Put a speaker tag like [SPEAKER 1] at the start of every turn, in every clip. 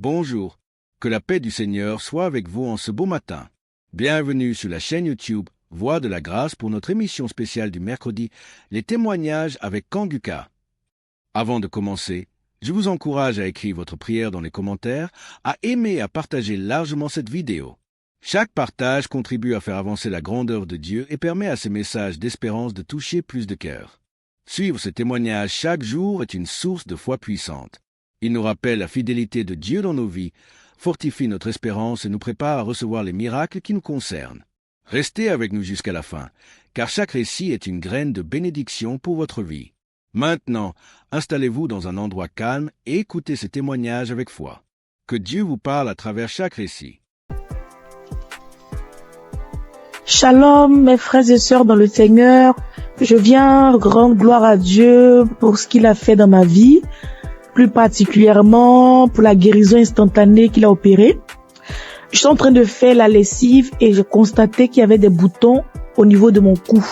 [SPEAKER 1] bonjour. Que la paix du Seigneur soit avec vous en ce beau matin. Bienvenue sur la chaîne YouTube Voix de la Grâce pour notre émission spéciale du mercredi, les témoignages avec Kanguka. Avant de commencer, je vous encourage à écrire votre prière dans les commentaires, à aimer et à partager largement cette vidéo. Chaque partage contribue à faire avancer la grandeur de Dieu et permet à ces messages d'espérance de toucher plus de cœurs. Suivre ces témoignages chaque jour est une source de foi puissante. Il nous rappelle la fidélité de Dieu dans nos vies, fortifie notre espérance et nous prépare à recevoir les miracles qui nous concernent. Restez avec nous jusqu'à la fin, car chaque récit est une graine de bénédiction pour votre vie. Maintenant, installez-vous dans un endroit calme et écoutez ces témoignages avec foi. Que Dieu vous parle à travers chaque récit.
[SPEAKER 2] Shalom, mes frères et sœurs dans le Seigneur. Je viens rendre gloire à Dieu pour ce qu'il a fait dans ma vie, plus particulièrement pour la guérison instantanée qu'il a opérée. Je suis en train de faire la lessive et j'ai constaté qu'il y avait des boutons au niveau de mon cou.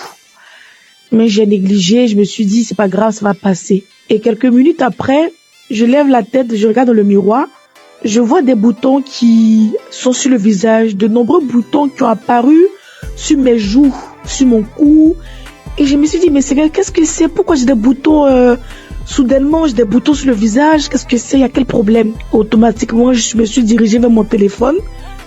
[SPEAKER 2] Mais j'ai négligé, je me suis dit c'est pas grave, ça va passer. Et quelques minutes après, je lève la tête, je regarde dans le miroir, je vois des boutons qui sont sur le visage, de nombreux boutons qui ont apparu sur mes joues, sur mon cou. Et je me suis dit, mais Seigneur, qu'est-ce que c'est? Pourquoi j'ai des boutons soudainement, j'ai des boutons sur le visage? Qu'est-ce que c'est? Il y a quel problème? Automatiquement, je me suis dirigée vers mon téléphone.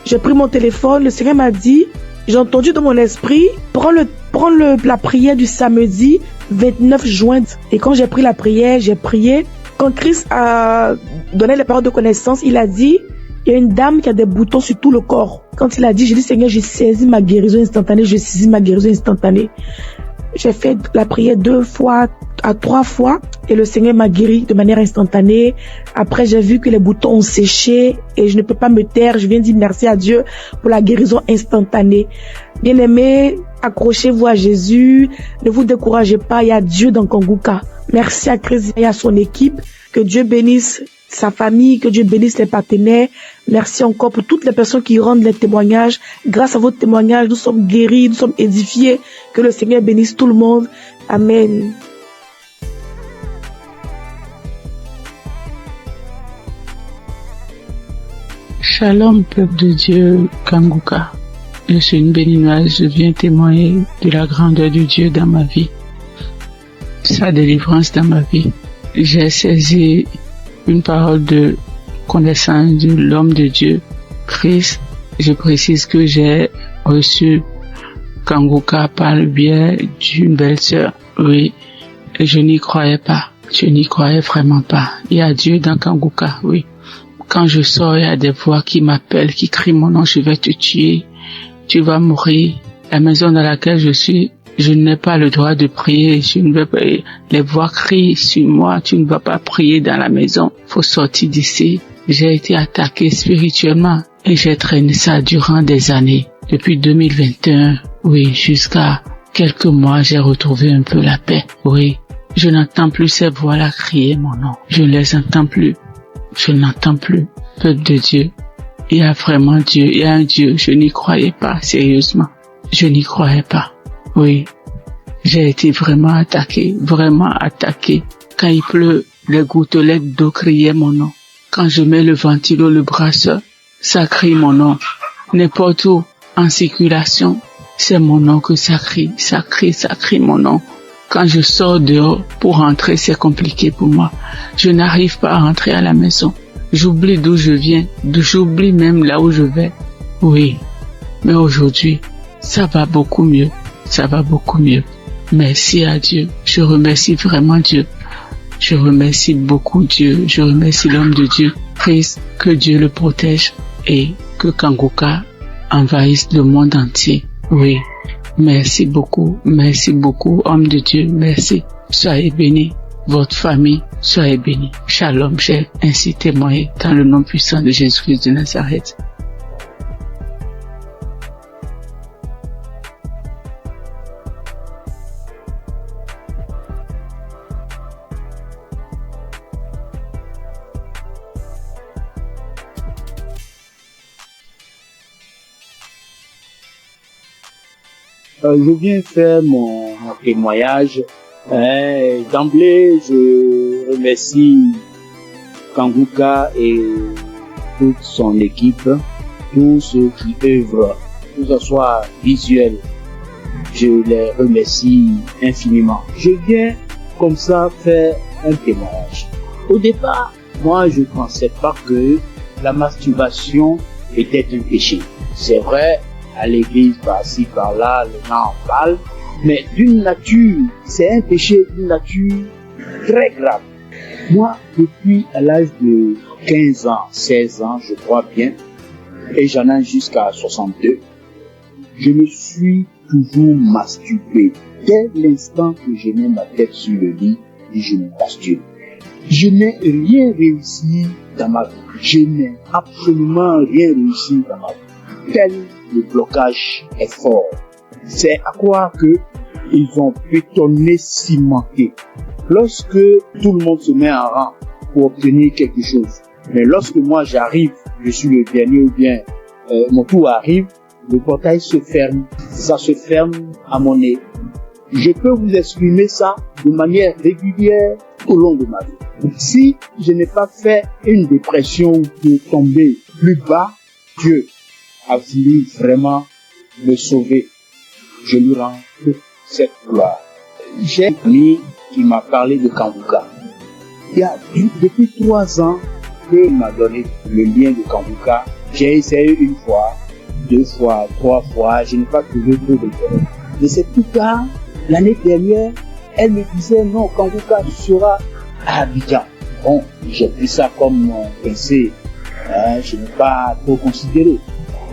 [SPEAKER 2] J'ai pris mon téléphone. Le Seigneur m'a dit, j'ai entendu dans mon esprit, prends la prière du samedi 29 juin. Et quand j'ai pris la prière, j'ai prié. Quand Christ a donné les paroles de connaissance, il a dit, il y a une dame qui a des boutons sur tout le corps. Quand il a dit, j'ai dit, Seigneur, j'ai saisi ma guérison instantanée, j'ai saisi ma guérison instantanée. J'ai fait la prière 2 fois à 3 fois et le Seigneur m'a guéri de manière instantanée. Après, j'ai vu que les boutons ont séché et je ne peux pas me taire. Je viens dire merci à Dieu pour la guérison instantanée. Bien-aimés, accrochez-vous à Jésus. Ne vous découragez pas. Il y a Dieu dans Kanguka. Merci à Christ et à son équipe. Que Dieu bénisse sa famille, que Dieu bénisse les partenaires. Merci encore pour toutes les personnes qui rendent les témoignages. Grâce à votre témoignage, nous sommes guéris, nous sommes édifiés. Que le Seigneur bénisse tout le monde. Amen.
[SPEAKER 3] Shalom, peuple de Dieu, Kanguka. Je suis une béninoise, je viens témoigner de la grandeur de Dieu dans ma vie, sa délivrance dans ma vie. J'ai saisi une parole de connaissance de l'homme de Dieu, Christ. Je précise que j'ai reçu Kanguka par le biais d'une belle-sœur. Oui, et je n'y croyais pas. Je n'y croyais vraiment pas. Il y a Dieu dans Kanguka, oui. Quand je sors, il y a des voix qui m'appellent, qui crient mon nom, je vais te tuer, tu vas mourir. La maison dans laquelle je suis, je n'ai pas le droit de prier, je ne veux pas. Les voix crient sur moi, tu ne vas pas prier dans la maison, faut sortir d'ici. J'ai été attaqué spirituellement et j'ai traîné ça durant des années. Depuis 2021, oui, jusqu'à quelques mois, j'ai retrouvé un peu la paix. Oui, je n'entends plus ces voix-là crier mon nom. Je ne les entends plus. Je n'entends plus. Peuple de Dieu, il y a vraiment Dieu, il y a un Dieu. Je n'y croyais pas, sérieusement. Je n'y croyais pas. Oui, j'ai été vraiment attaqué. Quand il pleut, les gouttelettes d'eau criaient mon nom. Quand je mets le ventilo, le brasseur, ça crie mon nom. N'importe où, en circulation, c'est mon nom que ça crie mon nom. Quand je sors dehors pour rentrer, c'est compliqué pour moi. Je n'arrive pas à rentrer à la maison. J'oublie d'où je viens, j'oublie même là où je vais. Oui, mais aujourd'hui, ça va beaucoup mieux. Merci à Dieu. Je remercie vraiment Dieu. Je remercie beaucoup Dieu. Je remercie l'homme de Dieu. Christ, que Dieu le protège et que Kanguka envahisse le monde entier. Oui. Merci beaucoup, homme de Dieu, merci. Soyez bénis, votre famille, soyez bénis. Shalom, j'ai ainsi témoigné dans le nom puissant de Jésus-Christ de Nazareth.
[SPEAKER 4] Je viens faire mon témoignage. D'emblée, je remercie Kanguka et toute son équipe, tous ceux qui œuvrent, que ce soit visuel. Je les remercie infiniment. Je viens comme ça faire un témoignage. Au départ, moi je ne pensais pas que la masturbation était un péché. C'est vrai, à l'église, par-ci, par-là, les gens en parlent, mais d'une nature, c'est un péché d'une nature très grave. Moi, depuis à l'âge de 15 ans, 16 ans, je crois bien, et j'en ai jusqu'à 62, je me suis toujours masturbé. Dès l'instant que je mets ma tête sur le lit, je me masturbe. Je n'ai rien réussi dans ma vie. Je n'ai absolument rien réussi dans ma vie. Tel le blocage est fort. C'est à croire que ils ont bétonné, cimenté. Lorsque tout le monde se met en rang pour obtenir quelque chose, mais lorsque moi j'arrive, je suis le dernier ou bien mon tour arrive, le portail se ferme. Ça se ferme à mon nez. Je peux vous exprimer ça de manière régulière au long de ma vie. Si je n'ai pas fait une dépression pour tomber plus bas, Dieu a voulu vraiment me sauver. Je lui rends toute cette gloire. J'ai un ami qui m'a parlé de Kanguka. Il y a depuis 3 ans qu'il m'a donné le lien de Kanguka. J'ai essayé une fois, 2 fois, 3 fois, je n'ai pas trouvé trop de temps. De c'est plus tard, l'année dernière, elle me disait non, Kanguka sera à Abidjan. Bon, j'ai pris ça comme mon pensée. Je n'ai pas trop considéré.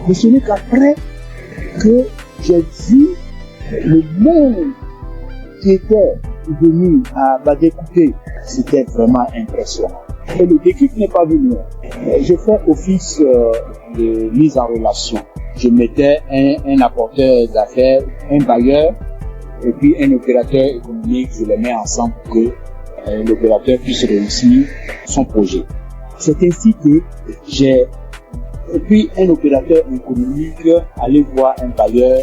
[SPEAKER 4] Mais ce n'est qu'après que j'ai vu le monde qui était venu à Badécoupé. C'était vraiment impressionnant. Et le déclic n'est pas venu. J'ai fait office de mise en relation. Je mettais un apporteur d'affaires, un bailleur, et puis un opérateur économique. Je les mets ensemble pour que l'opérateur puisse réussir son projet. C'est ainsi que j'ai, et puis un opérateur économique, aller voir un bailleur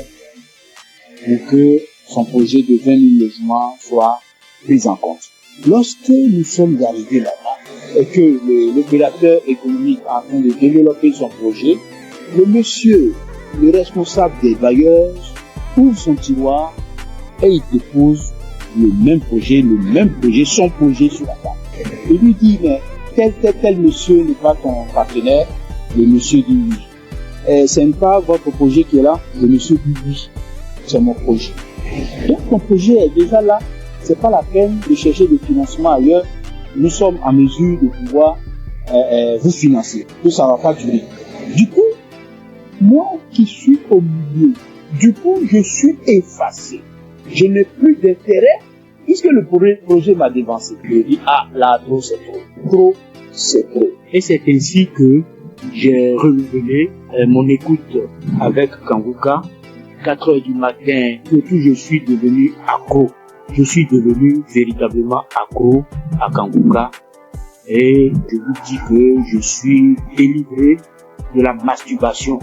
[SPEAKER 4] pour que son projet de 20 000 logements soit pris en compte. Lorsque nous sommes arrivés là-bas et que l'opérateur économique est en train de développer son projet, le monsieur, le responsable des bailleurs, ouvre son tiroir et il dépose le même projet, son projet sur la table. Il lui dit, mais tel monsieur n'est pas ton partenaire. Le monsieur dit oui. Ce n'est pas votre projet qui est là. Le monsieur dit oui. C'est mon projet. Donc ton projet est déjà là. C'est pas la peine de chercher des financements ailleurs. Nous sommes en mesure de pouvoir vous financer. Tout ça va pas durer. Du coup, moi qui suis au milieu, je suis effacé. Je n'ai plus d'intérêt puisque le projet m'a dévancé. Je dis, là, trop, c'est trop. Trop, c'est trop. Et c'est ainsi que j'ai renouvelé mon écoute avec Kanguka. 4 heures du matin, surtout je suis devenu accro. Je suis devenu véritablement accro à Kanguka. Et je vous dis que je suis délivré de la masturbation.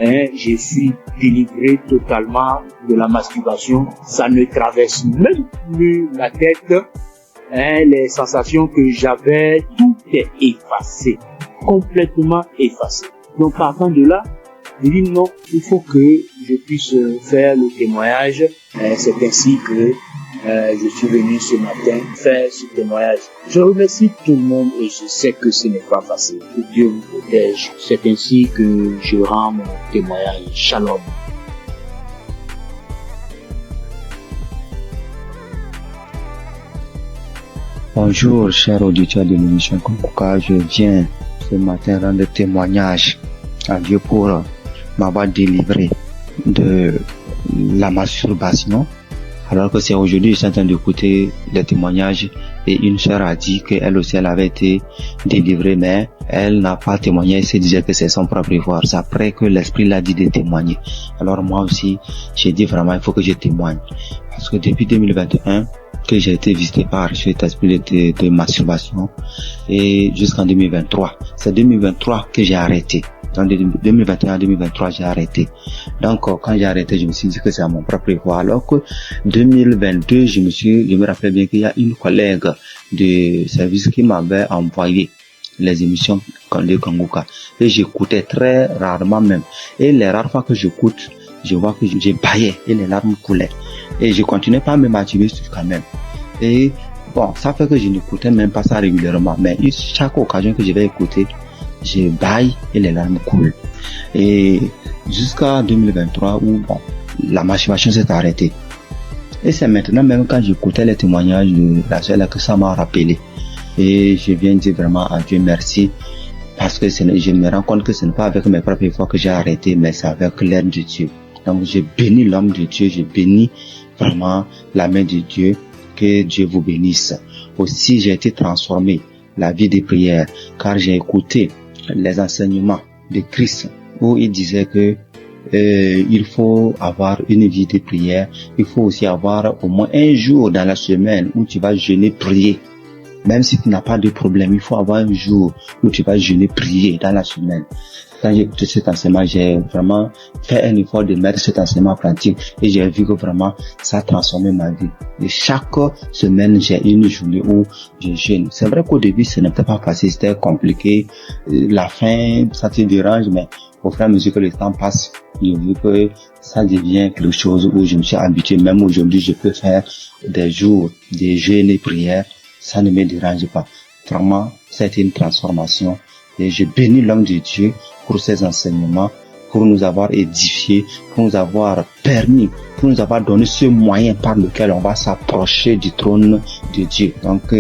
[SPEAKER 4] Je suis délivré totalement de la masturbation. Ça ne traverse même plus la tête. Les sensations que j'avais, tout est effacé. Complètement effacé. Donc partant de là, je dis non, il faut que je puisse faire le témoignage. C'est ainsi que je suis venu ce matin faire ce témoignage. Je remercie tout le monde et je sais que ce n'est pas facile. Que Dieu vous protège. C'est ainsi que je rends mon témoignage. Shalom.
[SPEAKER 5] Bonjour, chers auditeurs de l'émission Kanguka. Je viens ce matin rendre témoignage à Dieu pour m'avoir délivré de la masturbation. Alors que c'est aujourd'hui, je suis en train d'écouter les témoignages et une sœur a dit qu'elle aussi, elle avait été délivrée, mais elle n'a pas témoigné, elle se disait que c'est son propre effort. C'est après que l'Esprit l'a dit de témoigner. Alors moi aussi, j'ai dit vraiment, il faut que je témoigne. Parce que depuis 2021, que j'ai été visité par cet esprit de masturbation et jusqu'en 2023. C'est 2023 que j'ai arrêté. En 2021-2023, j'ai arrêté. Donc, quand j'ai arrêté, je me suis dit que c'est à mon propre effort. Alors que 2022, je me rappelle bien qu'il y a une collègue de service qui m'avait envoyé les émissions de Kanguka. Et j'écoutais très rarement même. Et les rares fois que j'écoute, je vois que j'ai baillé et les larmes coulaient. Et je continuais pas à me motiver quand même. Et bon, ça fait que je n'écoutais même pas ça régulièrement. Mais chaque occasion que je vais écouter, je baille et les larmes coulent. Et jusqu'à 2023 où bon, la masturbation s'est arrêtée. Et c'est maintenant même quand j'écoutais les témoignages de la soeur que ça m'a rappelé. Et je viens dire vraiment à Dieu merci. Parce que je me rends compte que ce n'est pas avec mes propres efforts que j'ai arrêté, mais c'est avec l'aide de Dieu. Donc je bénis l'homme de Dieu, je bénis vraiment la main de Dieu. Que Dieu vous bénisse. Aussi, j'ai été transformé la vie des prières, car j'ai écouté les enseignements de Christ où il disait que il faut avoir une vie de prière. Il faut aussi avoir au moins un jour dans la semaine où tu vas jeûner, prier. Même si tu n'as pas de problème, il faut avoir un jour où tu vas jeûner, prier dans la semaine. Quand j'ai écouté cet enseignement, j'ai vraiment fait un effort de mettre cet enseignement en pratique et j'ai vu que vraiment ça a transformé ma vie. Et chaque semaine, j'ai une journée où je jeûne. C'est vrai qu'au début, ce n'était pas facile, c'était compliqué. La faim, ça te dérange, mais au fur et à mesure que le temps passe, j'ai vu que ça devient quelque chose où je me suis habitué. Même aujourd'hui, je peux faire des jours de jeûne et prière. Ça ne me dérange pas. Vraiment, c'était une transformation. Et je bénis l'homme de Dieu pour ses enseignements, pour nous avoir édifiés, pour nous avoir permis, pour nous avoir donné ce moyen par lequel on va s'approcher du trône de Dieu. Donc,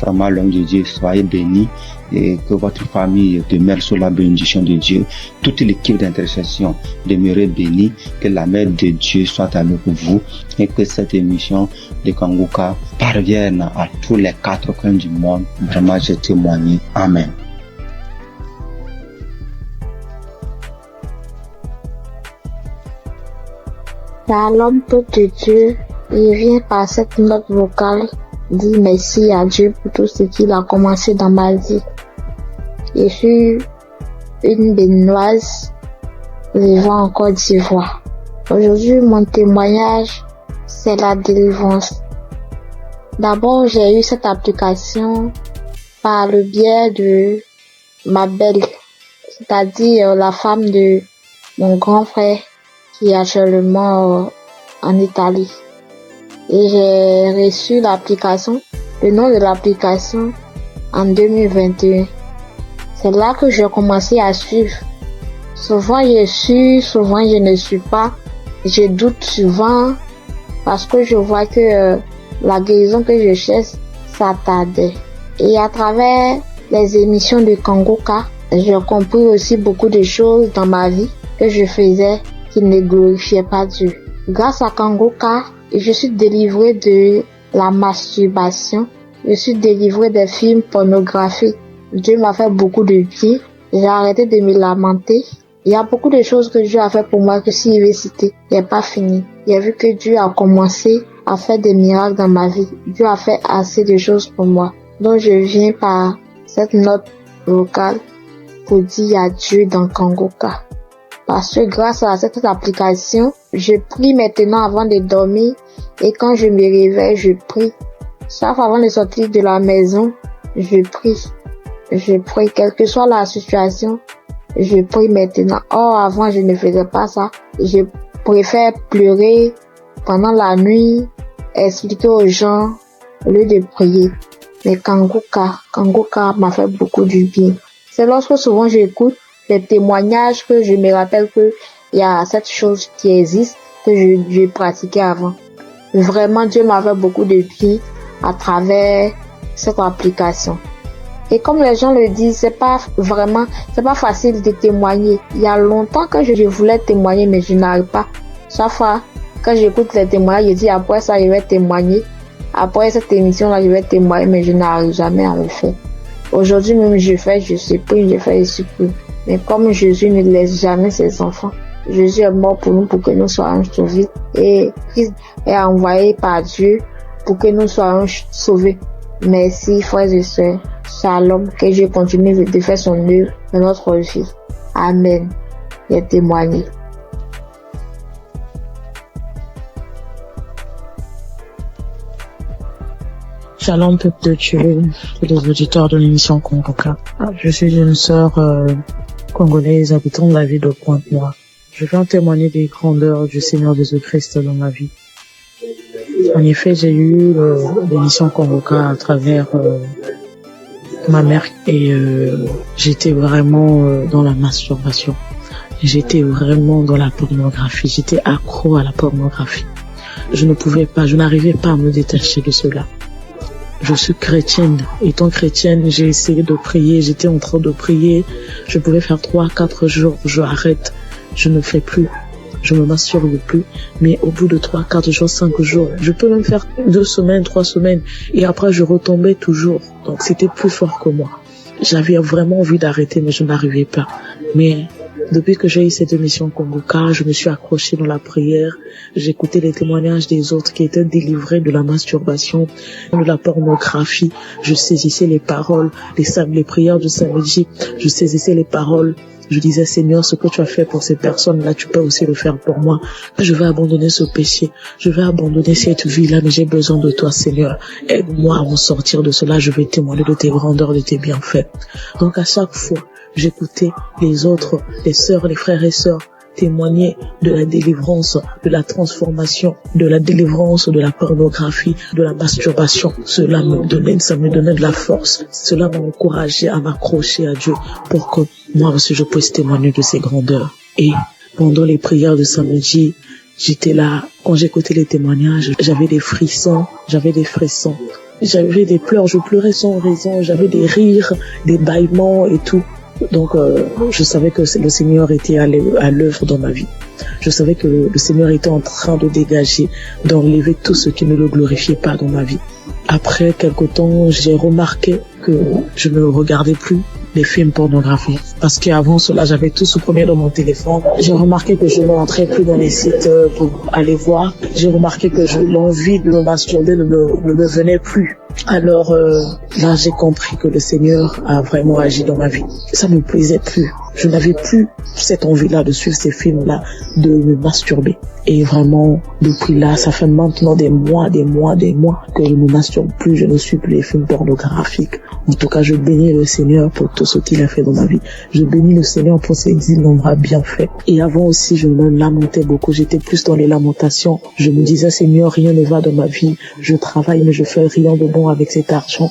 [SPEAKER 5] vraiment, l'homme de Dieu, soyez bénis et que votre famille demeure sous la bénédiction de Dieu. Toute l'équipe d'intercession demeure bénie, que la main de Dieu soit avec vous et que cette émission de Kanguka parvienne à tous les 4 coins du monde. Vraiment, je témoigne. Amen.
[SPEAKER 6] L'homme peuple de Dieu, il vient par cette note vocale dire merci à Dieu pour tout ce qu'il a commencé dans ma vie. Je suis une béninoise vivant en Côte d'Ivoire. Aujourd'hui, mon témoignage, c'est la délivrance. D'abord, j'ai eu cette application par le biais de ma belle, c'est-à-dire la femme de mon grand frère qui est actuellement en Italie. Et j'ai reçu l'application, le nom de l'application en 2021. C'est là que j'ai commencé à suivre. Souvent je suis, souvent je ne suis pas. Je doute souvent parce que je vois que la guérison que je cherche, ça tardait. Et à travers les émissions de Kanguka, j'ai compris aussi beaucoup de choses dans ma vie que je faisais qui ne glorifiaient pas Dieu. Grâce à Kanguka, je suis délivrée de la masturbation. Je suis délivrée des films pornographiques. Dieu m'a fait beaucoup de bien. J'ai arrêté de me lamenter. Il y a beaucoup de choses que Dieu a fait pour moi que si je vais citer, il n'est pas fini. J'ai vu que Dieu a commencé à faire des miracles dans ma vie. Dieu a fait assez de choses pour moi. Donc je viens par cette note vocale pour dire adieu dans Kanguka. Parce que grâce à cette application, je prie maintenant avant de dormir et quand je me réveille, je prie. Sauf avant de sortir de la maison, je prie. Je prie, quelle que soit la situation, je prie maintenant. Or, avant, je ne faisais pas ça. Je préfère pleurer pendant la nuit, expliquer aux gens, au lieu de prier. Mais Kanguka m'a fait beaucoup du bien. C'est lorsque souvent j'écoute les témoignages que je me rappelle que il y a cette chose qui existe que je pratiquais avant. Vraiment, Dieu m'a fait beaucoup de bien à travers cette application. Et comme les gens le disent, c'est pas facile de témoigner. Il y a longtemps que je voulais témoigner, mais je n'arrive pas. Chaque fois, quand j'écoute les témoignages, je dis après ça, je vais témoigner. Après cette émission-là, je vais témoigner, mais je n'arrive jamais à le faire. Aujourd'hui même, je supplie, je fais, je supplie. Mais comme Jésus ne laisse jamais ses enfants, Jésus est mort pour nous, pour que nous soyons sauvés. Et Christ est envoyé par Dieu pour que nous soyons sauvés. Merci, frères et sœurs. Shalom, que Dieu continue de faire son œuvre dans notre vie. Amen. Et témoigner.
[SPEAKER 3] Shalom, peuple de Dieu, tous les auditeurs de l'émission Convoca. Je suis une sœur congolaise habitant la ville de Pointe-Noire. Je viens témoigner des grandeurs du Seigneur Jésus-Christ dans ma vie. En effet, j'ai eu l'émission Convoca à travers ma mère et j'étais vraiment dans la masturbation. J'étais vraiment dans la pornographie. J'étais accro à la pornographie. Je n'arrivais pas à me détacher de cela. Je suis chrétienne. Étant chrétienne, j'ai essayé de prier. J'étais en train de prier. Je pouvais faire 3-4 jours. Je arrête. Je ne fais plus. Je me masturbe plus. Mais au bout de 3-4 jours, 5 jours, je peux même faire 2 semaines, 3 semaines. Et après, je retombais toujours. Donc, c'était plus fort que moi. J'avais vraiment envie d'arrêter, mais je n'arrivais pas. Mais depuis que j'ai eu cette émission Convoca, je me suis accrochée dans la prière. J'écoutais les témoignages des autres qui étaient délivrés de la masturbation, de la pornographie. Je saisissais les paroles, les prières du samedi. Je saisissais les paroles. Je disais, Seigneur, ce que tu as fait pour ces personnes-là, tu peux aussi le faire pour moi. Je vais abandonner ce péché. Je vais abandonner cette vie-là, mais j'ai besoin de toi, Seigneur. Aide-moi à m'en sortir de cela. Je vais témoigner de tes grandeurs, de tes bienfaits. Donc, à chaque fois, j'écoutais les autres, les sœurs, les frères et sœurs témoigner de la délivrance, de la transformation, de la délivrance de la pornographie, de la masturbation. Cela me donnait de la force. Cela m'a encouragé à m'accrocher à Dieu pour que moi aussi je puisse témoigner de ses grandeurs. Et pendant les prières de samedi, j'étais là. Quand j'écoutais les témoignages, j'avais des frissons. J'avais des pleurs, je pleurais sans raison. J'avais des rires, des bâillements et tout. Donc, je savais que le Seigneur était à l'œuvre dans ma vie. Je savais que le Seigneur était en train de dégager, d'enlever tout ce qui ne le glorifiait pas dans ma vie. Après quelque temps, j'ai remarqué que je ne regardais plus les films pornographiques. Parce qu'avant cela, j'avais tout supprimé dans mon téléphone. J'ai remarqué que je ne rentrais plus dans les sites pour aller voir. J'ai remarqué que l'envie de me masturber ne me venait plus. Alors là, j'ai compris que le Seigneur a vraiment agi dans ma vie. Ça ne me plaisait plus. Je n'avais plus cette envie-là de suivre ces films-là, de me masturber. Et vraiment, depuis là, ça fait maintenant des mois que je ne me masturbe plus, je ne suis plus les films pornographiques. En tout cas, je bénis le Seigneur pour tout ce qu'il a fait dans ma vie. Je bénis le Seigneur pour ses innombrables bienfaits. Et avant aussi, je me lamentais beaucoup. J'étais plus dans les lamentations. Je me disais, Seigneur, rien ne va dans ma vie. Je travaille, mais je fais rien de bon avec cet argent.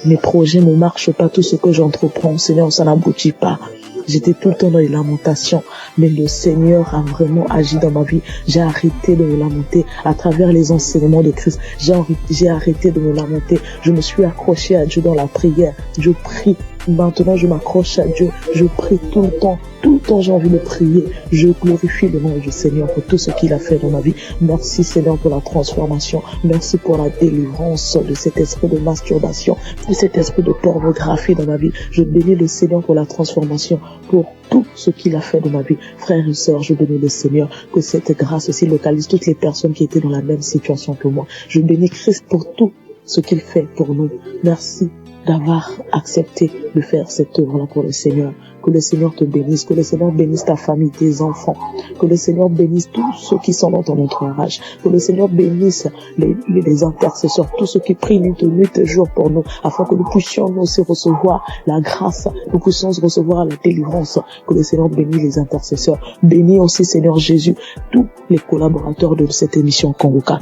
[SPEAKER 3] Mes projets ne marchent pas. Tout ce que j'entreprends, Seigneur, ça n'aboutit pas. J'étais tout le temps dans les lamentations, mais le Seigneur a vraiment agi dans ma vie. J'ai arrêté de me lamenter à travers les enseignements de Christ. J'ai arrêté de me lamenter. Je me suis accroché à Dieu dans la prière. Je prie. Maintenant, je m'accroche à Dieu. Je prie tout le temps. Tout le temps, j'ai envie de prier. Je glorifie le nom du Seigneur pour tout ce qu'il a fait dans ma vie. Merci, Seigneur, pour la transformation. Merci pour la délivrance de cet esprit de masturbation, de cet esprit de pornographie dans ma vie. Je bénis le Seigneur pour la transformation, pour tout ce qu'il a fait dans ma vie. Frères et sœurs, je bénis le Seigneur, que cette grâce aussi localise toutes les personnes qui étaient dans la même situation que moi. Je bénis Christ pour tout ce qu'il fait pour nous. Merci d'avoir accepté de faire cette œuvre-là pour le Seigneur. Que le Seigneur te bénisse, que le Seigneur bénisse ta famille, tes enfants, que le Seigneur bénisse tous ceux qui sont dans ton entourage, que le Seigneur bénisse les intercesseurs, tous ceux qui prient nuit et jour pour nous, afin que nous puissions nous aussi recevoir la grâce, nous puissions recevoir la délivrance. Que le Seigneur bénisse les intercesseurs. Bénis aussi, Seigneur Jésus, tous les collaborateurs de cette émission Convoca.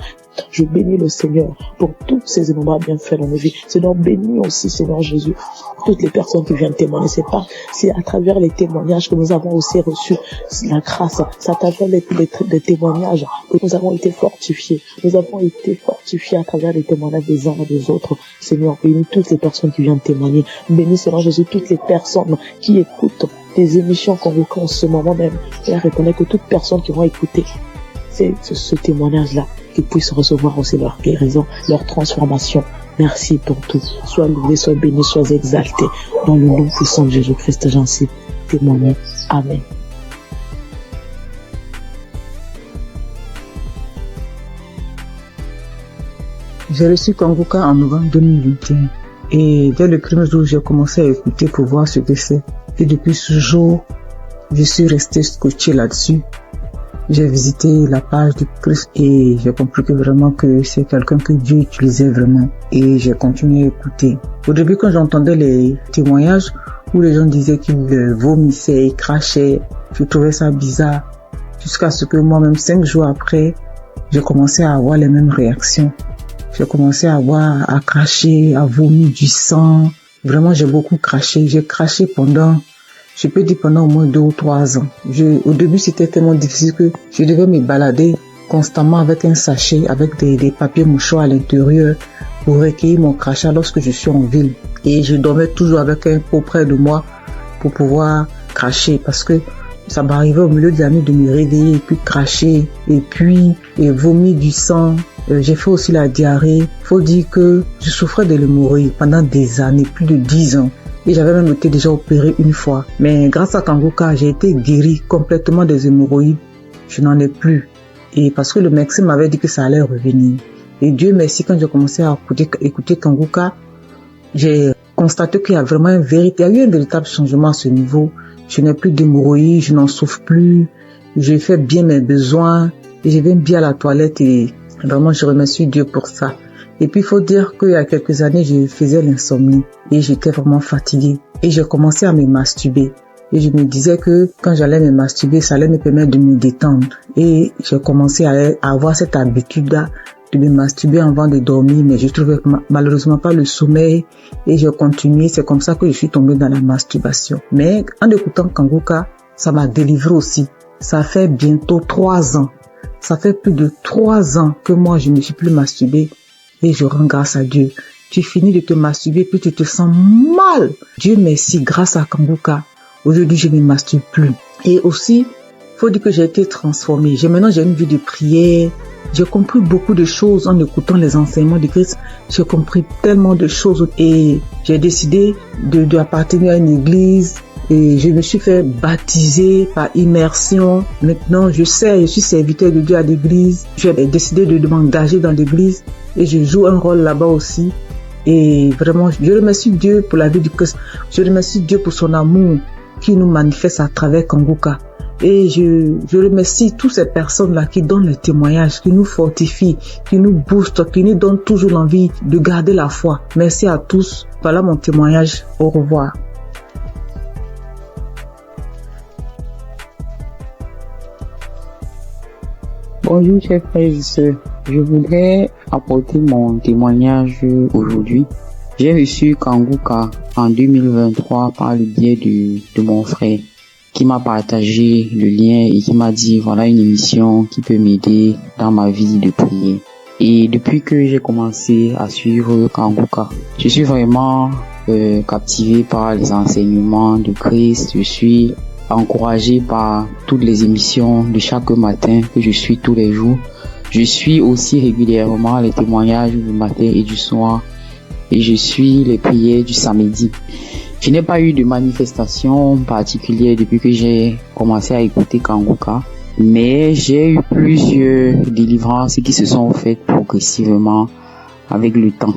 [SPEAKER 3] Je bénis le Seigneur pour tous ces innombrables bienfaits dans nos vies. Seigneur, bénis aussi, Seigneur Jésus, toutes les personnes qui viennent témoigner. C'est à travers les témoignages que nous avons aussi reçu la grâce. C'est à travers les témoignages que nous avons été fortifiés. Nous avons été fortifiés à travers les témoignages des uns et des autres. Seigneur, bénis toutes les personnes qui viennent témoigner. Bénis, Seigneur Jésus, toutes les personnes qui écoutent des émissions Convoca en ce moment même. Et reconnaît que toutes personnes qui vont écouter ce témoignage-là, qu'ils puissent recevoir aussi leur guérison, leur transformation. Merci pour tout. Sois loué, sois béni, sois exalté. Dans le nom puissant de Jésus-Christ, j'en suis témoigné. Amen.
[SPEAKER 7] J'ai reçu Convoca en novembre 2021. Et dès le premier jour, j'ai commencé à écouter pour voir ce que c'est. Et depuis ce jour, je suis resté scotché là-dessus. j'ai visité la page du Christ et j'ai compris que vraiment que c'est quelqu'un que Dieu utilisait vraiment. Et j'ai continué à écouter. Au début, quand j'entendais les témoignages où les gens disaient qu'ils vomissaient et crachaient, je trouvais ça bizarre. Jusqu'à ce que moi-même, 5 jours après, j'ai commencé à avoir les mêmes réactions. J'ai commencé à cracher, à vomir du sang. Vraiment, j'ai beaucoup craché. J'ai craché pendant au moins 2 ou 3 ans. Au début, c'était tellement difficile que je devais me balader constamment avec un sachet, avec des papiers mouchoirs à l'intérieur pour recueillir mon crachat lorsque je suis en ville. Et je dormais toujours avec un pot près de moi pour pouvoir cracher parce que ça m'arrivait au milieu de la nuit de me réveiller et puis cracher et puis vomir du sang. J'ai fait aussi la diarrhée. Faut dire que je souffrais de l'hémorroïde pendant des années, plus de 10 ans. Et j'avais même été déjà opéré une fois. Mais grâce à Kanguka, j'ai été guéri complètement des hémorroïdes. Je n'en ai plus. Et parce que le médecin m'avait dit que ça allait revenir. Et Dieu merci, quand j'ai commencé à écouter Kanguka, j'ai constaté qu'il y a vraiment il y a eu un véritable changement à ce niveau. Je n'ai plus d'hémorroïdes, je n'en souffre plus. Je fais bien mes besoins. Et je vais bien à la toilette et vraiment je remercie Dieu pour ça. Et puis, il faut dire qu'il y a quelques années, je faisais l'insomnie et j'étais vraiment fatiguée. Et j'ai commencé à me masturber. Et je me disais que quand j'allais me masturber, ça allait me permettre de me détendre. Et j'ai commencé à avoir cette habitude-là de me masturber avant de dormir, mais je trouvais malheureusement pas le sommeil. Et j'ai continué. C'est comme ça que je suis tombée dans la masturbation. Mais en écoutant Kanguka, ça m'a délivré aussi. Ça fait bientôt 3 ans. Ça fait plus de 3 ans que moi, je ne me suis plus masturbée. Et je rends grâce à Dieu. Tu finis de te masturber, puis tu te sens mal. Dieu merci, grâce à Kanguka. Aujourd'hui, je ne me masturbe plus. Et aussi, faut dire que j'ai été transformée. Maintenant, j'ai une vie de prière. J'ai compris beaucoup de choses en écoutant les enseignements de Christ. J'ai compris tellement de choses. Et j'ai décidé d'appartenir à une église. Et je me suis fait baptiser par immersion. Maintenant, je suis serviteur de Dieu à l'église. J'ai décidé de m'engager dans l'église et je joue un rôle là-bas aussi. Et vraiment, je remercie Dieu pour la vie du Christ. Je remercie Dieu pour son amour qui nous manifeste à travers Kanguka. Et je remercie toutes ces personnes-là qui donnent le témoignage, qui nous fortifient, qui nous boostent, qui nous donnent toujours l'envie de garder la foi. Merci à tous. Voilà mon témoignage. Au revoir.
[SPEAKER 8] Bonjour chers frères et sœurs, je voudrais apporter mon témoignage aujourd'hui. J'ai reçu Kanguka en 2023 par le biais de mon frère qui m'a partagé le lien et qui m'a dit voilà une émission qui peut m'aider dans ma vie de prière. Et depuis que j'ai commencé à suivre Kanguka, je suis vraiment captivé par les enseignements de Christ. Je suis encouragé par toutes les émissions de chaque matin que je suis tous les jours. Je suis aussi régulièrement les témoignages du matin et du soir et je suis les prières du samedi. Je n'ai pas eu de manifestation particulière depuis que j'ai commencé à écouter Kanguka, mais j'ai eu plusieurs délivrances qui se sont faites progressivement avec le temps.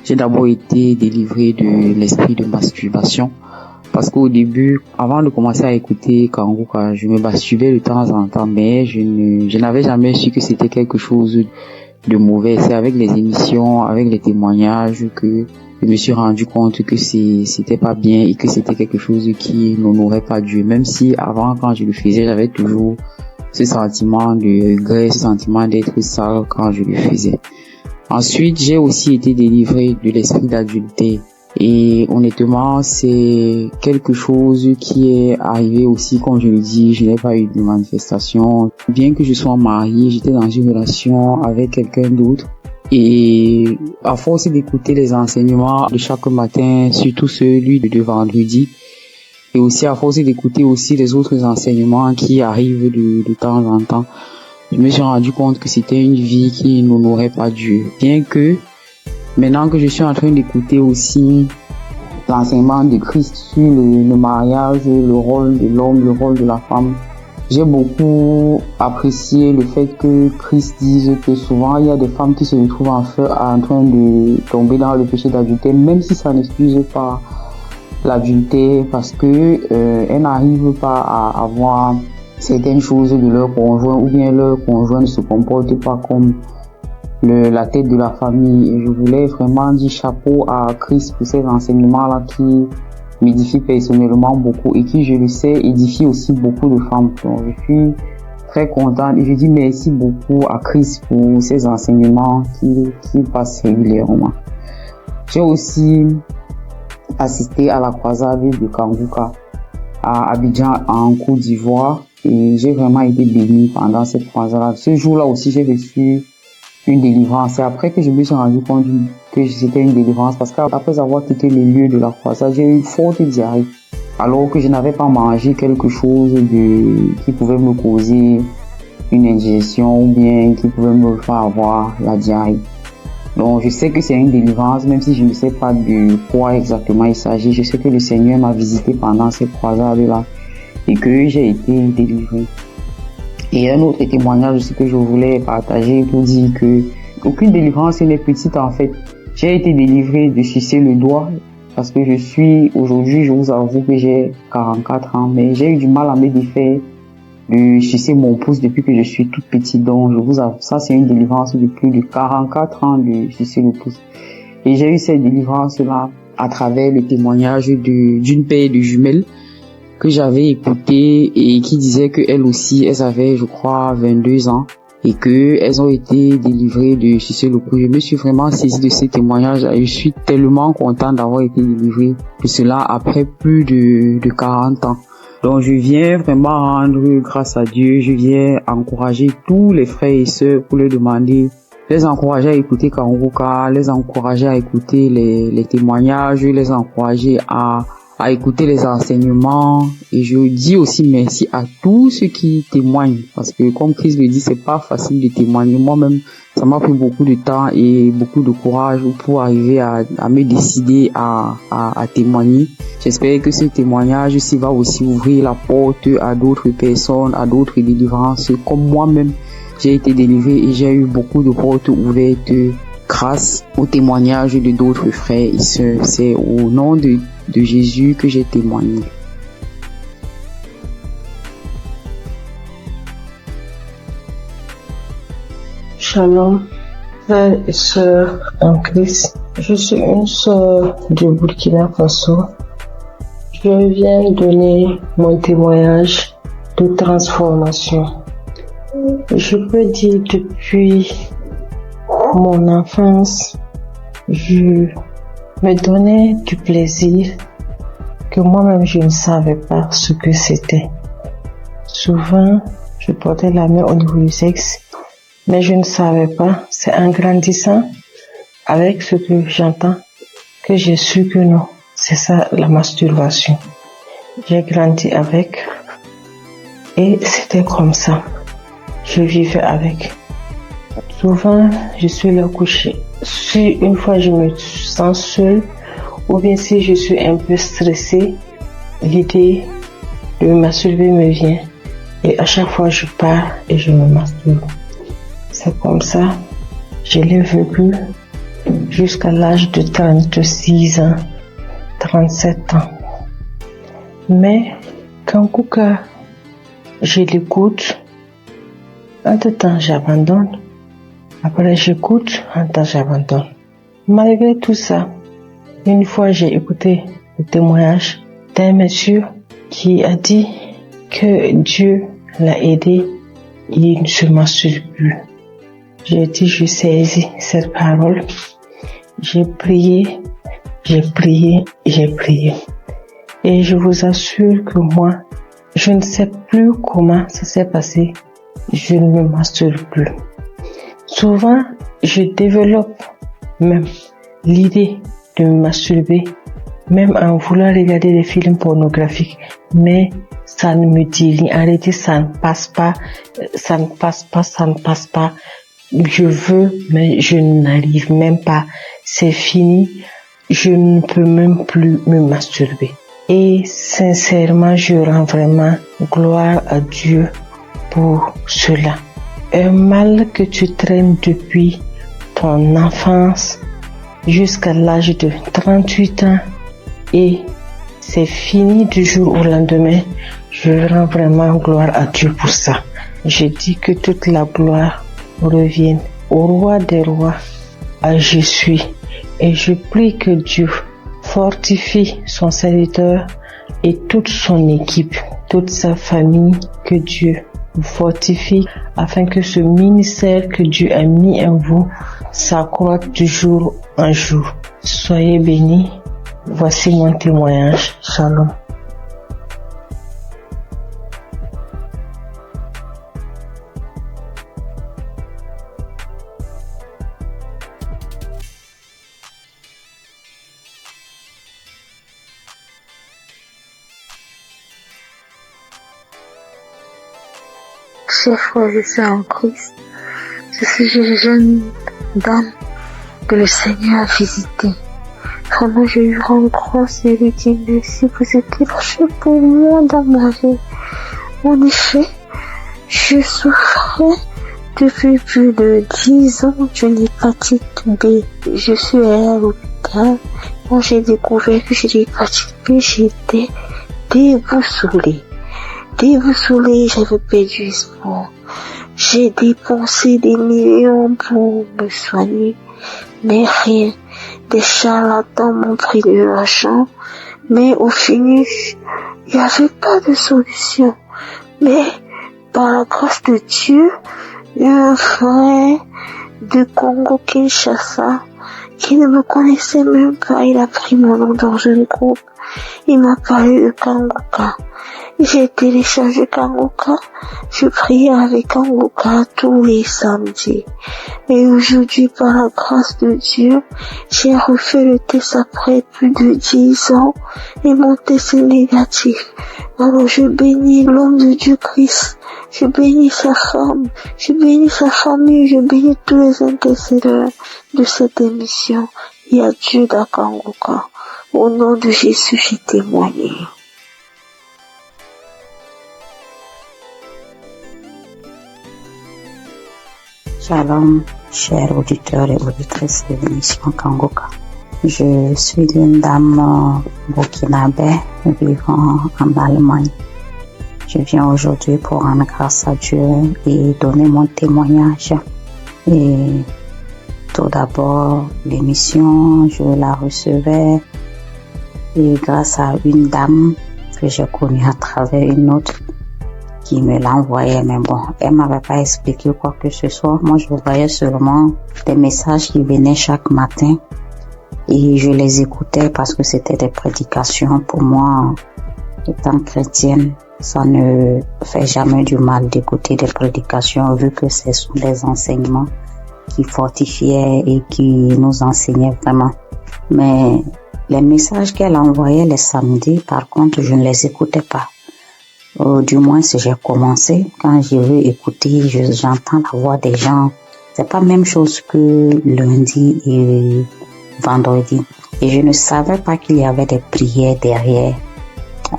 [SPEAKER 8] J'ai d'abord été délivré de l'esprit de masturbation. Parce qu'au début, avant de commencer à écouter Kanguka, je me masturbais de temps en temps, mais je n'avais jamais su que c'était quelque chose de mauvais. C'est avec les émissions, avec les témoignages que je me suis rendu compte que c'était pas bien et que c'était quelque chose qui n'honorait pas Dieu. Même si avant, quand je le faisais, j'avais toujours ce sentiment de regret, ce sentiment d'être sale quand je le faisais. Ensuite, j'ai aussi été délivré de l'esprit d'adultère. Et honnêtement, c'est quelque chose qui est arrivé aussi, comme je le dis, je n'ai pas eu de manifestation. Bien que je sois marié, j'étais dans une relation avec quelqu'un d'autre. Et à force d'écouter les enseignements de chaque matin, surtout celui de vendredi, et aussi à force d'écouter aussi les autres enseignements qui arrivent de temps en temps, je me suis rendu compte que c'était une vie qui n'honorait pas Dieu. Bien que maintenant que je suis en train d'écouter aussi l'enseignement de Christ sur le mariage, le rôle de l'homme, le rôle de la femme, j'ai beaucoup apprécié le fait que Christ dise que souvent il y a des femmes qui se retrouvent en train de tomber dans le péché d'adultère, même si ça n'excuse pas l'adultère, parce que elles n'arrivent pas à avoir certaines choses de leur conjoint ou bien leur conjoint ne se comporte pas comme la tête de la famille. Et je voulais vraiment dire chapeau à Christ pour ces enseignements-là qui m'édifient personnellement beaucoup et qui, je le sais, édifient aussi beaucoup de femmes. Donc, je suis très contente et je dis merci beaucoup à Christ pour ces enseignements qui passent régulièrement. J'ai aussi assisté à la croisade de Kanguka à Abidjan en Côte d'Ivoire et j'ai vraiment été bénie pendant cette croisade. Ce jour-là aussi, j'ai reçu une délivrance. C'est après que je me suis rendu compte que c'était une délivrance parce qu'après avoir quitté le lieu de la croisade, j'ai eu une forte diarrhée alors que je n'avais pas mangé quelque chose qui pouvait me causer une indigestion ou bien qui pouvait me faire avoir la diarrhée. Donc je sais que c'est une délivrance, même si je ne sais pas de quoi exactement il s'agit. Je sais que le Seigneur m'a visité pendant cette croisade-là et que j'ai été délivré. Et un autre témoignage aussi que je voulais partager pour dire que aucune délivrance n'est petite en fait. J'ai été délivré de sucer le doigt parce que aujourd'hui, je vous avoue que j'ai 44 ans, mais j'ai eu du mal à me défaire de sucer mon pouce depuis que je suis toute petite. Donc, je vous avoue, ça c'est une délivrance de plus de 44 ans de sucer le pouce. Et j'ai eu cette délivrance-là à travers le témoignage d'une paire de jumelles que j'avais écouté et qui disait qu'elles aussi, elles avaient, je crois, 22 ans et qu'elles ont été délivrées de sucer le pouce. Je me suis vraiment saisie de ces témoignages et je suis tellement contente d'avoir été délivrée de cela après plus de 40 ans. Donc je viens vraiment rendre grâce à Dieu, je viens encourager tous les frères et sœurs pour leur demander, les encourager à écouter Kanguka, les encourager à écouter les témoignages, les encourager à écouter les enseignements. Et je dis aussi merci à tous ceux qui témoignent parce que comme Christ le dit, c'est pas facile de témoigner. Moi-même, ça m'a pris beaucoup de temps et beaucoup de courage pour arriver à me décider à témoigner. J'espère que ce témoignage aussi va aussi ouvrir la porte à d'autres personnes, à d'autres délivrances. Comme moi-même, j'ai été délivré et j'ai eu beaucoup de portes ouvertes grâce au témoignage de d'autres frères et sœurs. C'est au nom de Jésus que j'ai témoigné.
[SPEAKER 2] Shalom, frères et sœurs en Christ. Je suis une sœur du Burkina Faso. Je viens donner mon témoignage de transformation. Je peux dire depuis mon enfance, je me donnais du plaisir que moi-même je ne savais pas ce que c'était. Souvent, je portais la main au niveau du sexe, mais je ne savais pas. C'est en grandissant avec ce que j'entends que j'ai su que non, c'est ça la masturbation. J'ai grandi avec et c'était comme ça. Je vivais avec. Souvent, je suis là couchée. Si une fois je me sens seule, ou bien si je suis un peu stressée, l'idée de me masturber me vient. Et à chaque fois, je pars et je me masturbe. C'est comme ça, je l'ai vécu jusqu'à l'âge de 36 ans, 37 ans. Mais quand Kanguka, je l'écoute, entre-temps j'abandonne. Après j'écoute, entre-temps j'abandonne. Malgré tout ça, une fois j'ai écouté le témoignage d'un monsieur qui a dit que Dieu l'a aidé, il ne se masturbe plus. J'ai dit, je saisis cette parole. J'ai prié. Et je vous assure que moi, je ne sais plus comment ça s'est passé. Je ne me masturbe plus. Souvent, je développe même l'idée de me masturber, même en voulant regarder des films pornographiques. Mais ça ne me dit rien. En réalité, ça ne passe pas. Je veux, mais je n'arrive même pas. C'est fini. Je ne peux même plus me masturber. Et sincèrement, je rends vraiment gloire à Dieu pour cela. Un mal que tu traînes depuis ton enfance jusqu'à l'âge de 38 ans et
[SPEAKER 9] c'est fini du jour au lendemain. Je rends vraiment gloire à Dieu pour ça. Je dis que toute la gloire revienne au roi des rois, à Jésus. Et je prie que Dieu fortifie son serviteur et toute son équipe, toute sa famille, que Dieu vous fortifie afin que ce ministère que Dieu a mis en vous s'accroisse de jour en jour. Soyez bénis. Voici mon témoignage. Shalom.
[SPEAKER 6] Chers frères et sœurs en Christ, je suis une jeune dame que le Seigneur a visitée. Vraiment, je lui rends grâce et lui dis merci pour ce qu'il a fait pour moi dans ma vie. En effet, je souffrais depuis plus de 10 ans d'une hépatite B. Je suis allée à l'hôpital. Quand j'ai découvert que j'ai l'hépatite B, j'étais déboussolée. J'avais perdu espoir. J'ai dépensé des millions pour me soigner, mais rien. Des charlatans m'ont pris de l'argent, mais au finish, il n'y avait pas de solution. Mais par la grâce de Dieu, un frère de Congo-Kinshasa qui ne me connaissait même pas, il a pris mon nom dans un groupe. Il m'a parlé de Kanguka. J'ai téléchargé Kanguka. Je priais avec Kanguka tous les samedis. Et aujourd'hui, par la grâce de Dieu, j'ai refait le test après plus de 10 ans et mon test est négatif. Alors je bénis l'homme de Dieu Christ. Je bénis sa femme. Je bénis sa famille. Je bénis tous les intercesseurs de cette émission. Il y a Dieu dans Kanguka. Au nom de Jésus, j'ai témoigné.
[SPEAKER 10] Shalom, chers auditeurs et auditrices de l'émission Kanguka. Je suis une dame burkinabé vivant en Allemagne. Je viens aujourd'hui pour rendre grâce à Dieu et donner mon témoignage. Et tout d'abord, l'émission, je la recevais et grâce à une dame que j'ai connue à travers une autre qui me l'envoyait, mais bon, elle m'avait pas expliqué quoi que ce soit. Moi, je voyais seulement des messages qui venaient chaque matin et je les écoutais parce que c'était des prédications. Pour moi, étant chrétienne, ça ne fait jamais du mal d'écouter des prédications vu que ce sont des enseignements qui fortifiaient et qui nous enseignaient vraiment. Mais les messages qu'elle envoyait les samedis, par contre, je ne les écoutais pas. Du moins, si j'ai commencé, quand je veux écouter, j'entends la voix des gens. C'est pas la même chose que lundi et vendredi. Et je ne savais pas qu'il y avait des prières derrière,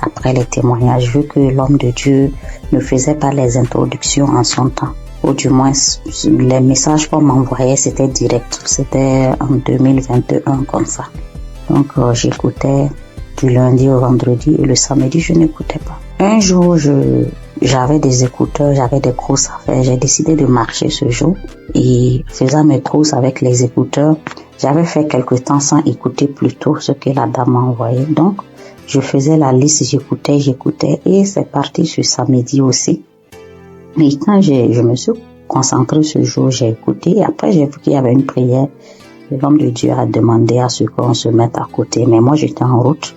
[SPEAKER 10] après les témoignages, vu que l'homme de Dieu ne faisait pas les introductions en son temps. Ou du moins, les messages qu'on m'envoyait, c'était direct. C'était en 2021, comme ça. Donc, j'écoutais du lundi au vendredi et le samedi, je n'écoutais pas. Un jour, j'avais des écouteurs, j'avais des courses à faire. J'ai décidé de marcher ce jour et faisant mes courses avec les écouteurs, j'avais fait quelque temps sans écouter plutôt ce que la dame m'a envoyé. Donc, je faisais la liste, j'écoutais et c'est parti ce samedi aussi. Et quand je me suis concentrée ce jour, j'ai écouté et après j'ai vu qu'il y avait une prière. L'homme de Dieu a demandé à ce qu'on se mette à côté, mais moi j'étais en route.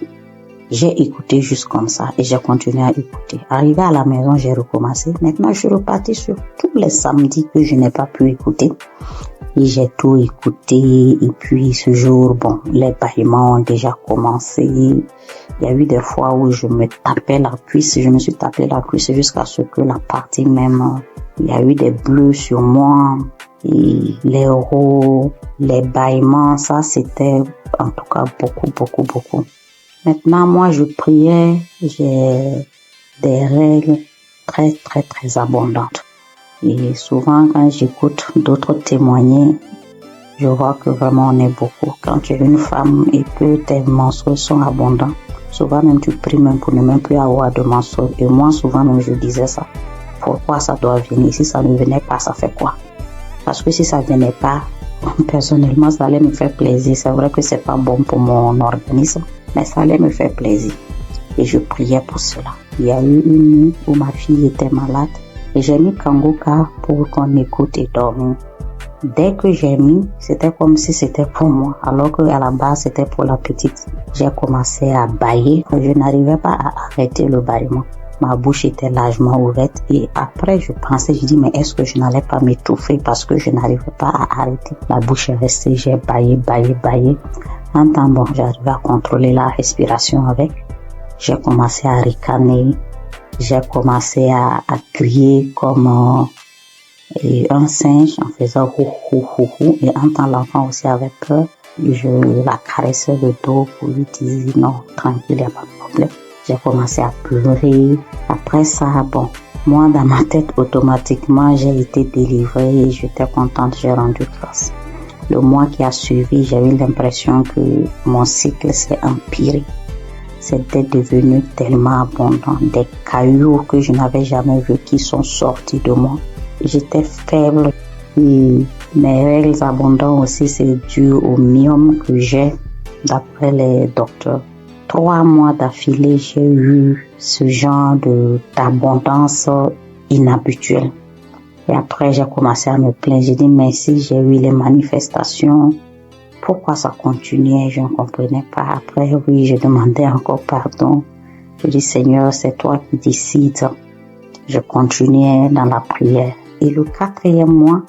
[SPEAKER 10] J'ai écouté juste comme ça et j'ai continué à écouter. Arrivé à la maison, j'ai recommencé. Maintenant, je suis reparti sur tous les samedis que je n'ai pas pu écouter. Et j'ai tout écouté. Et puis ce jour, bon, les bâillements ont déjà commencé. Il y a eu des fois où je me tapais la cuisse. Je me suis tapé la cuisse jusqu'à ce que la partie même, il y a eu des bleus sur moi. Et les roues, les bâillements, ça c'était en tout cas beaucoup. Maintenant, moi, je priais, j'ai des règles très abondantes. Et souvent, quand j'écoute d'autres témoigner, je vois que vraiment on est beaucoup. Quand tu es une femme et que tes menstrues sont abondantes, Souvent même tu pries même pour ne même plus avoir de mensonges. Et moi souvent même je disais ça. Pourquoi ça doit venir? Si ça ne venait pas, ça fait quoi? Parce que si ça venait pas, personnellement ça allait me faire plaisir. C'est vrai que c'est pas bon pour mon organisme, mais ça allait me faire plaisir. Et je priais pour cela. Il y a eu une nuit où ma fille était malade et j'ai mis Kanguka pour qu'on écoute et dormir. Dès que j'ai mis, c'était comme si c'était pour moi, alors qu'à la base c'était pour la petite. J'ai commencé à bâiller, je n'arrivais pas à arrêter le bâillement. Ma bouche était largement ouverte et après je pensais, je dis mais est-ce que je n'allais pas m'étouffer parce que je n'arrivais pas à arrêter. La bouche est restée, j'ai bâillé. En temps bon, j'arrivais à contrôler la respiration avec. J'ai commencé à ricaner, j'ai commencé à crier comme un singe en faisant hou. Et en temps l'enfant aussi avait peur, je la caressais le dos pour lui dire non, tranquille, il n'y a pas de problème. J'ai commencé à pleurer. Après ça, bon, moi dans ma tête automatiquement j'ai été délivrée et j'étais contente, j'ai rendu grâce. Le mois qui a suivi, j'ai eu l'impression que mon cycle s'est empiré. C'était devenu tellement abondant, des cailloux que je n'avais jamais vus qui sont sortis de moi. J'étais faible et mes règles abondantes aussi, c'est dû au myome que j'ai d'après les docteurs. 3 mois d'affilée, j'ai eu ce genre d'abondance inhabituelle. Et après, j'ai commencé à me plaindre. J'ai dit, mais si j'ai eu les manifestations, pourquoi ça continuait? Je ne comprenais pas. Après, oui, je demandais encore pardon. Je dis, Seigneur, c'est toi qui décides. Je continuais dans la prière. Et le 4e mois,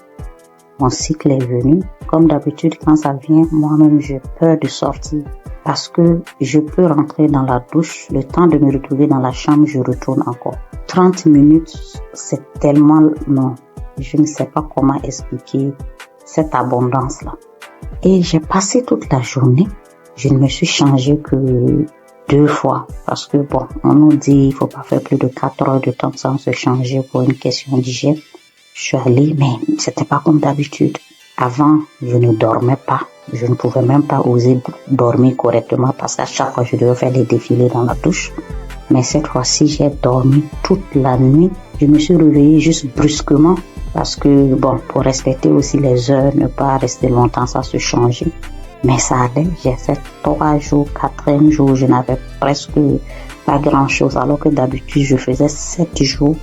[SPEAKER 10] mon cycle est venu. Comme d'habitude, quand ça vient, moi-même, j'ai peur de sortir. Parce que je peux rentrer dans la douche, le temps de me retrouver dans la chambre, je retourne encore. 30 minutes, c'est tellement long. Je ne sais pas comment expliquer cette abondance-là. Et j'ai passé toute la journée. Je ne me suis changée que 2 fois. Parce que bon, on nous dit il faut pas faire plus de 4 heures de temps sans se changer pour une question d'hygiène. Je suis allée, mais c'était pas comme d'habitude. Avant, je ne dormais pas. Je ne pouvais même pas oser dormir correctement parce qu'à chaque fois, je devais faire des défilés dans la douche. Mais cette fois-ci, j'ai dormi toute la nuit. Je me suis réveillée juste brusquement parce que, bon, pour respecter aussi les heures, ne pas rester longtemps sans se changer. Mais ça allait. J'ai fait 3 jours, 4e jour, je n'avais presque pas grand-chose. Alors que d'habitude, je faisais 7 jours.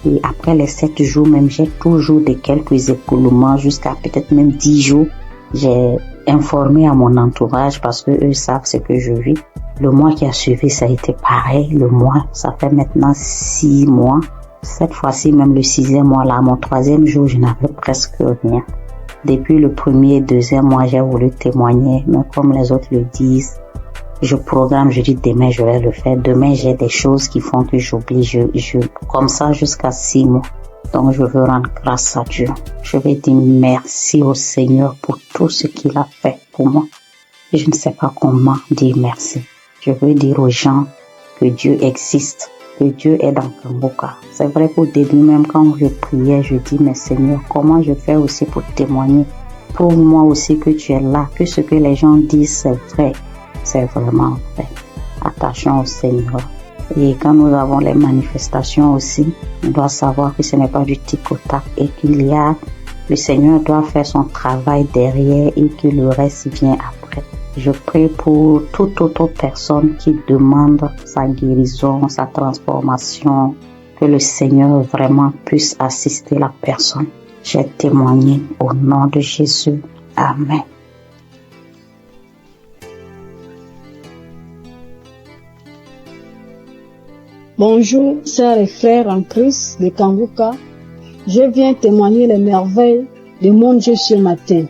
[SPEAKER 10] Et après les 7 jours, même, j'ai toujours de quelques écoulements jusqu'à peut-être même 10 jours. J'ai informé à mon entourage parce que eux savent ce que je vis. Le mois qui a suivi, ça a été pareil. Le mois, ça fait maintenant 6 mois. Cette fois-ci, même le 6e mois, là, mon 3e jour, je n'avais presque rien. Depuis le 1er et 2e mois, j'ai voulu témoigner, mais comme les autres le disent, je programme, je dis demain, je vais le faire. Demain, j'ai des choses qui font que j'oublie. Comme ça jusqu'à 6 mois. Donc, je veux rendre grâce à Dieu. Je vais dire merci au Seigneur pour tout ce qu'il a fait pour moi. Je ne sais pas comment dire merci. Je veux dire aux gens que Dieu existe, que Dieu est dans Kanguka. C'est vrai qu'au début, même quand je priais, je dis, mais Seigneur, comment je fais aussi pour témoigner? Prouve-moi aussi que tu es là, que ce que les gens disent, c'est vrai. C'est vraiment vrai. Attachons au Seigneur. Et quand nous avons les manifestations aussi, on doit savoir que ce n'est pas du tic-au-tac et le Seigneur doit faire son travail derrière et que le reste vient après. Je prie pour toute autre personne qui demande sa guérison, sa transformation, que le Seigneur vraiment puisse assister la personne. J'ai témoigné au nom de Jésus. Amen.
[SPEAKER 11] Bonjour, sœurs et frères en Christ de Kanguka. Je viens témoigner les merveilles de mon Dieu ce matin.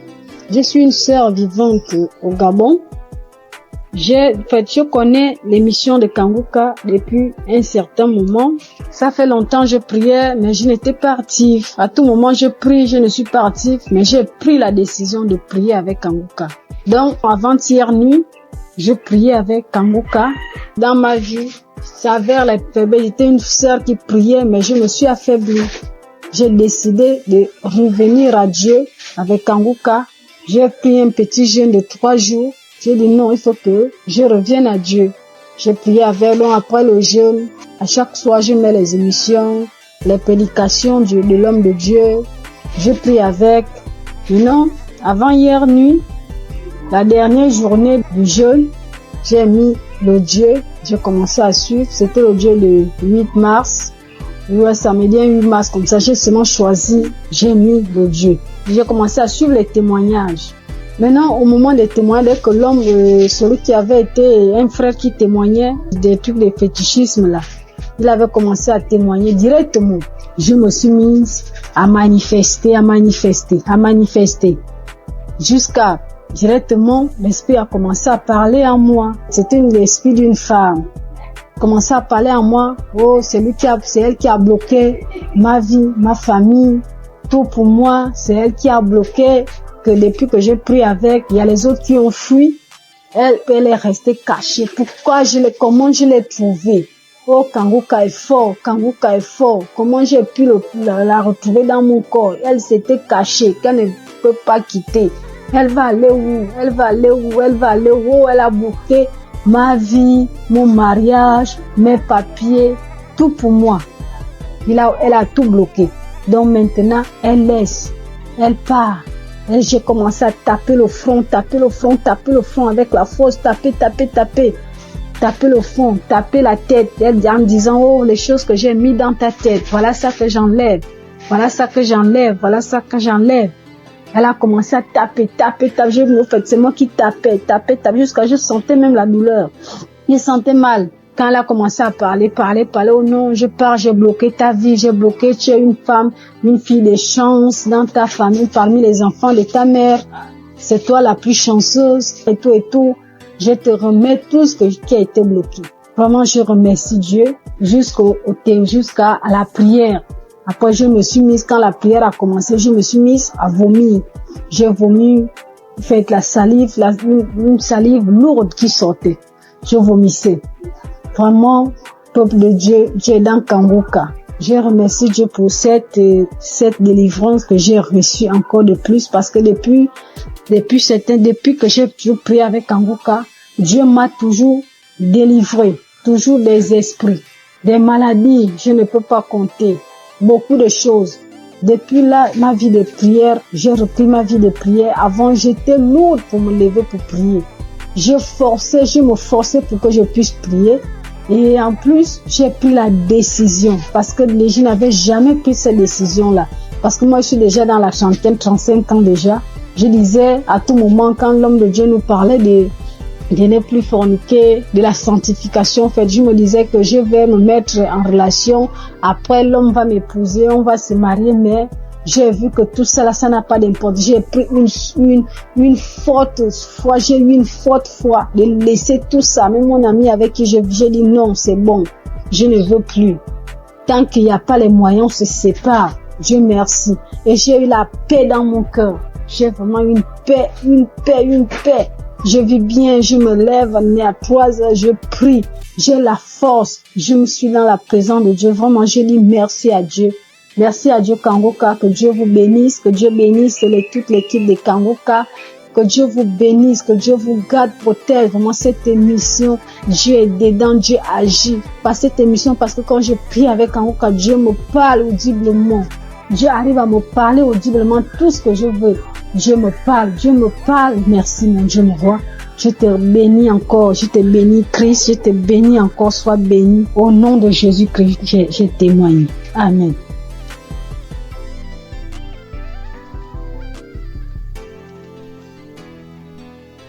[SPEAKER 11] Je suis une sœur vivante au Gabon. Je connais l'émission de Kanguka depuis un certain moment. Ça fait longtemps que je priais, mais je n'étais pas active. À tout moment, je prie, je ne suis pas active, mais j'ai pris la décision de prier avec Kanguka. Donc, avant-hier nuit, je priais avec Kanguka. Dans ma vie, ça avait la faiblesse. J'étais une sœur qui priait, mais je me suis affaiblie. J'ai décidé de revenir à Dieu avec Kanguka. J'ai pris un petit jeûne de 3 jours. J'ai dit non, il faut que je revienne à Dieu. J'ai prié avec l'homme après le jeûne. À chaque soir, je mets les émissions, les prédications de l'homme de Dieu. Je prie avec. Maintenant, avant hier nuit, la dernière journée du jeûne, j'ai mis l'audio. J'ai commencé à suivre. C'était l'audio le 8 mars. Ouais, ça me dit 8 mars comme ça. J'ai seulement choisi, j'ai mis l'audio. J'ai commencé à suivre les témoignages. Maintenant, au moment des témoignages, dès que l'homme, celui qui avait été un frère qui témoignait des trucs de fétichisme là, il avait commencé à témoigner directement. Je me suis mise à manifester. Jusqu'à directement, l'esprit a commencé à parler en moi. C'était l'esprit d'une femme. Commençait à parler en moi. Oh, c'est elle qui a bloqué ma vie, ma famille, tout pour moi. C'est elle qui a bloqué que depuis que j'ai pris avec, il y a les autres qui ont fui. Elle est restée cachée. Comment je l'ai trouvée? Oh, Kanguka est fort. Comment j'ai pu la retrouver dans mon corps? Elle s'était cachée, qu'elle ne peut pas quitter. Elle va aller où? Elle a bloqué ma vie, mon mariage, mes papiers, tout pour moi. Elle a tout bloqué. Donc maintenant, elle laisse. Elle part. J'ai commencé à taper le front avec la force, taper le front, taper la tête, en disant, oh, les choses que j'ai mis dans ta tête, voilà ça que j'enlève. Elle a commencé à taper. C'est moi qui tapais, jusqu'à je sentais même la douleur. Je sentais mal. Quand elle a commencé à parler, oh non, je pars, j'ai bloqué ta vie, tu es une femme, une fille de chance dans ta famille, parmi les enfants de ta mère. C'est toi la plus chanceuse, et tout. Je te remets tout ce qui a été bloqué. Vraiment, je remercie Dieu jusqu'à la prière. Après, je me suis mise, quand la prière a commencé, je me suis mise à vomir. J'ai vomi, fait la salive, une salive lourde qui sortait. Je vomissais. Vraiment, peuple de Dieu, Dieu est dans Kanguka. Je remercie Dieu pour cette délivrance que j'ai reçue encore de plus, parce que depuis que j'ai prié avec Kanguka, Dieu m'a toujours délivré, toujours des esprits, des maladies, je ne peux pas compter, beaucoup de choses. Depuis là, ma vie de prière, j'ai repris ma vie de prière. Avant, j'étais lourde pour me lever pour prier. Je me forçais pour que je puisse prier. Et en plus, j'ai pris la décision, parce que je n'avais jamais pris cette décision-là. Parce que moi, je suis déjà dans la trentaine, 35 ans déjà. Je disais à tout moment, quand l'homme de Dieu nous parlait de ne plus forniquer, de la sanctification, en fait, je me disais que je vais me mettre en relation. Après, l'homme va m'épouser, on va se marier, mais j'ai vu que tout ça là, ça n'a pas d'importance. J'ai pris une forte foi, de laisser tout ça. Même mon ami avec qui j'ai dit non, c'est bon, je ne veux plus. Tant qu'il n'y a pas les moyens, on se sépare. Dieu merci. Et j'ai eu la paix dans mon cœur. J'ai vraiment une paix. Je vis bien, je me lève à 3 heures, je prie. J'ai la force. Je me suis dans la présence de Dieu. Vraiment, je dis merci à Dieu. Merci à Dieu Kanguka, que Dieu vous bénisse, que Dieu bénisse toute l'équipe de Kanguka, que Dieu vous bénisse, que Dieu vous garde, protège. Vraiment cette émission, Dieu est dedans, Dieu agit. Par cette émission, parce que quand je prie avec Kanguka, Dieu me parle audiblement. Dieu arrive à me parler audiblement tout ce que je veux. Dieu me parle. Merci mon Dieu, mon roi. Je te bénis encore, je te bénis Christ, je te bénis encore, sois béni. Au nom de Jésus-Christ, je témoigne. Amen.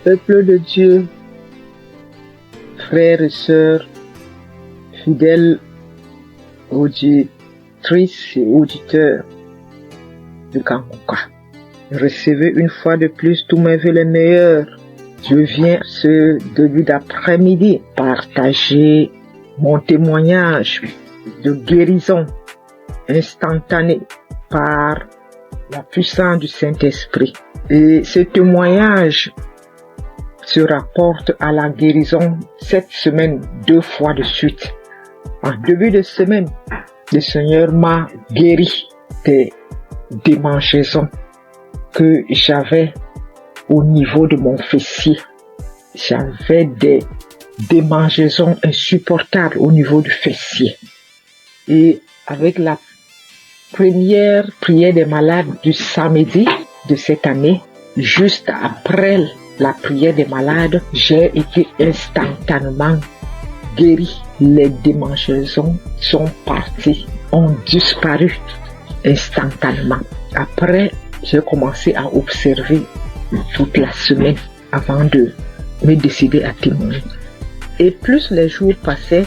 [SPEAKER 3] Peuple de Dieu, frères et sœurs, fidèles auditrices et auditeurs de Kanguka, recevez une fois de plus tous mes vœux les meilleurs. Je viens ce début d'après-midi partager mon témoignage de guérison instantanée par la puissance du Saint-Esprit. Et ce témoignage se rapporte à la guérison cette semaine 2 fois de suite. En début de semaine, le Seigneur m'a guéri des démangeaisons que j'avais au niveau de mon fessier. J'avais des
[SPEAKER 12] démangeaisons insupportables au niveau du fessier. Et avec la première prière des malades du samedi de cette année, juste après la prière des malades, j'ai été instantanément guéri. Les démangeaisons sont parties, ont disparu instantanément. Après, j'ai commencé à observer toute la semaine avant de me décider à témoigner. Et plus les jours passaient,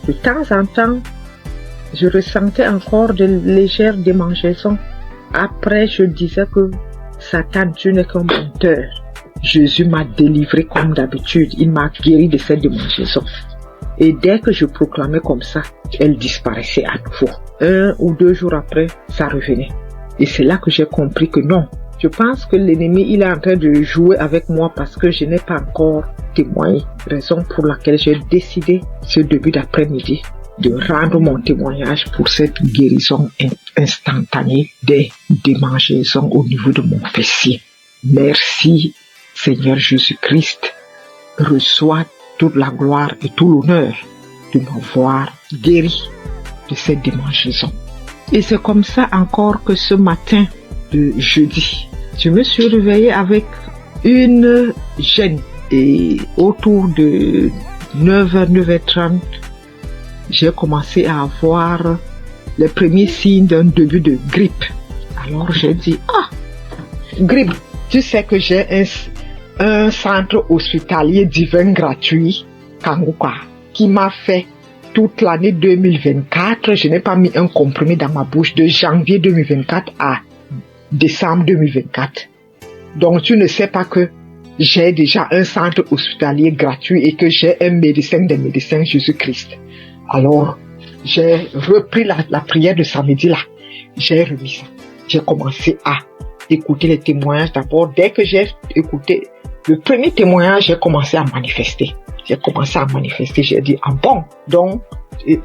[SPEAKER 12] de temps en temps, je ressentais encore de légères démangeaisons. Après, je disais que Satan, tu n'es qu'un menteur. Jésus m'a délivré comme d'habitude. Il m'a guéri de cette démangeaison. Et dès que je proclamais comme ça, elle disparaissait à nouveau. 1 ou 2 jours après, ça revenait. Et c'est là que j'ai compris que non. Je pense que l'ennemi, il est en train de jouer avec moi parce que je n'ai pas encore témoigné. Raison pour laquelle j'ai décidé ce début d'après-midi de rendre mon témoignage pour cette guérison instantanée des démangeaisons au niveau de mon fessier. Merci Seigneur Jésus-Christ. Reçois toute la gloire et tout l'honneur de m'avoir guéri de cette démangeaison. Et c'est comme ça encore que ce matin de jeudi, je me suis réveillée avec une gêne. Et autour de 9h, 9h30, j'ai commencé à avoir les premiers signes d'un début de grippe. Alors j'ai dit, grippe, tu sais que j'ai un centre hospitalier divin gratuit, Kanguka, qui m'a fait toute l'année 2024. Je n'ai pas mis un comprimé dans ma bouche de janvier 2024 à décembre 2024. Donc tu ne sais pas que j'ai déjà un centre hospitalier gratuit et que j'ai un médecin des médecins, Jésus-Christ. Alors, j'ai repris la prière de samedi là. J'ai remis ça. J'ai commencé à écouter les témoignages d'abord. Dès que j'ai écouté le premier témoignage, j'ai commencé à manifester. J'ai dit, bon, donc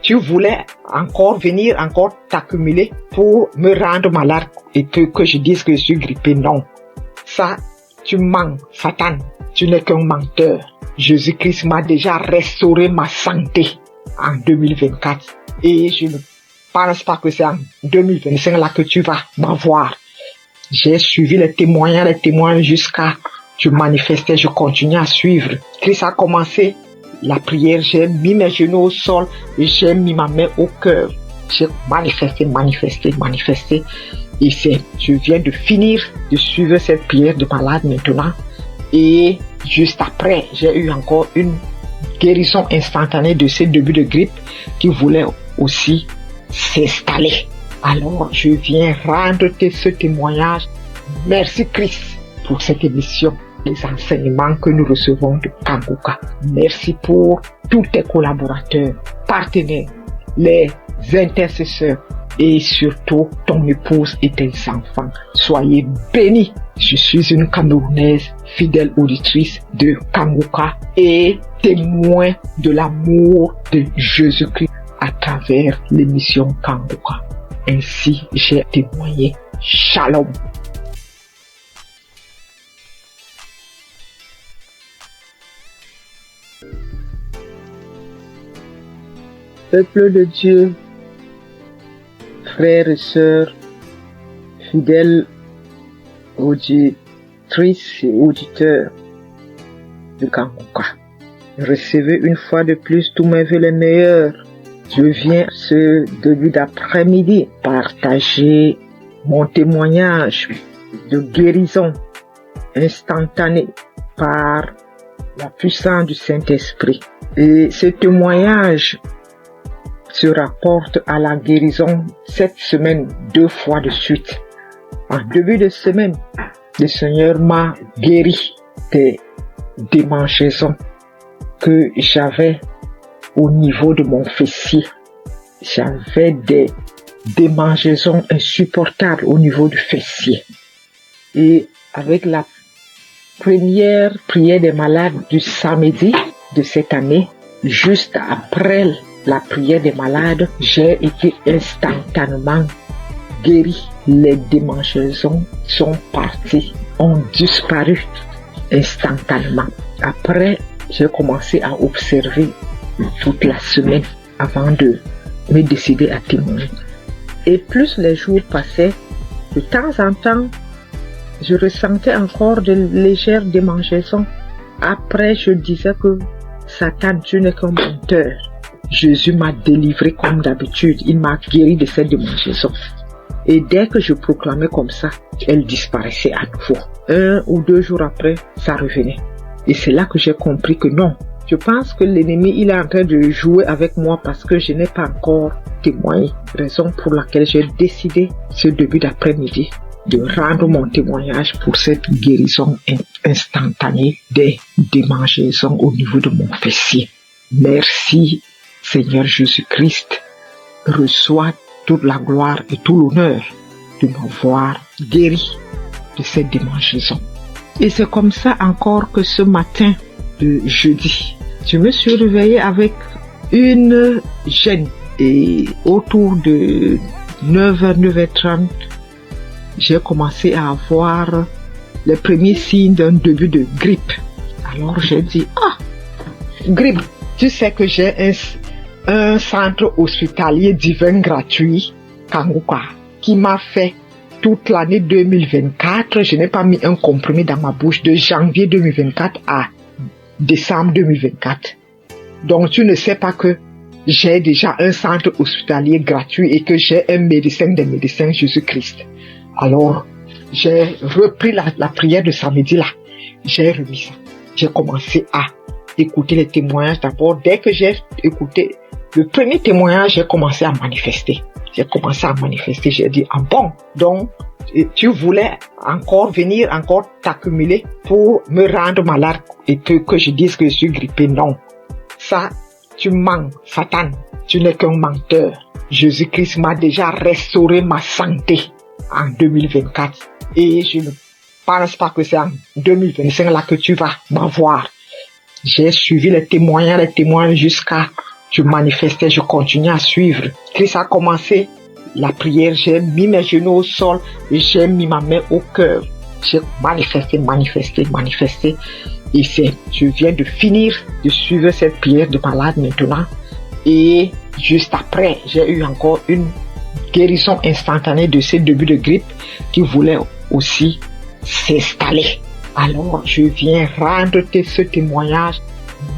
[SPEAKER 12] tu voulais encore venir, encore t'accumuler pour me rendre malade et que je dise que je suis grippé. Non. Ça, tu mens, Satan. Tu n'es qu'un menteur. Jésus-Christ m'a déjà restauré ma santé en 2024. Et je ne pense pas que c'est en 2025 là que tu vas m'avoir. J'ai suivi les témoins jusqu'à je manifestais, je continuais à suivre. Christ a commencé la prière, j'ai mis mes genoux au sol et j'ai mis ma main au cœur. J'ai manifesté. Et je viens de finir de suivre cette prière de malade maintenant. Et juste après, j'ai eu encore une guérison instantanée de ce début de grippe qui voulait aussi s'installer. Alors, je viens rendre ce témoignage. Merci Christ pour cette émission, les enseignements que nous recevons de Kanguka. Merci pour tous tes collaborateurs, partenaires, les intercesseurs et surtout ton épouse et tes enfants. Soyez bénis. Je suis une Camerounaise, fidèle auditrice de Kanguka et témoin de l'amour de Jésus-Christ à travers l'émission Kanguka. Ainsi, j'ai témoigné. Shalom. Peuple de Dieu, frères et sœurs, fidèles auditrices et auditeurs de Kanguka, recevez une fois de plus tous mes vœux les meilleurs. Je viens ce début d'après-midi partager mon témoignage de guérison instantanée par la puissance du Saint-Esprit. Et ce témoignage se rapporte à la guérison cette semaine 2 fois de suite. En début de semaine, le Seigneur m'a guéri des démangeaisons que j'avais au niveau de mon fessier. J'avais des démangeaisons insupportables au niveau du fessier. Et avec la première prière des malades du samedi de cette année, juste après la prière des malades, j'ai été instantanément guéri. Les démangeaisons sont parties, ont disparu instantanément. Après, j'ai commencé à observer toute la semaine avant de me décider à témoigner. Et plus les jours passaient, de temps en temps, je ressentais encore de légères démangeaisons. Après, je disais que Satan, tu n'es qu'un menteur. Jésus m'a délivré comme d'habitude. Il m'a guéri de cette démangeaison. Et dès que je proclamais comme ça, elle disparaissait à nouveau. 1 ou 2 jours après, ça revenait. Et c'est là que j'ai compris que non. Je pense que l'ennemi, il est en train de jouer avec moi parce que je n'ai pas encore témoigné. Raison pour laquelle j'ai décidé ce début d'après-midi de rendre mon témoignage pour cette guérison instantanée des démangeaisons au niveau de mon fessier. Merci Seigneur Jésus-Christ. Reçois toute la gloire et tout l'honneur de m'avoir guéri de cette démangeaison. Et c'est comme ça encore que ce matin de jeudi, je me suis réveillée avec une gêne et autour de 9h, 9h30, j'ai commencé à avoir les premiers signes d'un début de grippe. Alors j'ai dit, grippe, tu sais que j'ai un centre hospitalier divin gratuit, Kanguka, qui m'a fait toute l'année 2024. Je n'ai pas mis un comprimé dans ma bouche de janvier 2024 à décembre 2024. Donc tu ne sais pas que j'ai déjà un centre hospitalier gratuit et que j'ai un médecin des médecins, Jésus-Christ. Alors, j'ai repris la prière de samedi là. J'ai remis ça. J'ai commencé à écouter les témoignages d'abord. Dès que j'ai écouté le premier témoignage, j'ai commencé à manifester. J'ai dit, bon, donc tu voulais encore venir, encore t'accumuler pour me rendre malade et que je dise que je suis grippé. Non, ça, tu mens, Satan, tu n'es qu'un menteur. Jésus-Christ m'a déjà restauré ma santé en 2024 et je ne pense pas que c'est en 2025 là que tu vas m'avoir. J'ai suivi les témoins jusqu'à je manifestais, je continuais à suivre. Christ a commencé la prière, j'ai mis mes genoux au sol et j'ai mis ma main au cœur. J'ai manifesté. Et je viens de finir de suivre cette prière de malade maintenant. Et juste après, j'ai eu encore une guérison instantanée de ce début de grippe qui voulait aussi s'installer. Alors, je viens rendre ce témoignage.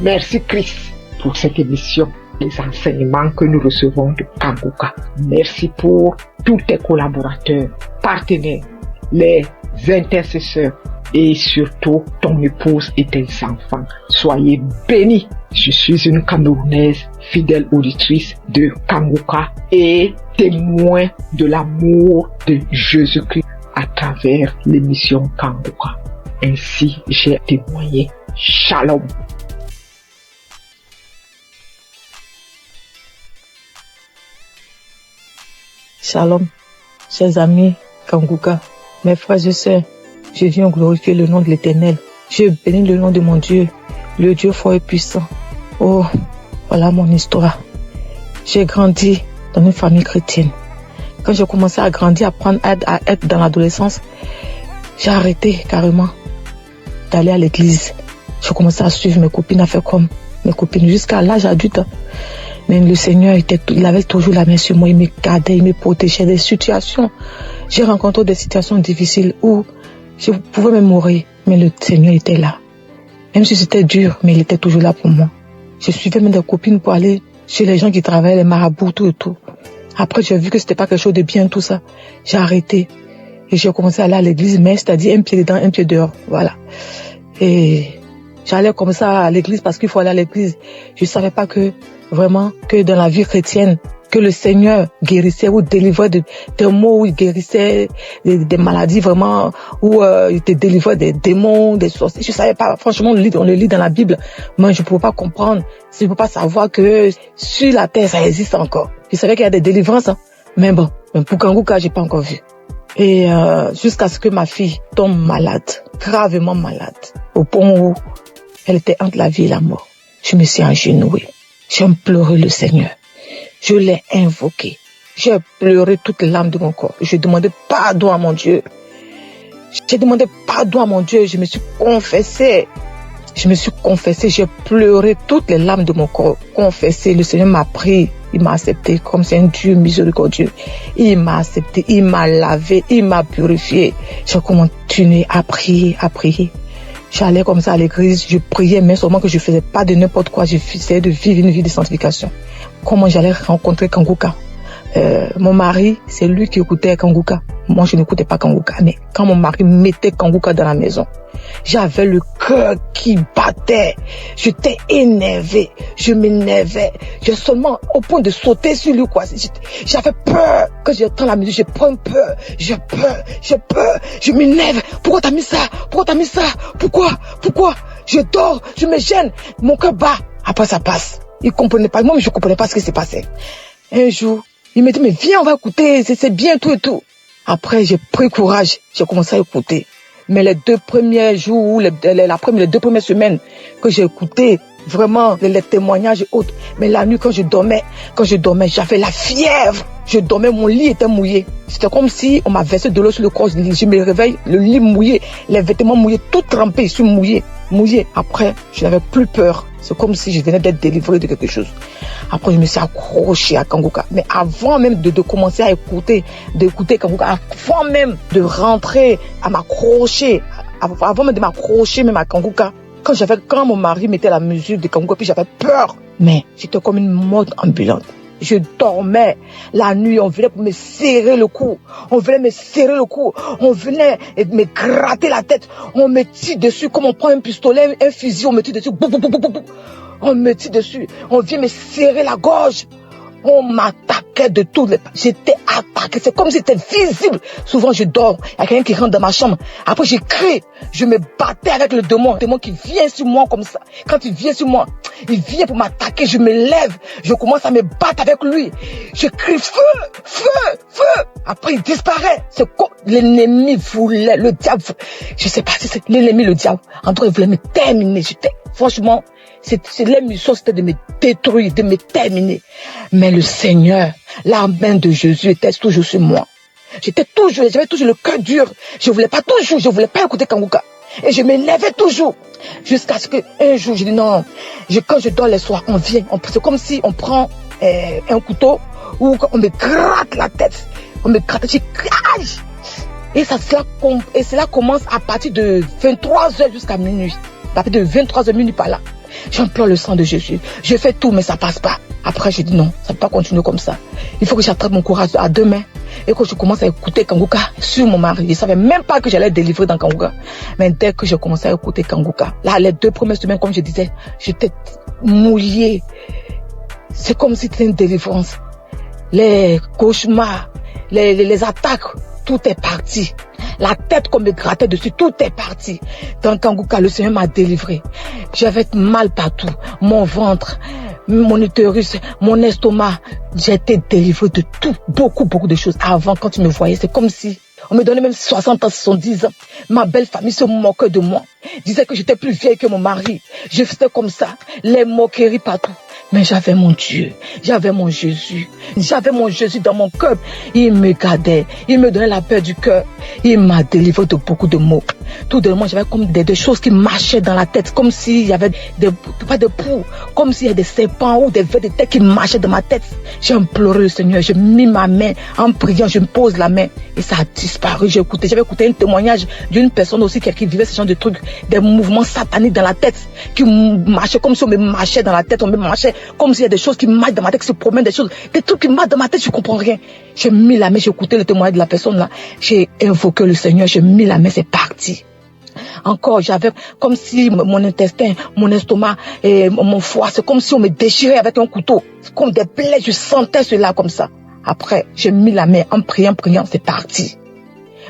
[SPEAKER 12] Merci Christ pour cette émission, les enseignements que nous recevons de Kanguka. Merci pour tous tes collaborateurs, partenaires, les intercesseurs et surtout ton épouse et tes enfants. Soyez bénis. Je suis une Camerounaise fidèle auditrice de Kanguka et témoin de l'amour de Jésus-Christ à travers l'émission Kanguka. Ainsi, j'ai témoigné. Shalom.
[SPEAKER 2] Shalom, chers amis Kanguka, mes frères et sœurs, je viens glorifier le nom de l'Éternel. Je bénis le nom de mon Dieu, le Dieu fort et puissant. Oh, voilà mon histoire. J'ai grandi dans une famille chrétienne. Quand j'ai commencé à grandir, à être dans l'adolescence, j'ai arrêté carrément d'aller à l'église. Je commençais à suivre mes copines, à faire comme mes copines jusqu'à l'âge adulte. Mais le Seigneur il avait toujours la main sur moi, il me gardait, il me protégeait des situations. J'ai rencontré des situations difficiles où je pouvais même mourir, mais le Seigneur était là. Même si c'était dur, mais il était toujours là pour moi. Je suivais même des copines pour aller chez les gens qui travaillaient, les marabouts, tout et tout. Après, j'ai vu que c'était pas quelque chose de bien, tout ça. J'ai arrêté. Et j'ai commencé à aller à l'église, mais c'est-à-dire un pied dedans, un pied dehors. Voilà. Et j'allais comme ça à l'église parce qu'il faut aller à l'église. Je savais pas que, vraiment, que dans la vie chrétienne, que le Seigneur guérissait ou délivrait des maux, où il guérissait des maladies vraiment, où il te délivrait des démons, des sorciers. Je savais pas, franchement, on le lit dans la Bible. Moi, je pouvais pas comprendre. Je ne peux pas savoir que sur la terre, ça existe encore. Je savais qu'il y a des délivrances, hein. Mais bon, pour Kanguka, j'ai pas encore vu. Et jusqu'à ce que ma fille tombe malade, gravement malade, au point où elle était entre la vie et la mort. Je me suis agenouillée. J'ai imploré le Seigneur. Je l'ai invoqué. J'ai pleuré toutes les larmes de mon corps. Je demandais pardon à mon Dieu. J'ai demandé pardon à mon Dieu. Je me suis confessée.
[SPEAKER 13] Je me suis confessée, j'ai pleuré toutes les larmes de mon corps. Confessé, le Seigneur m'a pris, il m'a accepté comme c'est un Dieu miséricordieux. Il m'a accepté, il m'a lavé, il m'a purifié. J'ai continué à prier, à prier. J'allais comme ça à l'église, je priais, mais seulement que je faisais pas de n'importe quoi, j'essayais de vivre une vie de sanctification. Comment j'allais rencontrer Kanguka? Mon mari, c'est lui qui écoutait Kanguka. Moi, je n'écoutais pas Kanguka. Mais quand mon mari mettait Kanguka dans la maison, j'avais le cœur qui battait. J'étais énervé. Je m'énervais. J'ai seulement au point de sauter sur lui, quoi. J'avais peur. Quand j'entends la musique, je prends peur. J'ai peur. Je m'énerve. Pourquoi t'as mis ça? Pourquoi? Je dors. Je me gêne. Mon cœur bat. Après, ça passe. Il comprenait pas. Moi, je comprenais pas ce qui s'est passé. Un jour, il me dit, mais viens, on va écouter, c'est bien, tout et tout. Après, j'ai pris courage, j'ai commencé à écouter. Mais les 2 premiers jours, les 2 premières semaines que j'ai écouté, vraiment, les témoignages et autres. Mais la nuit, quand je dormais, j'avais la fièvre. Je dormais, mon lit était mouillé. C'était comme si on m'a versé de l'eau sur le corps. Je me réveille, le lit mouillé, les vêtements mouillés, tout trempé, je suis mouillé. Après, je n'avais plus peur. C'est comme si je venais d'être délivré de quelque chose. Après, je me suis accroché à Kanguka. Mais avant même de commencer à d'écouter Kanguka, avant même de rentrer à m'accrocher, avant même de m'accrocher même à Kanguka, quand mon mari mettait la musique de Kanguka, puis j'avais peur. Mais j'étais comme une morte ambulante. Je dormais la nuit, on venait pour me serrer le cou. On venait me gratter la tête. On me tire dessus comme on prend un pistolet, un fusil, on me tire dessus. On me tire dessus. On vient me serrer la gorge. On m'attaquait de tous les... J'étais attaqué. C'est comme si c'était visible. Souvent, je dors. Il y a quelqu'un qui rentre dans ma chambre. Après, je crie. Je me battais avec le démon. Le démon qui vient sur moi comme ça. Quand il vient sur moi, il vient pour m'attaquer. Je me lève. Je commence à me battre avec lui. Je crie feu. Après, il disparaît. C'est quoi? L'ennemi voulait, le diable. Je sais pas si c'est l'ennemi, le diable. En tout cas, il voulait me terminer. Franchement, la mission, c'était de me détruire, de me terminer. Mais le Seigneur, la main de Jésus était toujours sur moi. J'avais toujours le cœur dur. Je voulais pas écouter Kanguka. Et je m'énervais toujours. Jusqu'à ce qu'un jour, je dis non. Quand je dors les soirs, c'est comme si on prend un couteau ou on me gratte la tête. On me gratte, je crache. Et cela commence à partir de 23h jusqu'à minuit. À partir de 23h minuit par là. J'implore le sang de Jésus. Je fais tout, mais ça passe pas. Après, j'ai dit non, ça ne peut pas continuer comme ça. Il faut que j'attrape mon courage à 2 mains et que je commence à écouter Kanguka sur mon mari. Je ne savais même pas que j'allais délivrer dans Kanguka. Mais dès que j'ai commencé à écouter Kanguka, là, les 2 premières semaines, comme je disais, j'étais mouillée. C'est comme si c'était une délivrance. Les cauchemars, les attaques, tout est parti. La tête qu'on me grattait dessus, tout est parti. Dans Kanguka, le Seigneur m'a délivré. J'avais mal partout. Mon ventre, mon utérus, mon estomac. J'ai été délivré de tout. Beaucoup de choses. Avant, quand tu me voyais, c'est comme si on me donnait même 60 ans, 70 ans. Ma belle famille se moquait de moi. Disait que j'étais plus vieille que mon mari. Je faisais comme ça. Les moqueries partout. Mais j'avais mon Dieu, j'avais mon Jésus dans mon cœur. Il me gardait, il me donnait la paix du cœur. Il m'a délivré de beaucoup de maux. Tout de moi, j'avais comme des choses qui marchaient dans la tête, comme s'il y avait pas de poux, comme s'il y avait des serpents ou des vers de tête qui marchaient dans ma tête. J'ai imploré le Seigneur, j'ai mis ma main en priant, je me pose la main et ça a disparu. J'avais écouté un témoignage d'une personne aussi qui vivait ce genre de trucs, des mouvements sataniques dans la tête, qui marchaient comme si on me marchait dans la tête, on me marchait comme s'il y a des choses qui marchent dans ma tête, qui se promènent, des trucs qui marchent dans ma tête, je comprends rien. J'ai mis la main, j'ai écouté le témoignage de la personne là, j'ai invoqué le Seigneur, j'ai mis la main, c'est parti. Encore, j'avais comme si mon intestin, mon estomac et mon foie, c'est comme si on me déchirait avec un couteau. C'est comme des plaies, je sentais cela comme ça. Après, j'ai mis la main en priant, c'est parti.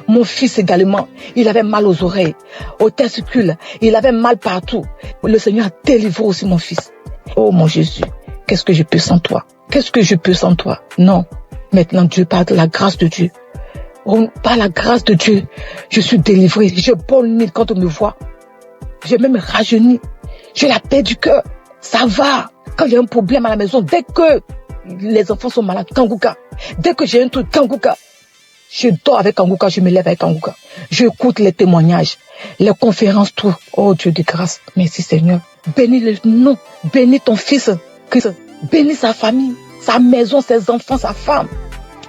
[SPEAKER 13] Mon fils également, il avait mal aux oreilles, aux testicules, il avait mal partout. Le Seigneur a délivré aussi mon fils. Oh mon Jésus, qu'est-ce que je peux sans toi? Non, maintenant Dieu, par la grâce de Dieu. Par la grâce de Dieu, je suis délivré. Je bonne quand on me voit. J'ai même rajeuni. J'ai la paix du cœur. Ça va. Quand il y a un problème à la maison, dès que les enfants sont malades, Kanguka. Dès que j'ai un truc, Kanguka. Je dors avec Kanguka, je me lève avec Kanguka. J'écoute les témoignages, les conférences, tout. Oh Dieu de grâce, merci Seigneur. Bénis le nom, bénis ton fils, Christ. Bénis sa famille, sa maison, ses enfants, sa femme,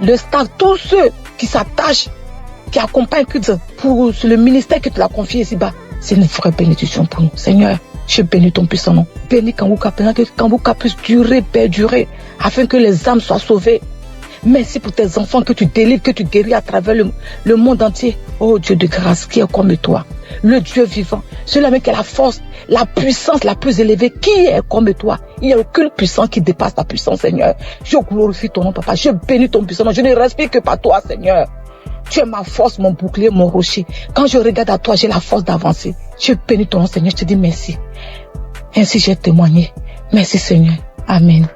[SPEAKER 13] le staff, tous ceux qui s'attachent, qui accompagnent Christ pour le ministère que tu l'as confié ici-bas. C'est une vraie bénédiction pour nous. Seigneur, je bénis ton puissant nom. Bénis Kanguka, que Kanguka puisse durer, perdurer, afin que les âmes soient sauvées. Merci pour tes enfants que tu délivres, que tu guéris à travers le monde entier. Oh Dieu de grâce, qui est comme toi, le Dieu vivant, celui-là qui a la force, la puissance la plus élevée, qui est comme toi. Il n'y a aucune puissance qui dépasse ta puissance, Seigneur. Je glorifie ton nom, Papa. Je bénis ton puissant nom. Je ne respire que par toi, Seigneur. Tu es ma force, mon bouclier, mon rocher. Quand je regarde à toi, j'ai la force d'avancer. Je bénis ton nom, Seigneur. Je te dis merci. Ainsi j'ai témoigné. Merci, Seigneur. Amen.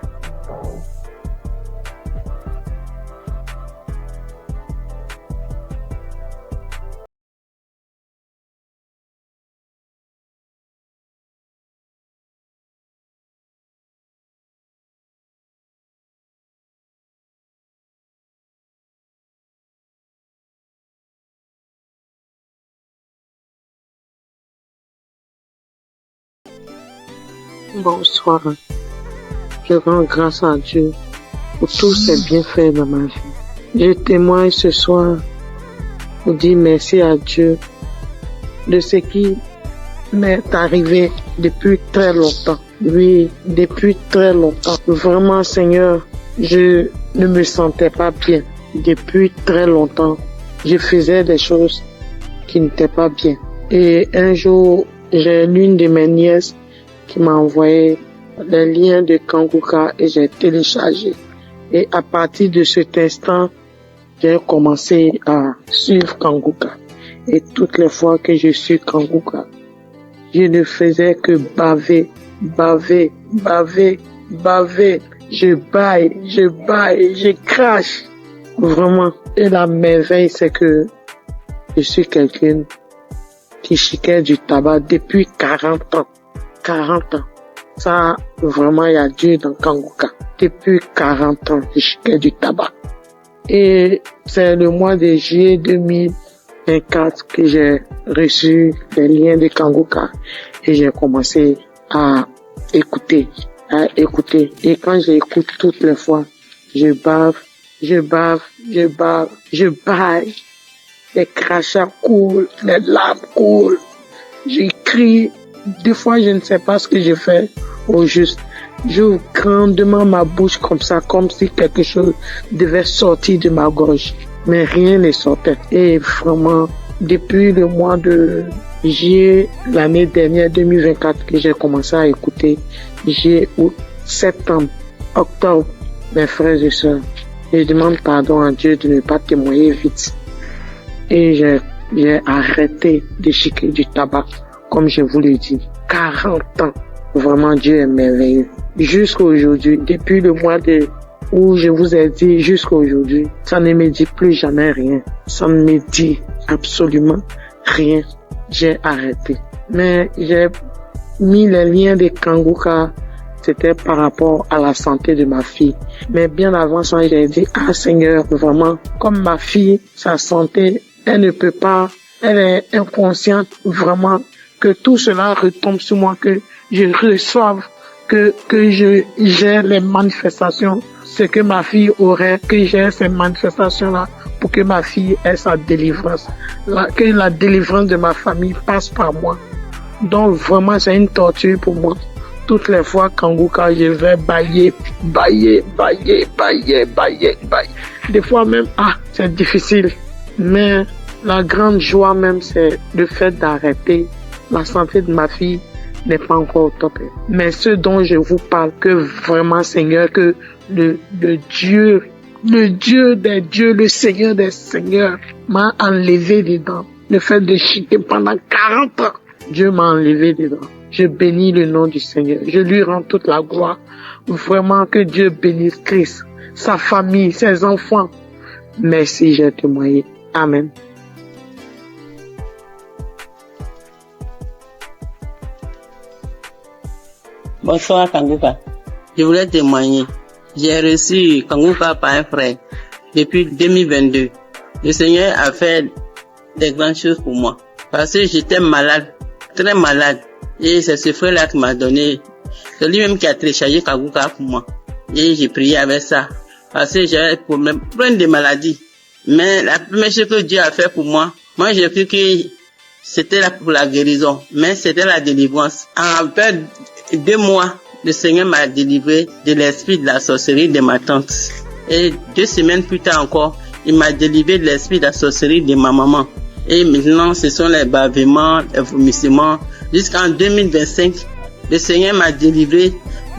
[SPEAKER 14] Bonsoir. Je rends grâce à Dieu pour tous ses bienfaits dans ma vie. Je témoigne ce soir pour dire merci à Dieu de ce qui m'est arrivé depuis très longtemps. Oui, depuis très longtemps. Vraiment, Seigneur, je ne me sentais pas bien. Depuis très longtemps, je faisais des choses qui n'étaient pas bien. Et un jour, j'ai l'une de mes nièces qui m'a envoyé les liens de Kanguka et j'ai téléchargé. Et à partir de cet instant, j'ai commencé à suivre Kanguka. Et toutes les fois que je suis Kanguka, je ne faisais que baver. Je baille, je crache. Vraiment. Et la merveille, c'est que je suis quelqu'un qui chiquait du tabac depuis 40 ans. 40 ans. Ça, vraiment, il y a Dieu dans Kanguka. Depuis 40 ans, je chiquais du tabac. Et c'est le mois de juillet 2024 que j'ai reçu les liens de Kanguka et j'ai commencé à écouter. Et quand j'écoute toutes les fois, je baille. Les crachats coulent, les larmes coulent. Je crie. Des fois, je ne sais pas ce que je fais au juste. J'ouvre grandement ma bouche comme ça, comme si quelque chose devait sortir de ma gorge. Mais rien ne sortait. Et vraiment, depuis le mois de juillet, l'année dernière, 2024, que j'ai commencé à écouter, juillet, août, septembre, octobre, mes frères et sœurs, je demande pardon à Dieu de ne pas témoigner vite. Et j'ai arrêté de chiquer du tabac. Comme je vous l'ai dit, 40 ans. Vraiment, Dieu est merveilleux. Jusqu'à aujourd'hui, depuis le mois où je vous ai dit jusqu'à aujourd'hui, ça ne me dit plus jamais rien. Ça ne me dit absolument rien. J'ai arrêté. Mais j'ai mis les liens de Kanguka, c'était par rapport à la santé de ma fille. Mais bien avant ça, j'ai dit, Seigneur, vraiment, comme ma fille, sa santé, elle ne peut pas, elle est inconsciente, vraiment, que tout cela retombe sur moi, que je reçoive, que j'ai les manifestations, ce que ma fille aurait, que j'ai ces manifestations-là pour que ma fille ait sa délivrance, que la délivrance de ma famille passe par moi. Donc vraiment, c'est une torture pour moi. Toutes les fois, Kanguka, je vais bailler. Des fois même, c'est difficile. Mais la grande joie même, c'est le fait d'arrêter. La santé de ma fille n'est pas encore au top. Mais ce dont je vous parle, que vraiment, Seigneur, que le Dieu des dieux, le Seigneur des seigneurs m'a enlevé dedans. Le fait de chiquer pendant 40 ans, Dieu m'a enlevé dedans. Je bénis le nom du Seigneur. Je lui rends toute la gloire. Vraiment que Dieu bénisse Christ, sa famille, ses enfants. Merci, j'ai témoigné. Amen.
[SPEAKER 15] Bonsoir Kanguka. Je voulais témoigner. J'ai reçu Kanguka par un frère depuis 2022. le Seigneur a fait des grandes choses pour moi. Parce que j'étais malade, très malade. Et c'est ce frère-là qui m'a donné, c'est lui-même qui a téléchargé Kanguka pour moi. Et j'ai prié avec ça. Parce que j'avais plein de maladies. Mais la première chose que Dieu a fait pour moi j'ai cru que c'était là pour la guérison. Mais c'était la délivrance. En peu 2 mois, le Seigneur m'a délivré de l'esprit de la sorcellerie de ma tante. Et 2 semaines plus tard encore, il m'a délivré de l'esprit de la sorcellerie de ma maman. Et maintenant, ce sont les bavements, les vomissements. Jusqu'en 2025, le Seigneur m'a délivré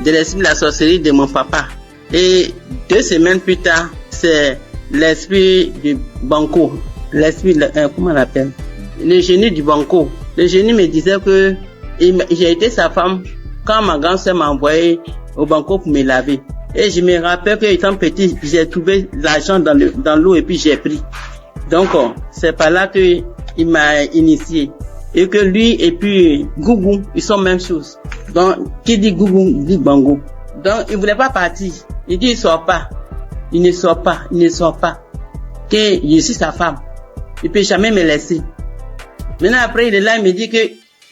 [SPEAKER 15] de l'esprit de la sorcellerie de mon papa. Et 2 semaines plus tard, c'est l'esprit du banco. L'esprit, comment on l'appelle? Le génie du banco. Le génie me disait que j'ai été sa femme quand ma grand-sœur m'a envoyé au banco pour me laver. Et je me rappelle que étant petit, j'ai trouvé l'argent dans l'eau et puis j'ai pris. Donc, c'est par là que il m'a initié. Et que lui et puis Gougou, ils sont même chose. Donc, qui dit Gougou, dit Bango. Donc, il voulait pas partir. Il dit, il sort pas. Il ne sort pas. Il ne sort pas. Que je suis sa femme. Il peut jamais me laisser. Maintenant, après, il est là, il me dit que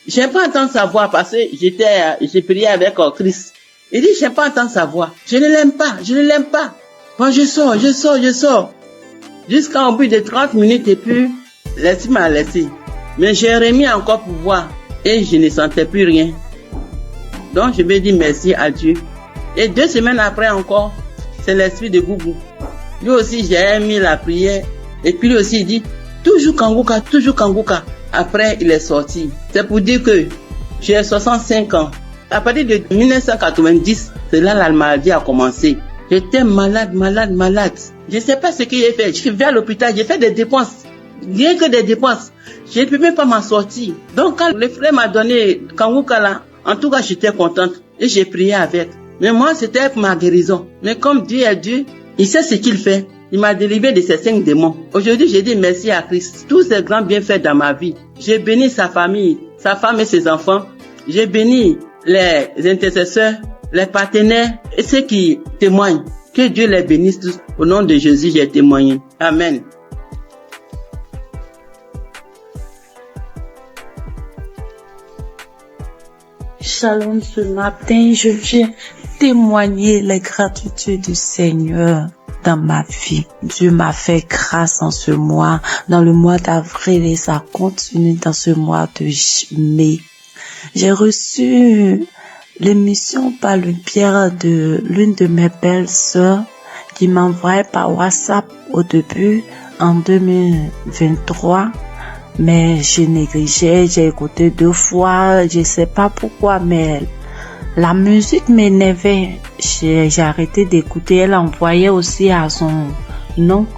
[SPEAKER 15] j'aime pas entendre sa voix parce que j'ai prié avec Christ. Il dit, j'aime pas entendre sa voix. Je ne l'aime pas. Je ne l'aime pas. Bon, je sors. Jusqu'à au bout de 30 minutes et puis, l'esprit m'a laissé. Mais j'ai remis encore pour voir et je ne sentais plus rien. Donc, je vais dire merci à Dieu. Et 2 semaines après encore, c'est l'esprit de Gougou. Lui aussi, j'ai mis la prière. Et puis lui aussi, il dit, toujours Kanguka, toujours Kanguka. Après, il est sorti. C'est pour dire que j'ai 65 ans. À partir de 1990, c'est là la maladie a commencé. J'étais malade. Je ne sais pas ce que j'ai fait. Je suis venu à l'hôpital, j'ai fait des dépenses. Rien que des dépenses. Je ne peux même pas m'en sortir. Donc, quand le frère m'a donné Kanguka là, en tout cas, j'étais contente. Et j'ai prié avec. Mais moi, c'était pour ma guérison. Mais comme Dieu est Dieu, il sait ce qu'il fait. Il m'a délivré de ces 5 démons. Aujourd'hui, j'ai dit merci à Christ. Tous ces grands bienfaits dans ma vie. J'ai béni sa famille, sa femme et ses enfants. J'ai béni les intercesseurs, les partenaires et ceux qui témoignent. Que Dieu les bénisse tous. Au nom de Jésus, j'ai témoigné. Amen.
[SPEAKER 16] Shalom, ce matin, je viens témoigner les gratitudes du Seigneur dans ma vie. Dieu m'a fait grâce en ce mois, dans le mois d'avril et ça continue dans ce mois de mai. J'ai reçu l'émission par le biais de l'une de mes belles sœurs qui m'envoyait par WhatsApp au début en 2023. Mais je négligeais, j'ai écouté 2 fois, je sais pas pourquoi, mais la musique m'énervait. J'ai arrêté d'écouter. Elle envoyait aussi à son oncle.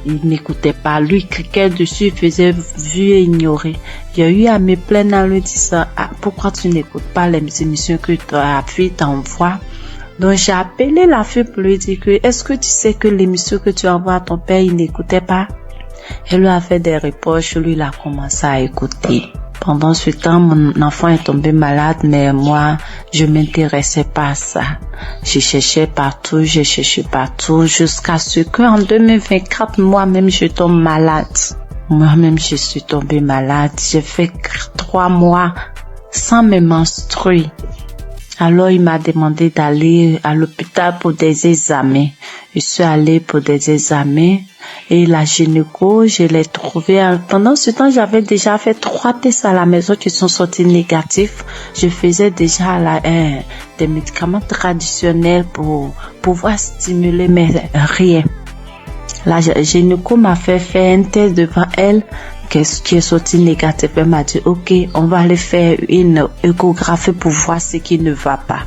[SPEAKER 16] Il n'écoutait pas. Lui, cliquait dessus, il faisait vu et ignorer. J'ai eu à me plaindre en lui disant, pourquoi tu n'écoutes pas les émissions que ta fille t'envoie? Donc, j'ai appelé la fille pour lui dire que, est-ce que tu sais que l'émission que tu envoies à ton père, il n'écoutait pas? Elle lui a fait des reproches, lui, il a commencé à écouter. Pendant ce temps, mon enfant est tombé malade, mais moi, je m'intéressais pas à ça. Je cherchais partout, jusqu'à ce qu'en 2024, moi-même, je tombe malade. Moi-même, je suis tombée malade. J'ai fait 3 mois sans me menstruer. Alors, il m'a demandé d'aller à l'hôpital pour des examens. Je suis allée pour des examens et la gynéco, je l'ai trouvée. Pendant ce temps, j'avais déjà fait 3 tests à la maison qui sont sortis négatifs. Je faisais déjà des médicaments traditionnels pour pouvoir stimuler, mais rien. La gynéco m'a fait faire un test devant elle qui est sorti négatif. Elle m'a dit, ok, on va aller faire une échographie pour voir ce qui ne va pas.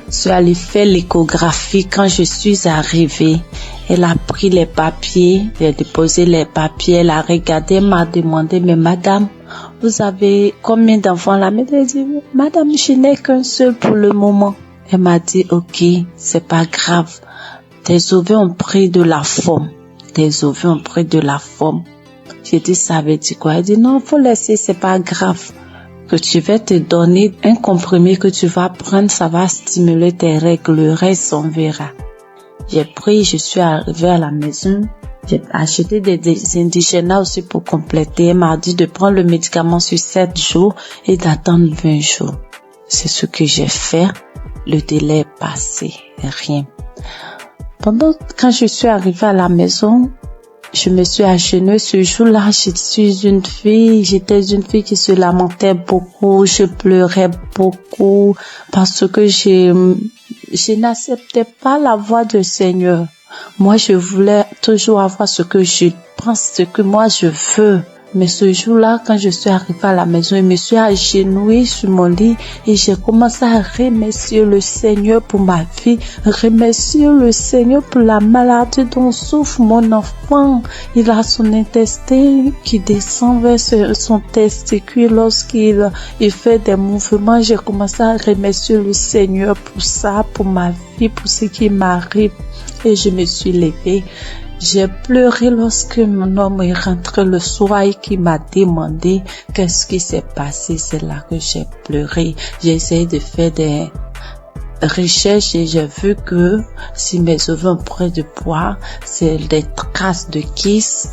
[SPEAKER 16] Je suis allée faire l'échographie. Quand je suis arrivée, elle a pris les papiers, elle a déposé les papiers, elle a regardé, elle m'a demandé, mais madame, vous avez combien d'enfants là? Mais elle a dit, madame, je n'ai qu'un seul pour le moment. Elle m'a dit, ok, c'est pas grave. Tes ovaires ont pris de la forme. J'ai dit, ça veut dire quoi? Elle dit, non, faut laisser, c'est pas grave. Que tu vas te donner un comprimé que tu vas prendre, ça va stimuler tes règles, le reste on verra. J'ai pris, je suis arrivée à la maison. J'ai acheté des indigénas aussi pour compléter. Elle m'a dit de prendre le médicament sur 7 jours et d'attendre 20 jours. C'est ce que j'ai fait. Le délai est passé. Rien. Quand je suis arrivée à la maison, je me suis agenouillée. Ce jour-là, j'étais une fille qui se lamentait beaucoup. Je pleurais beaucoup parce que je n'acceptais pas la voix du Seigneur. Moi, je voulais toujours avoir ce que je pense, ce que moi je veux. Mais ce jour-là, quand je suis arrivée à la maison, je me suis agenouillée sur mon lit et j'ai commencé à remercier le Seigneur pour ma vie, remercier le Seigneur pour la maladie dont souffre mon enfant. Il a son intestin qui descend vers son testicule lorsqu'il fait des mouvements. J'ai commencé à remercier le Seigneur pour ça, pour ma vie, pour ce qui m'arrive. Et je me suis levée. J'ai pleuré lorsque mon homme est rentré le soir et qui m'a demandé qu'est-ce qui s'est passé. C'est là que j'ai pleuré. J'ai essayé de faire des recherches et j'ai vu que si mes ovaires ont pris de poids, c'est des traces de kiss,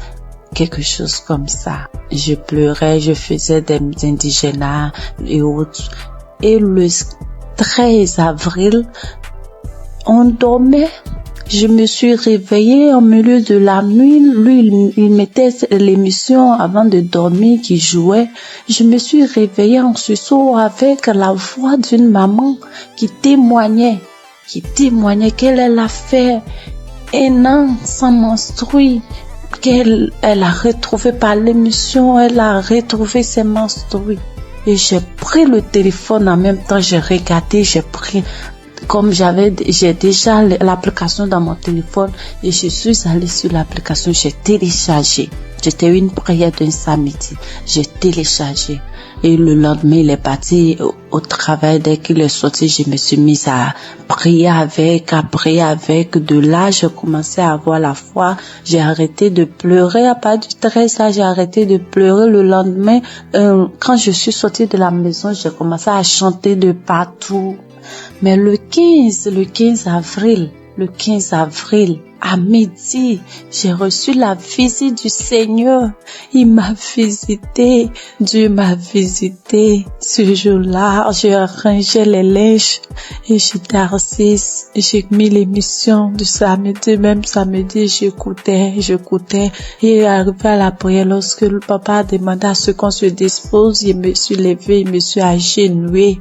[SPEAKER 16] quelque chose comme ça. Je pleurais, je faisais des indigénas et autres. Et le 13 avril, on dormait. Je me suis réveillée au milieu de la nuit. Lui, il mettait l'émission avant de dormir qui jouait. Je me suis réveillée en sursaut avec la voix d'une maman qui témoignait qu'elle a fait un an sans menstruer, qu'elle a retrouvé par l'émission, elle a retrouvé ses menstrues. Et j'ai pris le téléphone en même temps, j'ai regardé, comme j'ai déjà l'application dans mon téléphone et je suis allée sur l'application, j'ai téléchargé. C'était une prière d'un samedi. J'ai téléchargé. Et le lendemain, il est parti au travail. Dès qu'il est sorti, je me suis mise à prier avec. De là, j'ai commencé à avoir la foi. J'ai arrêté de pleurer. À partir du 13, là, j'ai arrêté de pleurer. Le lendemain, quand je suis sortie de la maison, j'ai commencé à chanter de partout. Mais le 15 avril, à midi, j'ai reçu la visite du Seigneur. Il m'a visité. Dieu m'a visité. Ce jour-là, j'ai rangé les linges et j'étais assise. J'ai mis l'émission du samedi. Même samedi, j'écoutais. Et arrivé à la prière, lorsque le papa a demandé à ce qu'on se dispose, je me suis levée, je me suis agenouillée.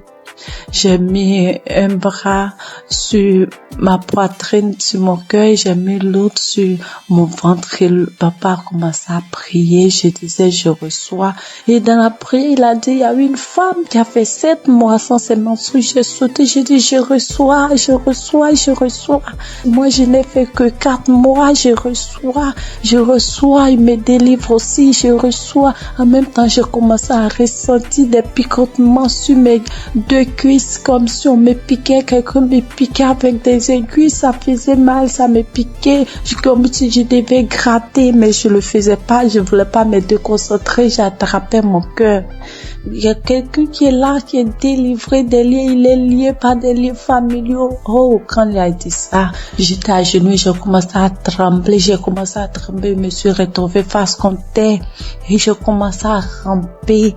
[SPEAKER 16] J'ai mis un bras sur ma poitrine, sur mon cœur, j'ai mis l'autre sur mon ventre et le papa a commencé à prier. Je disais, je reçois. Et dans la prière, il a dit, il y a une femme qui a fait 7 mois sans ses menstrues. J'ai sauté, j'ai dit, je reçois. Moi, je n'ai fait que 4 mois, je reçois. Il me délivre aussi, je reçois. En même temps, j'ai commencé à ressentir des picotements sur mes 2 cuisses, comme si on me piquait, quelqu'un me piquait avec des aiguilles, ça faisait mal, ça me piquait, comme si je devais gratter, mais je le faisais pas, je voulais pas me déconcentrer, j'attrapais mon cœur. Il y a quelqu'un qui est là, qui est délivré des liens, il est lié par des liens familiaux. Oh, quand il a dit ça, j'étais à genoux, j'ai commencé à trembler, je me suis retrouvée face contre terre, et je commençais à ramper,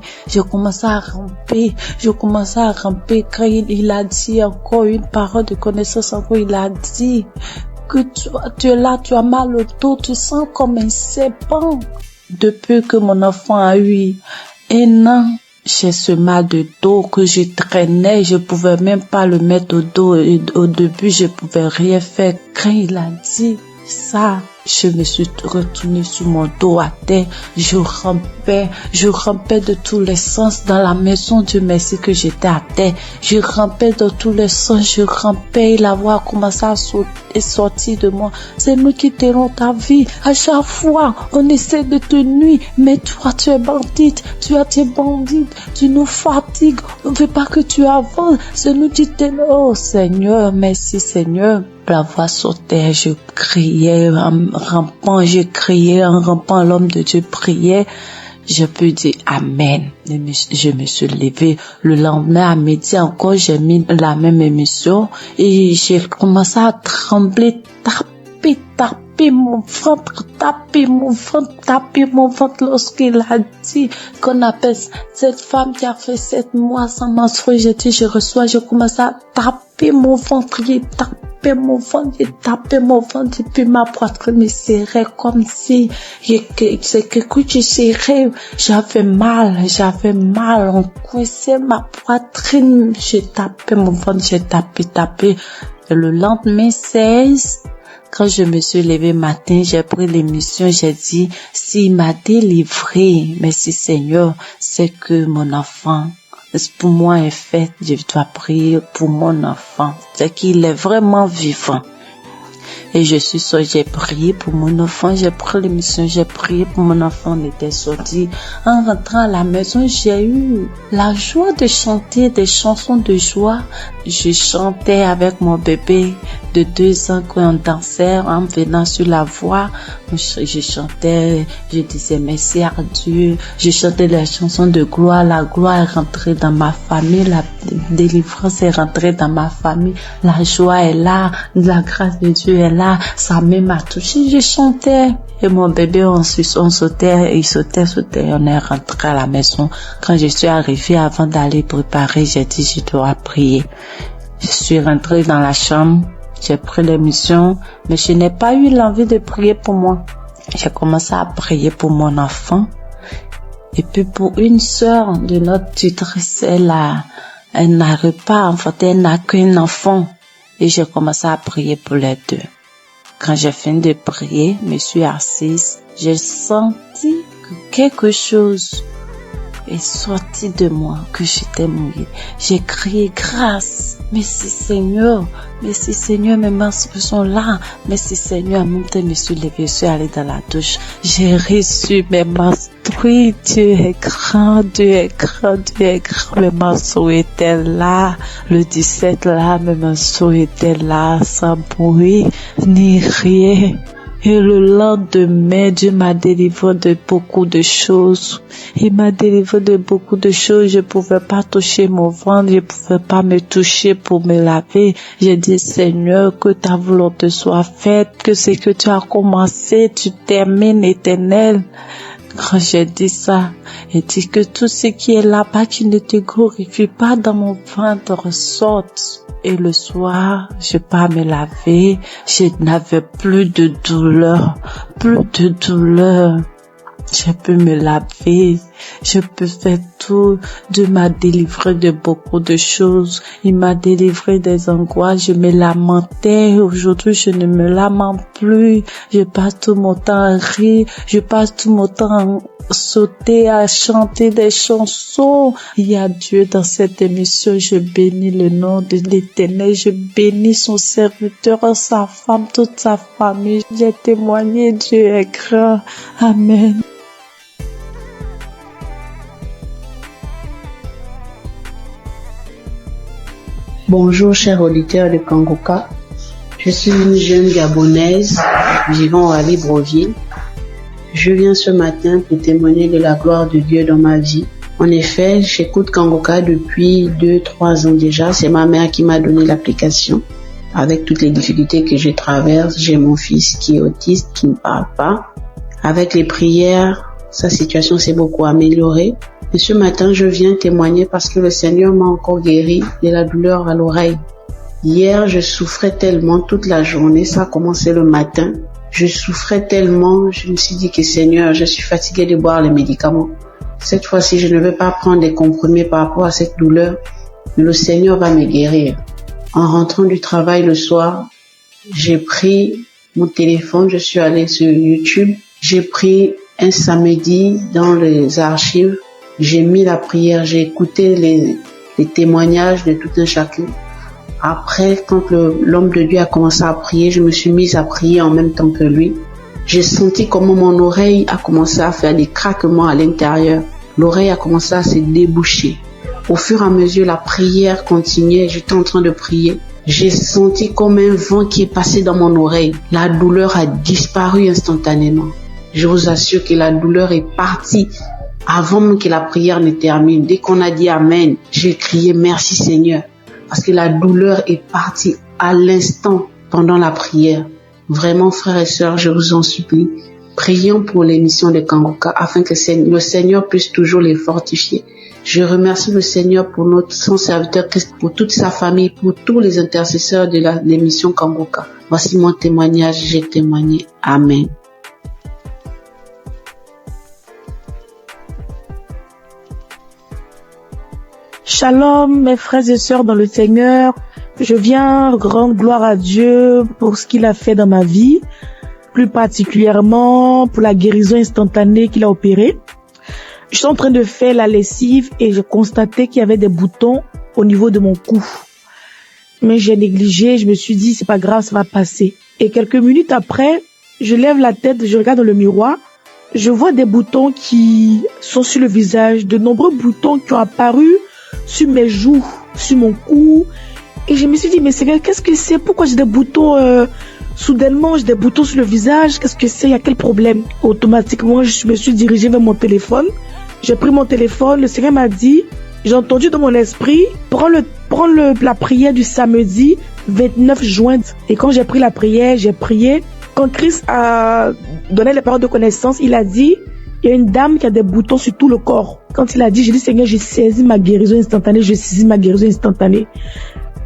[SPEAKER 16] quand il a dit encore une parole de connaissance, encore il a dit que tu es là, tu as mal au dos, tu sens comme un serpent. Depuis que mon enfant a eu 1 an, j'ai ce mal de dos que je traînais, je pouvais même pas le mettre au dos. Et au début, je pouvais rien faire. Quand il a dit ça, je me suis retournée sur mon dos à terre. Je rampais de tous les sens dans la maison. Dieu merci que j'étais à terre. Je rampais de tous les sens, et la voix a commencé à sortir de moi. C'est nous qui tenons ta vie. À chaque fois, on essaie de te nuire, mais toi, tu es bandite. Tu nous fatigues. On ne veut pas que tu avances. C'est nous qui tenons. Oh Seigneur, merci Seigneur. La voix sautait, je criais en rampant, l'homme de Dieu priait. je peux dire Amen. Je me suis levée. Le lendemain à midi encore, j'ai mis la même émission et j'ai commencé à trembler, taper mon ventre lorsqu'il a dit qu'on appelle cette femme qui a fait 7 mois sans menstruer. J'ai dit, je commence à taper mon ventre, j'ai tapé mon ventre, et puis ma poitrine me serrait comme si c'est quelque chose serré. J'avais mal, on coincait ma poitrine, j'ai tapé mon ventre, j'ai tapé. Et le lendemain 16, quand je me suis levée matin, j'ai pris l'émission, j'ai dit, s'il m'a délivré, merci Seigneur, c'est que mon enfant, pour moi est fait, je dois prier pour mon enfant, c'est qu'il est vraiment vivant. Et j'ai prié pour mon enfant, j'ai pris l'émission, j'ai prié pour mon enfant, on était sorti. En rentrant à la maison, j'ai eu la joie de chanter des chansons de joie. Je chantais avec mon bébé de 2 ans quand on dansait en venant sur la voie. Je chantais, je disais merci à Dieu. Je chantais des chansons de gloire. La gloire est rentrée dans ma famille. La délivrance est rentrée dans ma famille. La joie est là. La grâce de Dieu est là. Sa main m'a touché. Je chantais. Et mon bébé, on sautait. On est rentré à la maison. Quand je suis arrivée, avant d'aller préparer, j'ai dit, je dois prier. Je suis rentrée dans la chambre. J'ai pris l'émission, mais je n'ai pas eu l'envie de prier pour moi. J'ai commencé à prier pour mon enfant. Et puis pour une sœur de notre tutrice, elle n'arrive pas à enfanter, elle n'a qu'un enfant. Et j'ai commencé à prier pour les deux. Quand j'ai fini de prier, je me suis assise, j'ai senti que quelque chose est sorti de moi, que j'étais mouillée. J'ai crié grâce. Merci Seigneur, mes menstrues sont là. Merci Seigneur, en même temps, je me suis levée, je suis allée dans la douche. J'ai reçu mes menstrues. Dieu est grand. Mes menstrues étaient là. Le 17 là, mes menstrues étaient là, sans bruit, ni rien. Et le lendemain, Dieu m'a délivré de beaucoup de choses. Il m'a délivré de beaucoup de choses. Je pouvais pas toucher mon ventre, je pouvais pas me toucher pour me laver. J'ai dit, Seigneur, que ta volonté soit faite, que ce que tu as commencé, tu termines, Éternel. Quand j'ai dit ça, il dit que tout ce qui est là-bas qui ne te glorifie pas dans mon ventre sorte. Et le soir, je pars me laver, je n'avais plus de douleur. Je peux me laver, je peux faire tout. Dieu m'a délivré de beaucoup de choses. Il m'a délivré des angoisses. Je me lamentais. Aujourd'hui, je ne me lamente plus. Je passe tout mon temps à rire. Je passe tout mon temps à sauter, à chanter des chansons. Il y a Dieu dans cette émission. Je bénis le nom de l'Éternel. Je bénis son serviteur, sa femme, toute sa famille. J'ai témoigné. Dieu est grand. Amen.
[SPEAKER 17] Bonjour chers auditeurs de Kanguka, je suis une jeune Gabonaise vivant à Libreville. Je viens ce matin pour témoigner de la gloire de Dieu dans ma vie. En effet, j'écoute Kanguka depuis 2-3 ans déjà. C'est ma mère qui m'a donné l'application. Avec toutes les difficultés que je traverse, j'ai mon fils qui est autiste, qui ne parle pas. Avec les prières, sa situation s'est beaucoup améliorée. Et ce matin, je viens témoigner parce que le Seigneur m'a encore guéri de la douleur à l'oreille. Hier, je souffrais tellement toute la journée, ça a commencé le matin. Je souffrais tellement, je me suis dit que Seigneur, je suis fatiguée de boire les médicaments. Cette fois-ci, je ne vais pas prendre des comprimés par rapport à cette douleur. Le Seigneur va me guérir. En rentrant du travail le soir, j'ai pris mon téléphone, je suis allée sur YouTube. J'ai pris un samedi dans les archives. J'ai mis la prière, j'ai écouté les témoignages de tout un chacun. Après, quand l'homme de Dieu a commencé à prier, je me suis mise à prier en même temps que lui. J'ai senti comment mon oreille a commencé à faire des craquements à l'intérieur. L'oreille a commencé à se déboucher. Au fur et à mesure, la prière continuait, j'étais en train de prier. J'ai senti comme un vent qui est passé dans mon oreille. La douleur a disparu instantanément. Je vous assure que la douleur est partie Avant même que la prière ne termine, dès qu'on a dit Amen, j'ai crié merci Seigneur. Parce que la douleur est partie à l'instant pendant la prière. Vraiment, frères et sœurs, je vous en supplie, prions pour l'émission de Kanguka afin que le Seigneur puisse toujours les fortifier. Je remercie le Seigneur pour son serviteur Christ, pour toute sa famille, pour tous les intercesseurs de l'émission Kanguka. Voici mon témoignage, j'ai témoigné. Amen.
[SPEAKER 2] Shalom, mes frères et sœurs dans le Seigneur. Je viens rendre gloire à Dieu pour ce qu'il a fait dans ma vie, plus particulièrement pour la guérison instantanée qu'il a opérée. Je suis en train de faire la lessive et j'ai constaté qu'il y avait des boutons au niveau de mon cou. Mais j'ai négligé, je me suis dit c'est pas grave, ça va passer. Et quelques minutes après, je lève la tête, je regarde dans le miroir, je vois des boutons qui sont sur le visage, de nombreux boutons qui ont apparu sur mes joues, sur mon cou. Et je me suis dit, mais Seigneur, qu'est-ce que c'est? Pourquoi j'ai des boutons soudainement, j'ai des boutons sur le visage? Qu'est-ce que c'est? Il y a quel problème? Automatiquement, je me suis dirigée vers mon téléphone. J'ai pris mon téléphone. Le Seigneur m'a dit, j'ai entendu dans mon esprit, prends la prière du samedi 29 juin. Et quand j'ai pris la prière, j'ai prié. Quand Christ a donné les paroles de connaissance, il a dit, il y a une dame qui a des boutons sur tout le corps. Quand il a dit, j'ai dit, Seigneur, j'ai saisi ma guérison instantanée, j'ai saisi ma guérison instantanée.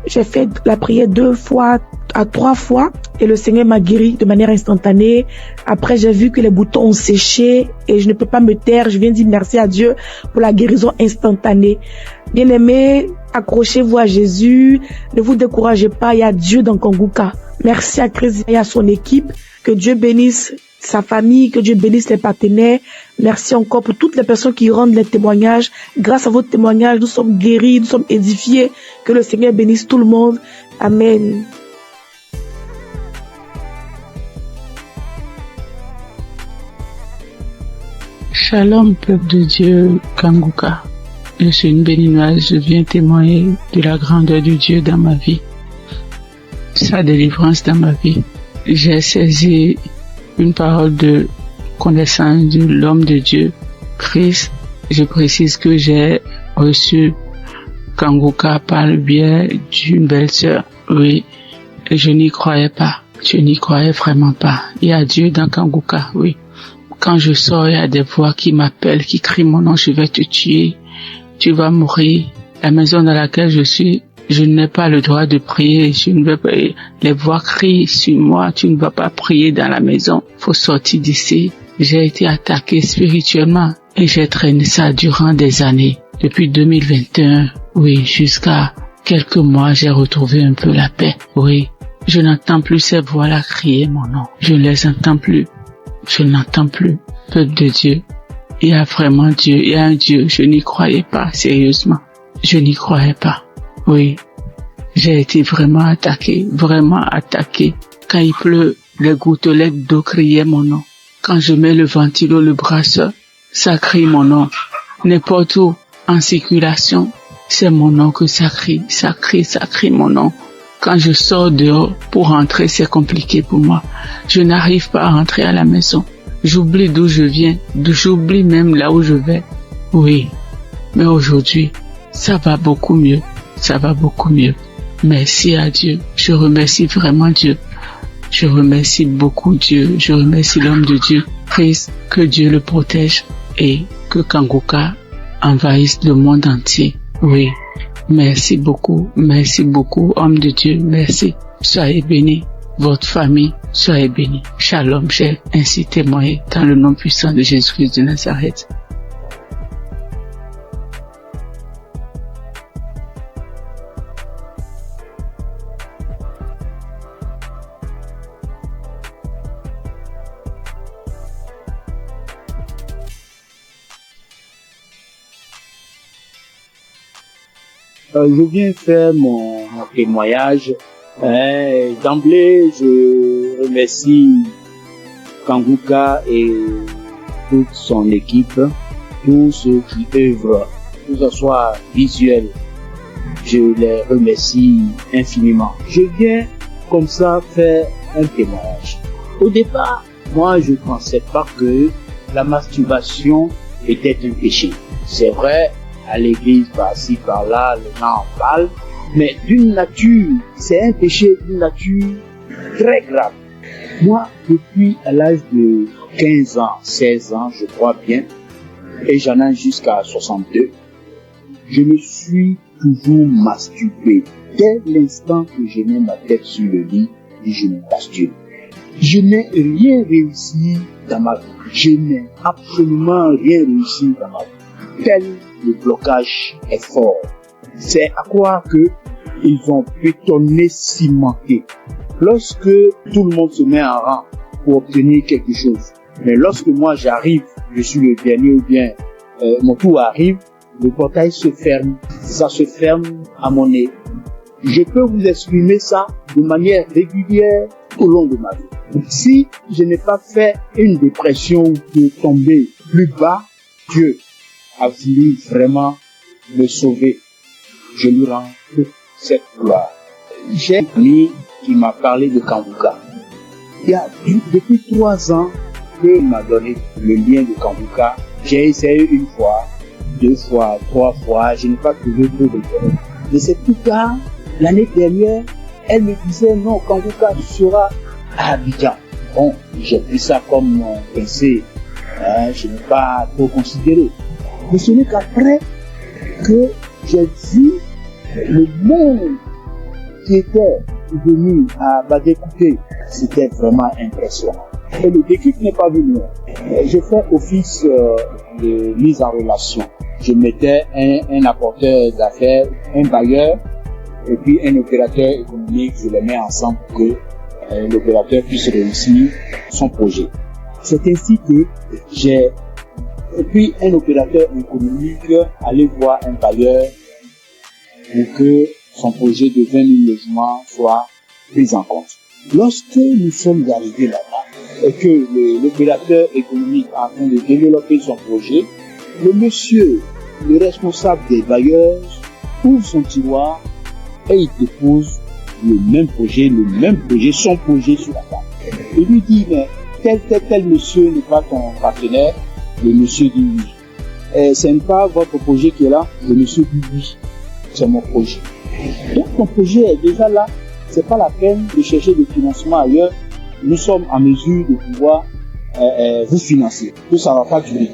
[SPEAKER 2] J'ai fait la prière 2 fois à 3 fois et le Seigneur m'a guéri de manière instantanée. Après, j'ai vu que les boutons ont séché et je ne peux pas me taire. Je viens dire merci à Dieu pour la guérison instantanée. Bien-aimés, accrochez-vous à Jésus. Ne vous découragez pas. Il y a Dieu dans Kanguka. Merci à Christ et à son équipe. Que Dieu bénisse sa famille, que Dieu bénisse les partenaires. Merci encore pour toutes les personnes qui rendent les témoignages. Grâce à votre témoignage, nous sommes guéris, nous sommes édifiés. Que le Seigneur bénisse tout le monde. Amen.
[SPEAKER 3] Shalom, peuple de Dieu, Kanguka. Je suis une béninoise, je viens témoigner de la grandeur du Dieu dans ma vie, sa délivrance dans ma vie. J'ai saisi une parole de connaissance de l'homme de Dieu, Christ. Je précise que j'ai reçu Kanguka par le biais d'une belle-sœur. Oui, je n'y croyais pas. Je n'y croyais vraiment pas. Il y a Dieu dans Kanguka, oui. Quand je sors, il y a des voix qui m'appellent, qui crient mon nom, je vais te tuer, tu vas mourir. La maison dans laquelle je suis, je n'ai pas le droit de prier, je ne veux pas. Les voix crient sur moi, tu ne vas pas prier dans la maison, faut sortir d'ici. J'ai été attaqué spirituellement et j'ai traîné ça durant des années. Depuis 2021, oui, jusqu'à quelques mois, j'ai retrouvé un peu la paix. Oui, je n'entends plus ces voix-là crier mon nom. Je ne les entends plus. Je n'entends plus. Peuple de Dieu, il y a vraiment Dieu, il y a un Dieu. Je n'y croyais pas, sérieusement. Je n'y croyais pas. Oui, j'ai été vraiment attaqué. Quand il pleut, les gouttelettes d'eau criaient mon nom. Quand je mets le ventilo, le brasseur, ça crie mon nom. N'importe où, en circulation, c'est mon nom que ça crie mon nom. Quand je sors dehors pour rentrer, c'est compliqué pour moi. Je n'arrive pas à rentrer à la maison. J'oublie d'où je viens, j'oublie même là où je vais. Oui, mais aujourd'hui, ça va beaucoup mieux. Merci à Dieu. Je remercie vraiment Dieu. Je remercie beaucoup Dieu. Je remercie l'homme de Dieu. Christ, que Dieu le protège et que Kanguka envahisse le monde entier. Oui. Merci beaucoup, homme de Dieu, merci. Soyez bénis, votre famille, soyez bénis. Shalom, j'ai ainsi témoigné dans le nom puissant de Jésus-Christ de Nazareth.
[SPEAKER 4] Je viens faire mon témoignage. D'emblée, je remercie Kanguka et toute son équipe, tous ceux qui œuvrent, que ce soit visuel. Je les remercie infiniment. Je viens comme ça faire un témoignage. Au départ, moi, je ne pensais pas que la masturbation était un péché. C'est vrai, à l'église, par-ci, par-là, les gens en parlent, mais d'une nature, c'est un péché d'une nature très grave. Moi, depuis à l'âge de 15 ans, 16 ans, je crois bien, et j'en ai jusqu'à 62, je me suis toujours masturbé. Dès l'instant que je mets ma tête sur le lit, je me masturbe. Je n'ai rien réussi dans ma vie. Je n'ai absolument rien réussi dans ma vie. Tel le blocage est fort. C'est à croire que ils ont bétonné, cimenté. Lorsque tout le monde se met en rang pour obtenir quelque chose, mais lorsque moi j'arrive, je suis le dernier ou bien mon tour arrive, le portail se ferme. Ça se ferme à mon nez. Je peux vous exprimer ça de manière régulière au long de ma vie. Si je n'ai pas fait une dépression de tomber plus bas, Dieu a voulu vraiment me sauver. Je lui rends toute cette gloire. J'ai un ami qui m'a parlé de Kanguka. Il y a depuis 3 ans qu'il m'a donné le lien de Kanguka. J'ai essayé 1 fois, 2 fois, 3 fois, je n'ai pas trouvé trop de temps. Mais c'est plus tard, l'année dernière, elle me disait non, Kanguka sera à Abidjan. Bon, j'ai pris ça comme mon pensée, je n'ai pas trop considéré. Mais ce n'est qu'après que j'ai vu le monde qui était venu à Badékouté, c'était vraiment impressionnant. Et le déclic n'est pas venu. J'ai fait office de mise en relation. Je mettais un apporteur d'affaires, un bailleur, et puis un opérateur économique, je les mets ensemble pour que l'opérateur puisse réussir son projet. C'est ainsi que j'ai, et puis un opérateur économique aller voir un bailleur pour que son projet de 20 000 logements soit pris en compte. Lorsque nous sommes arrivés là-bas et que l'opérateur économique est en train de développer son projet, le monsieur, le responsable des bailleurs, ouvre son tiroir et il dépose le même projet, son projet sur la table. Il lui dit, mais tel monsieur n'est pas ton partenaire. Le monsieur dit oui. Ce n'est pas votre projet qui est là. Le monsieur dit oui. C'est mon projet. Donc ton projet est déjà là. C'est pas la peine de chercher des financements ailleurs. Nous sommes en mesure de pouvoir vous financer. Tout ça va pas durer.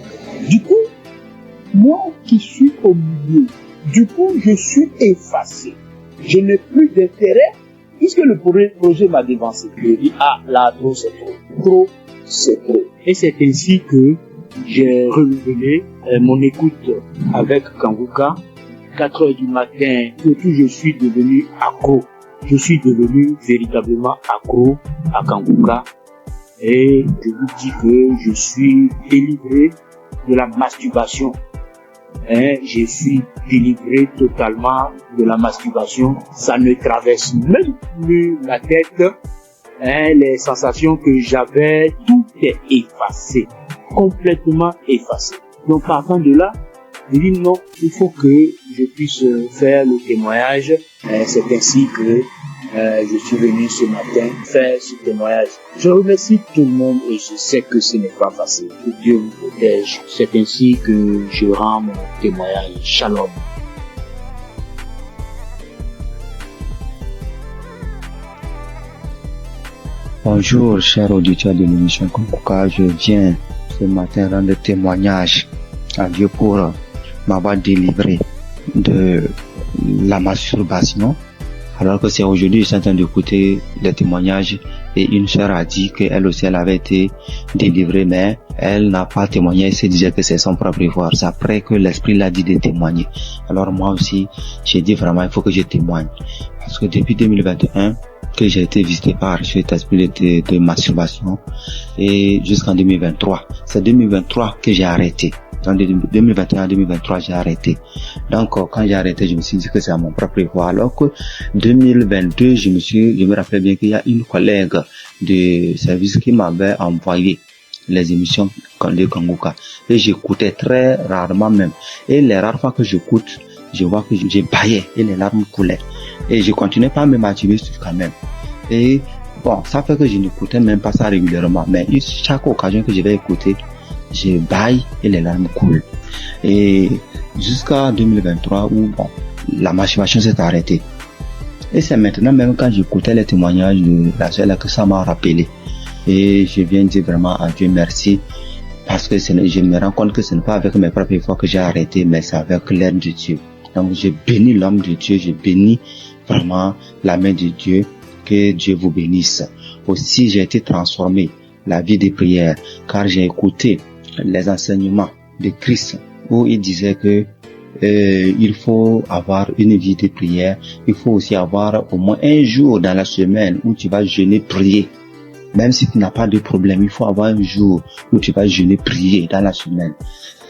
[SPEAKER 4] Du coup, moi qui suis au milieu, je suis effacé. Je n'ai plus d'intérêt puisque le projet m'a dévancé. Je dis, ah, là, trop, c'est trop. Trop, c'est trop. Et c'est ainsi que j'ai renouvelé mon écoute avec Kanguka. 4 heures du matin, surtout je suis devenu accro. Je suis devenu véritablement accro à Kanguka. Et je vous dis que je suis délivré de la masturbation. Je suis délivré totalement de la masturbation. Ça ne traverse même plus ma tête. Les sensations que j'avais, tout est effacé. Complètement effacé. Donc partant de là, je dis non, il faut que je puisse faire le témoignage. C'est ainsi que je suis venu ce matin faire ce témoignage. Je remercie tout le monde et je sais que ce n'est pas facile. Que Dieu vous protège. C'est ainsi que je rends mon témoignage. Shalom.
[SPEAKER 5] Bonjour, chers auditeurs de l'émission Kanguka. Je viens ce matin rendre témoignage à Dieu pour m'avoir délivré de la masturbation. Alors que c'est aujourd'hui, je suis en train d'écouter les témoignages et une sœur a dit qu'elle aussi, elle avait été délivrée, mais elle n'a pas témoigné, elle se disait que c'est son propre devoir. C'est après que l'Esprit l'a dit de témoigner. Alors moi aussi, j'ai dit vraiment, il faut que je témoigne. Parce que depuis 2021, que j'ai été visité par cet esprit de masturbation et jusqu'en 2023. C'est 2023 que j'ai arrêté. En 2021-2023, j'ai arrêté. Donc, quand j'ai arrêté, je me suis dit que c'est à mon propre devoir. Alors que 2022, je me rappelle bien qu'il y a une collègue de service qui m'avait envoyé les émissions de Kanguka. Et j'écoutais très rarement même. Et les rares fois que j'écoute, je vois que j'ai baillé et les larmes coulaient. Et je continuais pas à me masturber quand même. Et bon, ça fait que je n'écoutais même pas ça régulièrement. Mais chaque occasion que je vais écouter, je baille et les larmes coulent. Et jusqu'à 2023 où bon, la masturbation s'est arrêtée. Et c'est maintenant même quand j'écoutais les témoignages de la sœur là que ça m'a rappelé. Et je viens dire vraiment à Dieu merci parce que je me rends compte que ce n'est pas avec mes propres efforts que j'ai arrêté, mais c'est avec l'aide de Dieu. Donc je bénis l'homme de Dieu, je bénis vraiment la main de Dieu, que Dieu vous bénisse. Aussi j'ai été transformé la vie des prières car j'ai écouté les enseignements de Christ où il disait que il faut avoir une vie de prière, il faut aussi avoir au moins un jour dans la semaine où tu vas jeûner, prier. Même si tu n'as pas de problème, il faut avoir un jour où tu vas jeûner, prier dans la semaine.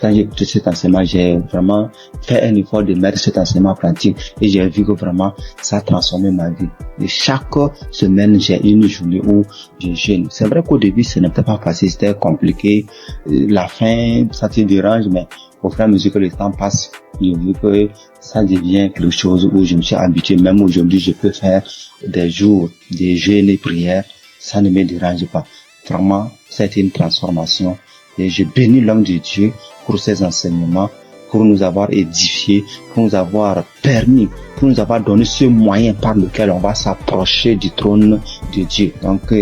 [SPEAKER 5] Quand j'ai écouté cet enseignement, j'ai vraiment fait un effort de mettre cet enseignement en pratique et j'ai vu que vraiment ça a transformé ma vie. Et chaque semaine, j'ai une journée où je jeûne. C'est vrai qu'au début, ce n'était pas facile, c'était compliqué. La faim, ça te dérange, mais au fur et à mesure que le temps passe, j'ai vu que ça devient quelque chose où je me suis habitué. Même aujourd'hui, je peux faire des jours de jeûne et prière. Ça ne me dérange pas. Vraiment, c'était une transformation. Et je bénis l'homme de Dieu pour ses enseignements, pour nous avoir édifiés, pour nous avoir permis, pour nous avoir donné ce moyen par lequel on va s'approcher du trône de Dieu. Donc,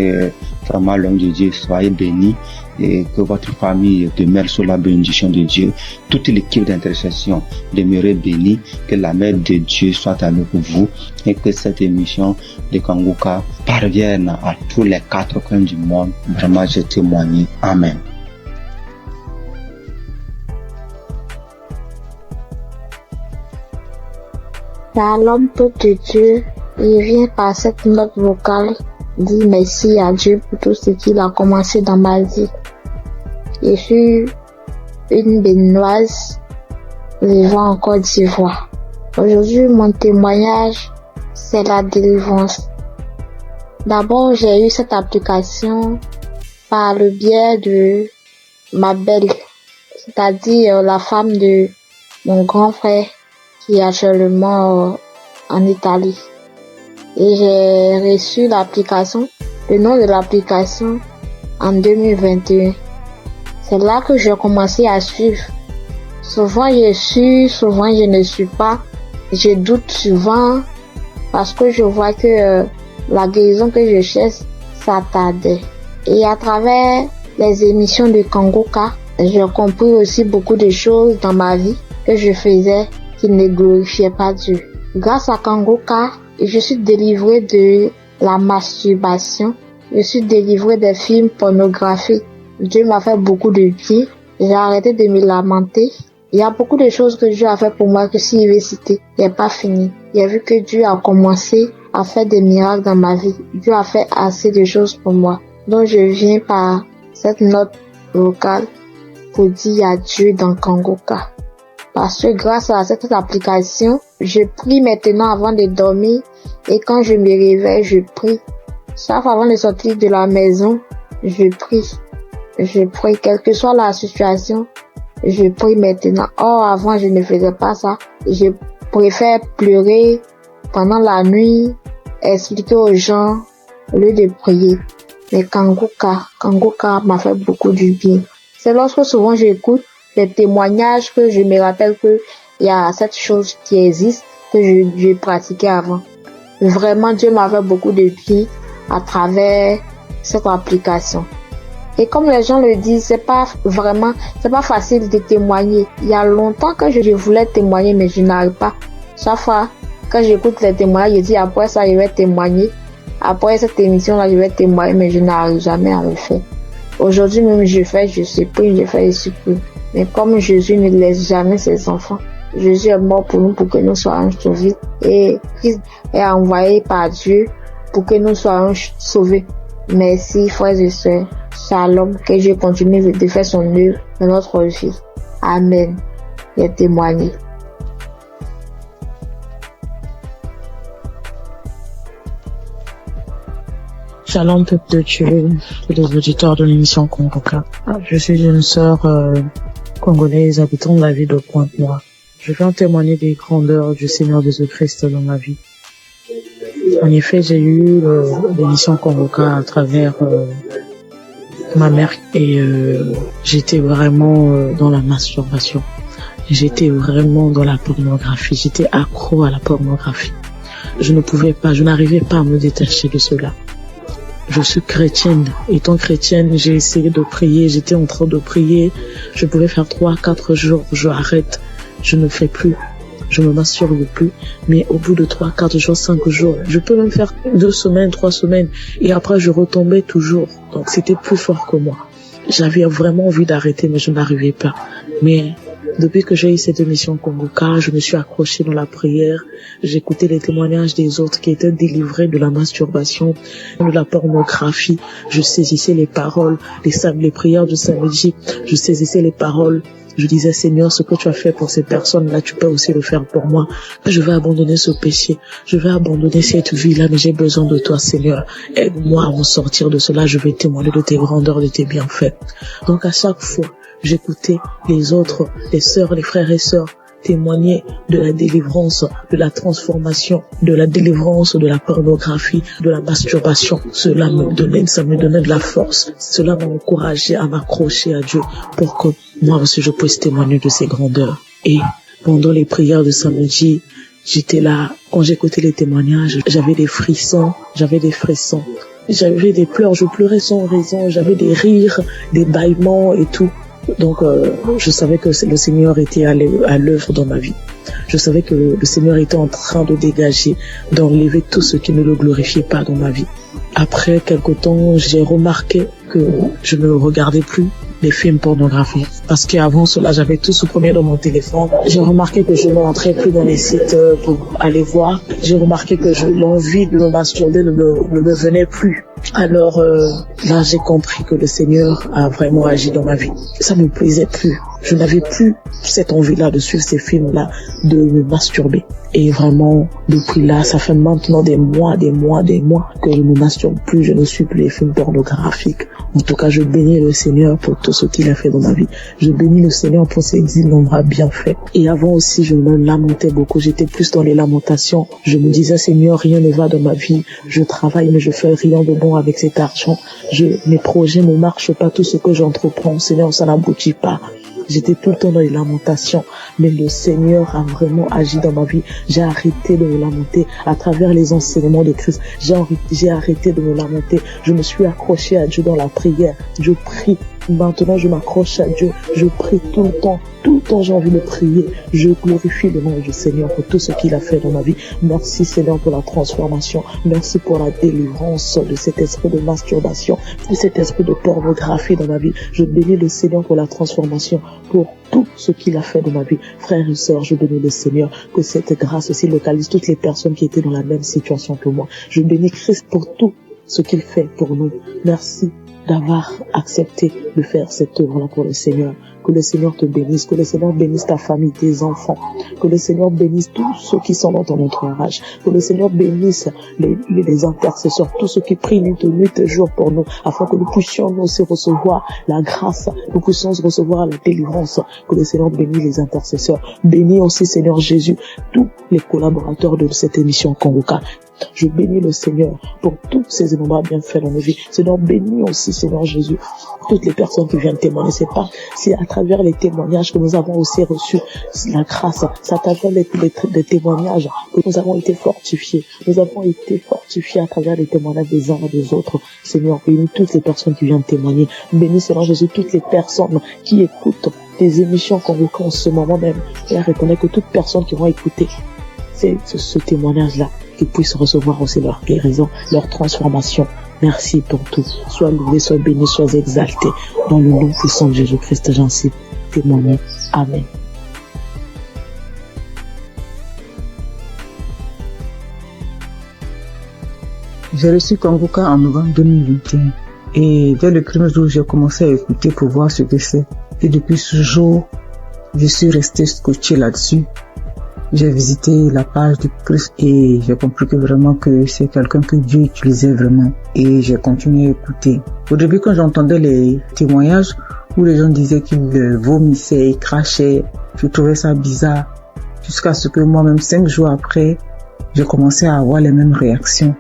[SPEAKER 5] vraiment, l'homme de Dieu, soyez bénis et que votre famille demeure sous la bénédiction de Dieu. Toute l'équipe d'intercession demeure bénie, que la main de Dieu soit avec vous et que cette émission de Kanguka parvienne à tous les 4 coins du monde. Vraiment, je témoigne. Amen.
[SPEAKER 6] L'homme de Dieu, il vient par cette note vocale dire merci à Dieu pour tout ce qu'il a commencé dans ma vie. Je suis une béninoise vivant en Côte d'Ivoire. Aujourd'hui, mon témoignage, c'est la délivrance. D'abord, j'ai eu cette application par le biais de ma belle, c'est-à-dire la femme de mon grand frère qui est actuellement en Italie. Et j'ai reçu l'application, le nom de l'application en 2021. C'est là que j'ai commencé à suivre. Souvent je suis, souvent je ne suis pas. Je doute souvent parce que je vois que la guérison que je cherche, ça tardait. Et à travers les émissions de Kanguka, j'ai compris aussi beaucoup de choses dans ma vie que je faisais qui ne glorifiaient pas Dieu. Grâce à Kanguka, je suis délivrée de la masturbation. Je suis délivrée des films pornographiques. Dieu m'a fait beaucoup de bien. J'ai arrêté de me lamenter. Il y a beaucoup de choses que Dieu a fait pour moi que s'il veut citer, il n'est pas fini. J'ai vu que Dieu a commencé à faire des miracles dans ma vie. Dieu a fait assez de choses pour moi. Donc je viens par cette note vocale pour dire adieu dans Kanguka. Parce que grâce à cette application, je prie maintenant avant de dormir et quand je me réveille, je prie. Chaque fois avant de sortir de la maison, je prie. Je prie, quelle que soit la situation, je prie maintenant. Or, avant, je ne faisais pas ça. Je préfère pleurer pendant la nuit, expliquer aux gens au lieu de prier. Mais Kanguka m'a fait beaucoup du bien. C'est lorsque souvent j'écoute les témoignages que je me rappelle que il y a cette chose qui existe que je pratiquais avant. Vraiment, Dieu m'a fait beaucoup de bien à travers cette application. Et comme les gens le disent, c'est pas facile de témoigner. Il y a longtemps que je voulais témoigner, mais je n'arrive pas. Chaque fois, quand j'écoute les témoignages, je dis après ça, je vais témoigner. Après cette émission-là, je vais témoigner, mais je n'arrive jamais à le faire. Aujourd'hui même, je supplie, je fais, je supplie. Mais comme Jésus ne laisse jamais ses enfants, Jésus est mort pour nous, pour que nous soyons sauvés. Et Christ est envoyé par Dieu pour que nous soyons sauvés. Merci, frères et sœurs. Shalom, que Dieu continue de faire son œuvre dans notre vie. Amen. Et témoigner.
[SPEAKER 18] Shalom, peuple de Dieu, tous les auditeurs de l'émission Kanguka. Je suis une sœur congolaise habitant la ville de Pointe-Noire. Je viens témoigner des grandeurs du Seigneur Jésus-Christ dans ma vie. En effet, j'ai eu l'émission Kanguka à travers ma mère et j'étais vraiment dans la masturbation. J'étais vraiment dans la pornographie. J'étais accro à la pornographie. Je n'arrivais pas à me détacher de cela. Je suis chrétienne. Étant chrétienne, j'ai essayé de prier. J'étais en train de prier. Je pouvais faire 3-4 jours. Je arrête. Je ne fais plus. Je me masturbe plus. Mais au bout de 3-4 jours, 5 jours, je peux même faire 2 semaines, 3 semaines. Et après, je retombais toujours. Donc, c'était plus fort que moi. J'avais vraiment envie d'arrêter, mais je n'arrivais pas. Mais depuis que j'ai eu cette émission Kongoka, je me suis accrochée dans la prière. J'écoutais les témoignages des autres qui étaient délivrés de la masturbation, de la pornographie. Je saisissais les paroles, les prières du samedi. Je saisissais les paroles. Je disais, Seigneur, ce que tu as fait pour ces personnes-là, tu peux aussi le faire pour moi. Je vais abandonner ce péché. Je vais abandonner cette vie-là, mais j'ai besoin de toi, Seigneur. Aide-moi à m'en sortir de cela. Je vais témoigner de tes grandeurs, de tes bienfaits. Donc, à chaque fois, j'écoutais les autres, les sœurs, les frères et sœurs témoigner de la délivrance, de la transformation, de la délivrance de la pornographie, de la masturbation. Cela me donnait de la force. Cela m'a encouragé à m'accrocher à Dieu pour que moi aussi je puisse témoigner de ses grandeurs. Et pendant les prières de samedi, j'étais là, quand j'écoutais les témoignages, j'avais des frissons. J'avais des pleurs, je pleurais sans raison, j'avais des rires, des bâillements et tout. Donc, je savais que le Seigneur était à l'œuvre dans ma vie. Je savais que le Seigneur était en train de dégager, d'enlever tout ce qui ne le glorifiait pas dans ma vie. Après quelque temps, j'ai remarqué que je ne regardais plus les films pornographiques. Parce qu'avant cela, j'avais tout supprimé dans mon téléphone. J'ai remarqué que je ne rentrais plus dans les sites pour aller voir. J'ai remarqué que l'envie de me masturber ne me venait plus. Alors là, j'ai compris que le Seigneur a vraiment agi dans ma vie. Ça ne me plaisait plus. Je n'avais plus cette envie-là de suivre ces films-là, de me masturber. Et vraiment, depuis là, ça fait maintenant des mois que je ne masturbe plus, je ne suis plus les films pornographiques. En tout cas, je bénis le Seigneur pour tout ce qu'il a fait dans ma vie. Je bénis le Seigneur pour ses innombrables bienfaits. Et avant aussi, je me lamentais beaucoup. J'étais plus dans les lamentations. Je me disais, Seigneur, rien ne va dans ma vie. Je travaille, mais je fais rien de bon avec cet argent. Mes projets ne marchent pas. Tout ce que j'entreprends, Seigneur, ça n'aboutit pas. J'étais tout le temps dans les lamentations, mais le Seigneur a vraiment agi dans ma vie. J'ai arrêté de me lamenter à travers les enseignements de Christ. J'ai arrêté de me lamenter. Je me suis accroché à Dieu dans la prière. Je prie. Maintenant, je m'accroche à Dieu. Je prie tout le temps. Tout le temps, j'ai envie de prier. Je glorifie le nom du Seigneur pour tout ce qu'il a fait dans ma vie. Merci, Seigneur, pour la transformation. Merci pour la délivrance de cet esprit de masturbation, de cet esprit de pornographie dans ma vie. Je bénis le Seigneur pour la transformation, pour tout ce qu'il a fait dans ma vie. Frères et sœurs, je bénis le Seigneur, que cette grâce aussi localise toutes les personnes qui étaient dans la même situation que moi. Je bénis Christ pour tout ce qu'il fait pour nous. Merci d'avoir accepté de faire cette œuvre-là pour le Seigneur. Que le Seigneur te bénisse, que le Seigneur bénisse ta famille, tes enfants, que le Seigneur bénisse tous ceux qui sont dans ton entourage, que le Seigneur bénisse les intercesseurs, tous ceux qui prient nuit et jour pour nous, afin que nous puissions nous aussi recevoir la grâce, nous puissions recevoir la délivrance, que le Seigneur bénisse les intercesseurs. Bénis aussi, Seigneur Jésus, tous les collaborateurs de cette émission Kongoka. Je bénis le Seigneur pour tous ces innombrables bienfaits dans nos vies. Seigneur, bénis aussi, Seigneur Jésus, toutes les personnes qui viennent témoigner. C'est à travers les témoignages que nous avons aussi reçu la grâce. C'est à travers les témoignages que nous avons été fortifiés. Nous avons été fortifiés à travers les témoignages des uns et des autres. Seigneur, bénis toutes les personnes qui viennent témoigner. Bénis, Seigneur Jésus, toutes les personnes qui écoutent des émissions Kongoka en ce moment même. Et reconnais que toutes personnes qui vont écouter ce témoignage-là, qu'ils puissent recevoir aussi leur guérison, leur transformation. Merci pour tout. Sois loué, sois béni, sois exalté. Dans le nom puissant de Jésus-Christ, j'en suis témoigné. Amen.
[SPEAKER 7] J'ai reçu Kongoka en novembre 2021. Et dès le premier jour, j'ai commencé à écouter pour voir ce que c'est. Et depuis ce jour, je suis resté scotché là-dessus. J'ai visité la page du Christ et j'ai compris que vraiment que c'est quelqu'un que Dieu utilisait vraiment. Et j'ai continué à écouter. Au début, quand j'entendais les témoignages où les gens disaient qu'ils vomissaient, ils crachaient, je trouvais ça bizarre. Jusqu'à ce que moi-même, 5 jours après, j'ai commencé à avoir les mêmes réactions.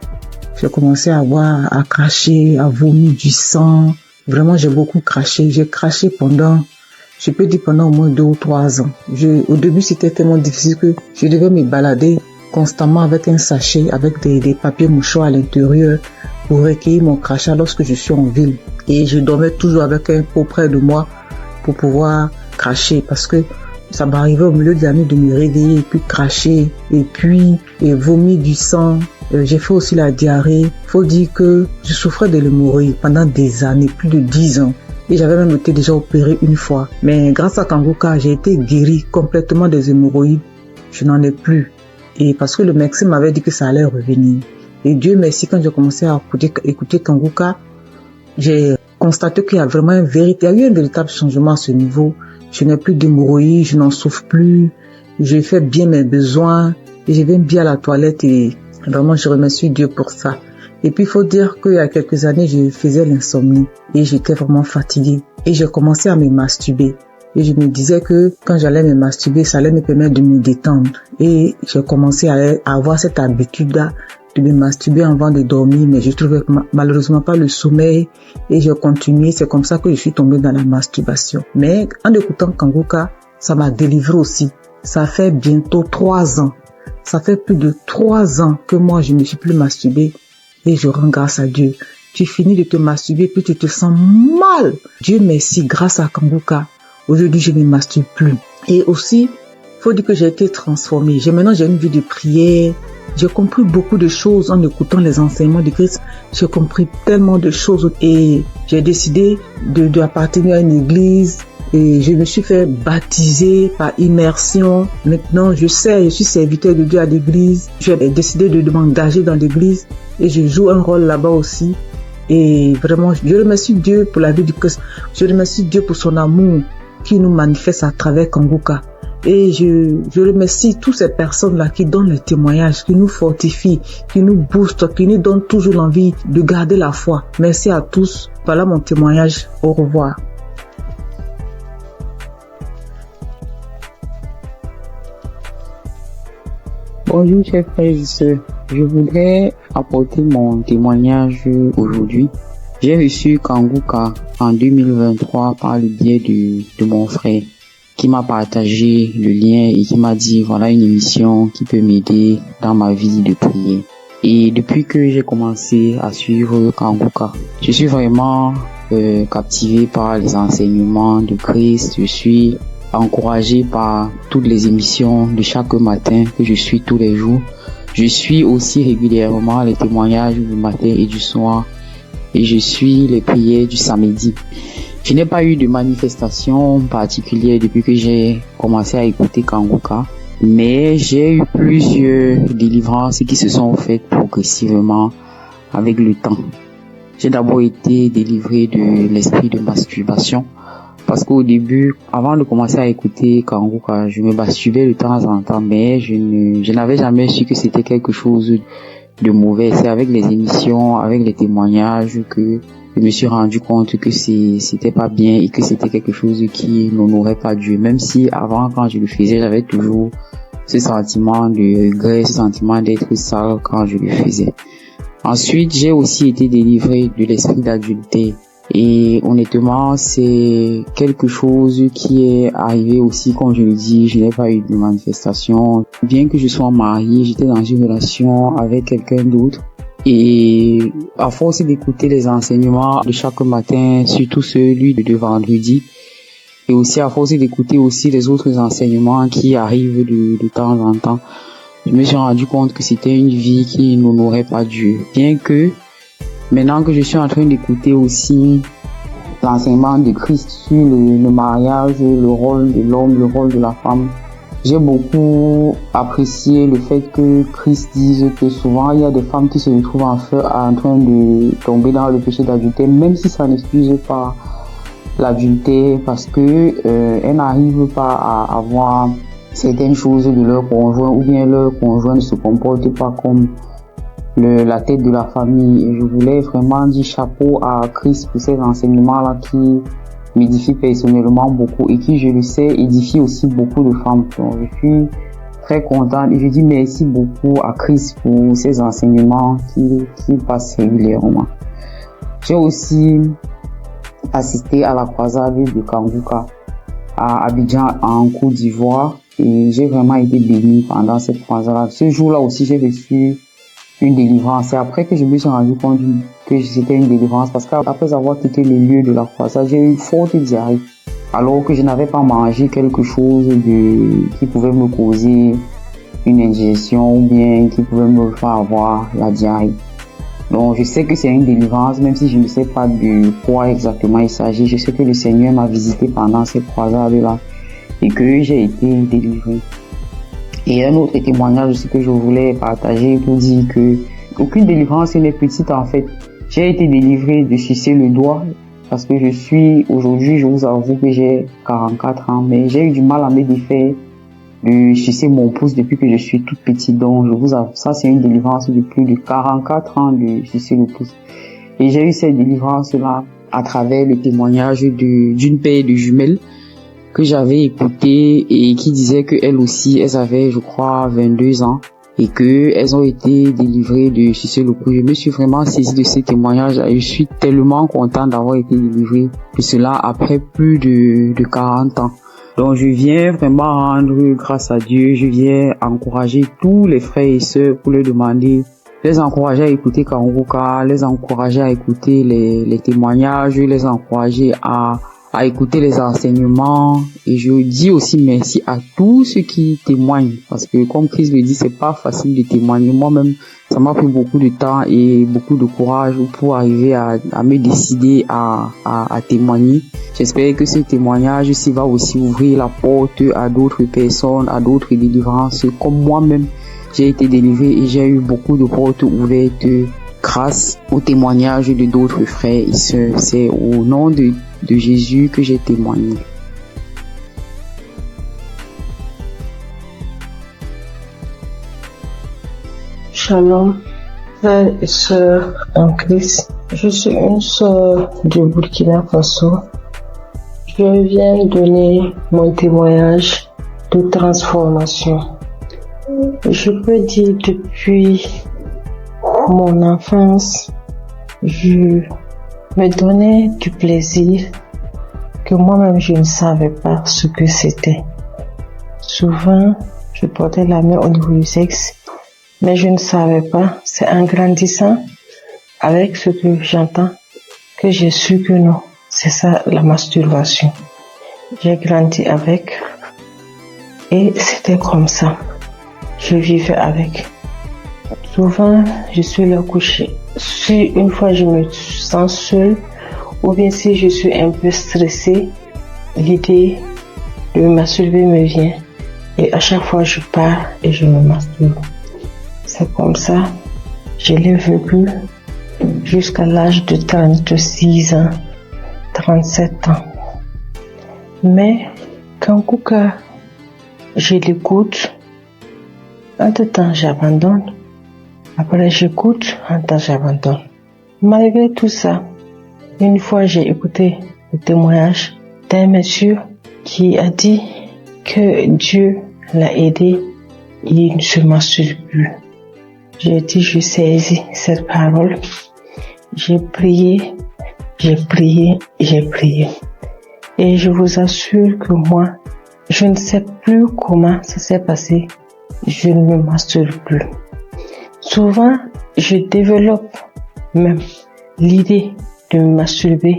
[SPEAKER 7] J'ai commencé à cracher, à vomir du sang. Vraiment, j'ai beaucoup craché. J'ai craché pendant au moins 2 ou 3 ans. Au début, c'était tellement difficile que je devais me balader constamment avec un sachet, avec des papiers mouchoirs à l'intérieur pour recueillir mon crachat lorsque je suis en ville. Et je dormais toujours avec un pot près de moi pour pouvoir cracher parce que ça m'arrivait au milieu de la nuit de me réveiller et puis cracher et vomir du sang. J'ai fait aussi la diarrhée. Faut dire que je souffrais de l'hémorroïde pendant des années, plus de 10 ans. Et j'avais même été déjà opéré une fois. Mais grâce à Kanguka, j'ai été guéri complètement des hémorroïdes. Je n'en ai plus. Et parce que le médecin m'avait dit que ça allait revenir. Et Dieu merci, quand j'ai commencé à écouter Kanguka, j'ai constaté qu'il y a vraiment il y a eu un véritable changement à ce niveau. Je n'ai plus d'hémorroïdes, je n'en souffre plus. Je fais bien mes besoins et je vais bien à la toilette et vraiment je remercie Dieu pour ça. Et puis il faut dire qu'il y a quelques années, je faisais l'insomnie et j'étais vraiment fatiguée. Et j'ai commencé à me masturber. Et je me disais que quand j'allais me masturber, ça allait me permettre de me détendre. Et j'ai commencé à avoir cette habitude-là de me masturber avant de dormir, mais je trouvais malheureusement pas le sommeil et j'ai continué. C'est comme ça que je suis tombée dans la masturbation. Mais en écoutant Kanguka, ça m'a délivré aussi. Ça fait bientôt 3 ans. Ça fait plus de 3 ans que moi je ne me suis plus masturbée et je rends grâce à Dieu. Tu finis de te masturber puis tu te sens mal. Dieu merci, grâce à Kanguka, aujourd'hui je ne me masturbe plus. Et aussi, faut dire que j'ai été transformée. Maintenant j'ai une vie de prière. J'ai compris beaucoup de choses en écoutant les enseignements de Christ. J'ai compris tellement de choses et j'ai décidé d'appartenir à une église et je me suis fait baptiser par immersion. Maintenant, je suis serviteur de Dieu à l'église. J'ai décidé de m'engager dans l'église et je joue un rôle là-bas aussi. Et vraiment, je remercie Dieu pour la vie du Christ. Je remercie Dieu pour son amour qui nous manifeste à travers Kanguka. Et je remercie toutes ces personnes-là qui donnent le témoignage, qui nous fortifient, qui nous boostent, qui nous donnent toujours l'envie de garder la foi. Merci à tous. Voilà mon témoignage. Au revoir.
[SPEAKER 8] Bonjour chers frères et sœurs. Je voudrais apporter mon témoignage aujourd'hui. J'ai reçu Kanguka en 2023 par le biais de mon frère, qui m'a partagé le lien et qui m'a dit voilà une émission qui peut m'aider dans ma vie de prière. Et depuis que j'ai commencé à suivre Kanguka, je suis vraiment captivé par les enseignements de Christ. Je suis encouragé par toutes les émissions de chaque matin que je suis tous les jours. Je suis aussi régulièrement les témoignages du matin et du soir et je suis les prières du samedi. Je n'ai pas eu de manifestation particulière depuis que j'ai commencé à écouter Kanguka, mais j'ai eu plusieurs délivrances qui se sont faites progressivement avec le temps. J'ai d'abord été délivré de l'esprit de masturbation parce qu'au début, avant de commencer à écouter Kanguka, je me masturbais de temps en temps, mais je n'avais jamais su que c'était quelque chose de mauvais. C'est avec les émissions, avec les témoignages que je me suis rendu compte que c'était pas bien et que c'était quelque chose qui n'honorait pas Dieu. Même si avant, quand je le faisais, j'avais toujours ce sentiment de regret, ce sentiment d'être sale quand je le faisais. Ensuite, j'ai aussi été délivré de l'esprit d'adultère. Et honnêtement, c'est quelque chose qui est arrivé aussi, comme je le dis, je n'ai pas eu de manifestation. Bien que je sois marié, j'étais dans une relation avec quelqu'un d'autre. Et à force d'écouter les enseignements de chaque matin, surtout celui de vendredi, et aussi à force d'écouter aussi les autres enseignements qui arrivent de temps en temps, je me suis rendu compte que c'était une vie qui n'honorait pas Dieu. Bien que maintenant que je suis en train d'écouter aussi l'enseignement de Christ sur le mariage, le rôle de l'homme, le rôle de la femme, j'ai beaucoup apprécié le fait que Christ dise que souvent il y a des femmes qui se retrouvent en train de tomber dans le péché d'adultère, même si ça n'excuse pas l'adultère, parce que elles n'arrivent pas à avoir certaines choses de leur conjoint, ou bien leur conjoint ne se comporte pas comme la tête de la famille. Et je voulais vraiment dire chapeau à Christ pour ces enseignements-là qui m'édifient personnellement beaucoup et qui, je le sais, édifient aussi beaucoup de femmes. Donc, je suis très contente et je dis merci beaucoup à Christ pour ces enseignements qui passent régulièrement. J'ai aussi assisté à la croisade de Kanguka à Abidjan en Côte d'Ivoire et j'ai vraiment été béni pendant cette croisade. Ce jour-là aussi, j'ai reçu une délivrance. C'est après que je me suis rendu compte que c'était une délivrance parce qu'après avoir quitté le lieu de la croisade, j'ai eu une forte diarrhée. Alors que je n'avais pas mangé quelque chose qui pouvait me causer une indigestion ou bien qui pouvait me faire avoir la diarrhée. Donc je sais que c'est une délivrance, même si je ne sais pas de quoi exactement il s'agit. Je sais que le Seigneur m'a visité pendant cette croisade-là et que j'ai été délivré. Et un autre témoignage aussi que je voulais partager pour dire que aucune délivrance n'est petite en fait. J'ai été délivré de sucer le doigt parce que aujourd'hui, je vous avoue que j'ai 44 ans, mais j'ai eu du mal à me défaire de sucer mon pouce depuis que je suis toute petite. Donc, je vous avoue, ça c'est une délivrance de plus de 44 ans de sucer le pouce. Et j'ai eu cette délivrance-là à travers le témoignage d'une paire de jumelles que j'avais écouté et qui disait qu'elles aussi, elles avaient, je crois, 22 ans et qu'elles ont été délivrées de sucer le pouce. Je me suis vraiment saisie de ces témoignages et je suis tellement content d'avoir été délivrée de cela après plus de 40 ans. Donc je viens vraiment rendre grâce à Dieu, je viens encourager tous les frères et sœurs pour leur demander, les encourager à écouter Kanguka, les encourager à écouter les témoignages, les encourager à écouter les enseignements. Et je dis aussi merci à tous ceux qui témoignent parce que comme Christ le dit, c'est pas facile de témoigner. Moi-même, ça m'a pris beaucoup de temps et beaucoup de courage pour arriver à me décider à témoigner. J'espère que ce témoignage aussi va aussi ouvrir la porte à d'autres personnes, à d'autres délivrances. Comme moi-même, j'ai été délivré et j'ai eu beaucoup de portes ouvertes grâce au témoignage de d'autres frères et sœurs. C'est au nom de Jésus que j'ai témoigné.
[SPEAKER 9] Shalom, frères et sœurs en Christ. Je suis une sœur du Burkina Faso. Je viens donner mon témoignage de transformation. Je peux dire depuis mon enfance, je me donnais du plaisir que moi-même je ne savais pas ce que c'était. Souvent, je portais la main au niveau du sexe, mais je ne savais pas. C'est en grandissant avec ce que j'entends que j'ai su que non, c'est ça la masturbation. J'ai grandi avec et c'était comme ça. Je vivais avec. Souvent, je suis là couchée. Si une fois je me sens seule ou bien si je suis un peu stressée, l'idée de me masturber me vient. Et à chaque fois, je pars et je me masturbe. C'est comme ça. Je l'ai vécu jusqu'à l'âge de 36 ans, 37 ans. Mais quand Kanguka, je l'écoute, entre-temps j'abandonne. Après j'écoute, entre-temps j'abandonne. Malgré tout ça, une fois j'ai écouté le témoignage d'un monsieur qui a dit que Dieu l'a aidé, il ne se masturbe plus. J'ai dit, je saisis cette parole. J'ai prié. Et je vous assure que moi, je ne sais plus comment ça s'est passé. Je ne me masturbe plus. Souvent, je développe même l'idée de me masturber,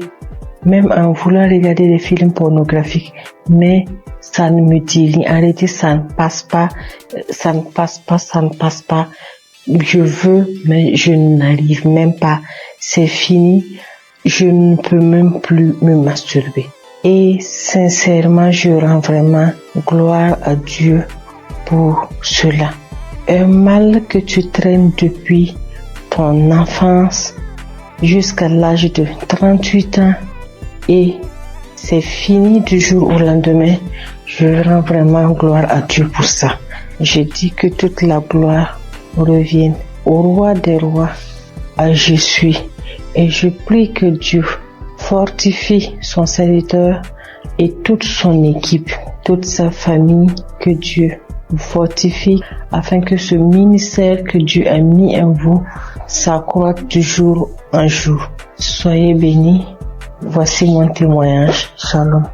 [SPEAKER 9] même en voulant regarder des films pornographiques. Mais ça ne me dit rien. Arrêtez, ça ne passe pas. Je veux, mais je n'arrive même pas. C'est fini. Je ne peux même plus me masturber. Et sincèrement, je rends vraiment gloire à Dieu pour cela. Un mal que tu traînes depuis ton enfance jusqu'à l'âge de 38 ans et c'est fini du jour au lendemain. Je rends vraiment gloire à Dieu pour ça. Je dis que toute la gloire revienne au roi des rois, à Jésus. Et je prie que Dieu fortifie son serviteur et toute son équipe, toute sa famille, que Dieu vous fortifie afin que ce ministère que Dieu a mis en vous s'accroisse de jour en jour. Soyez bénis. Voici mon témoignage. Shalom.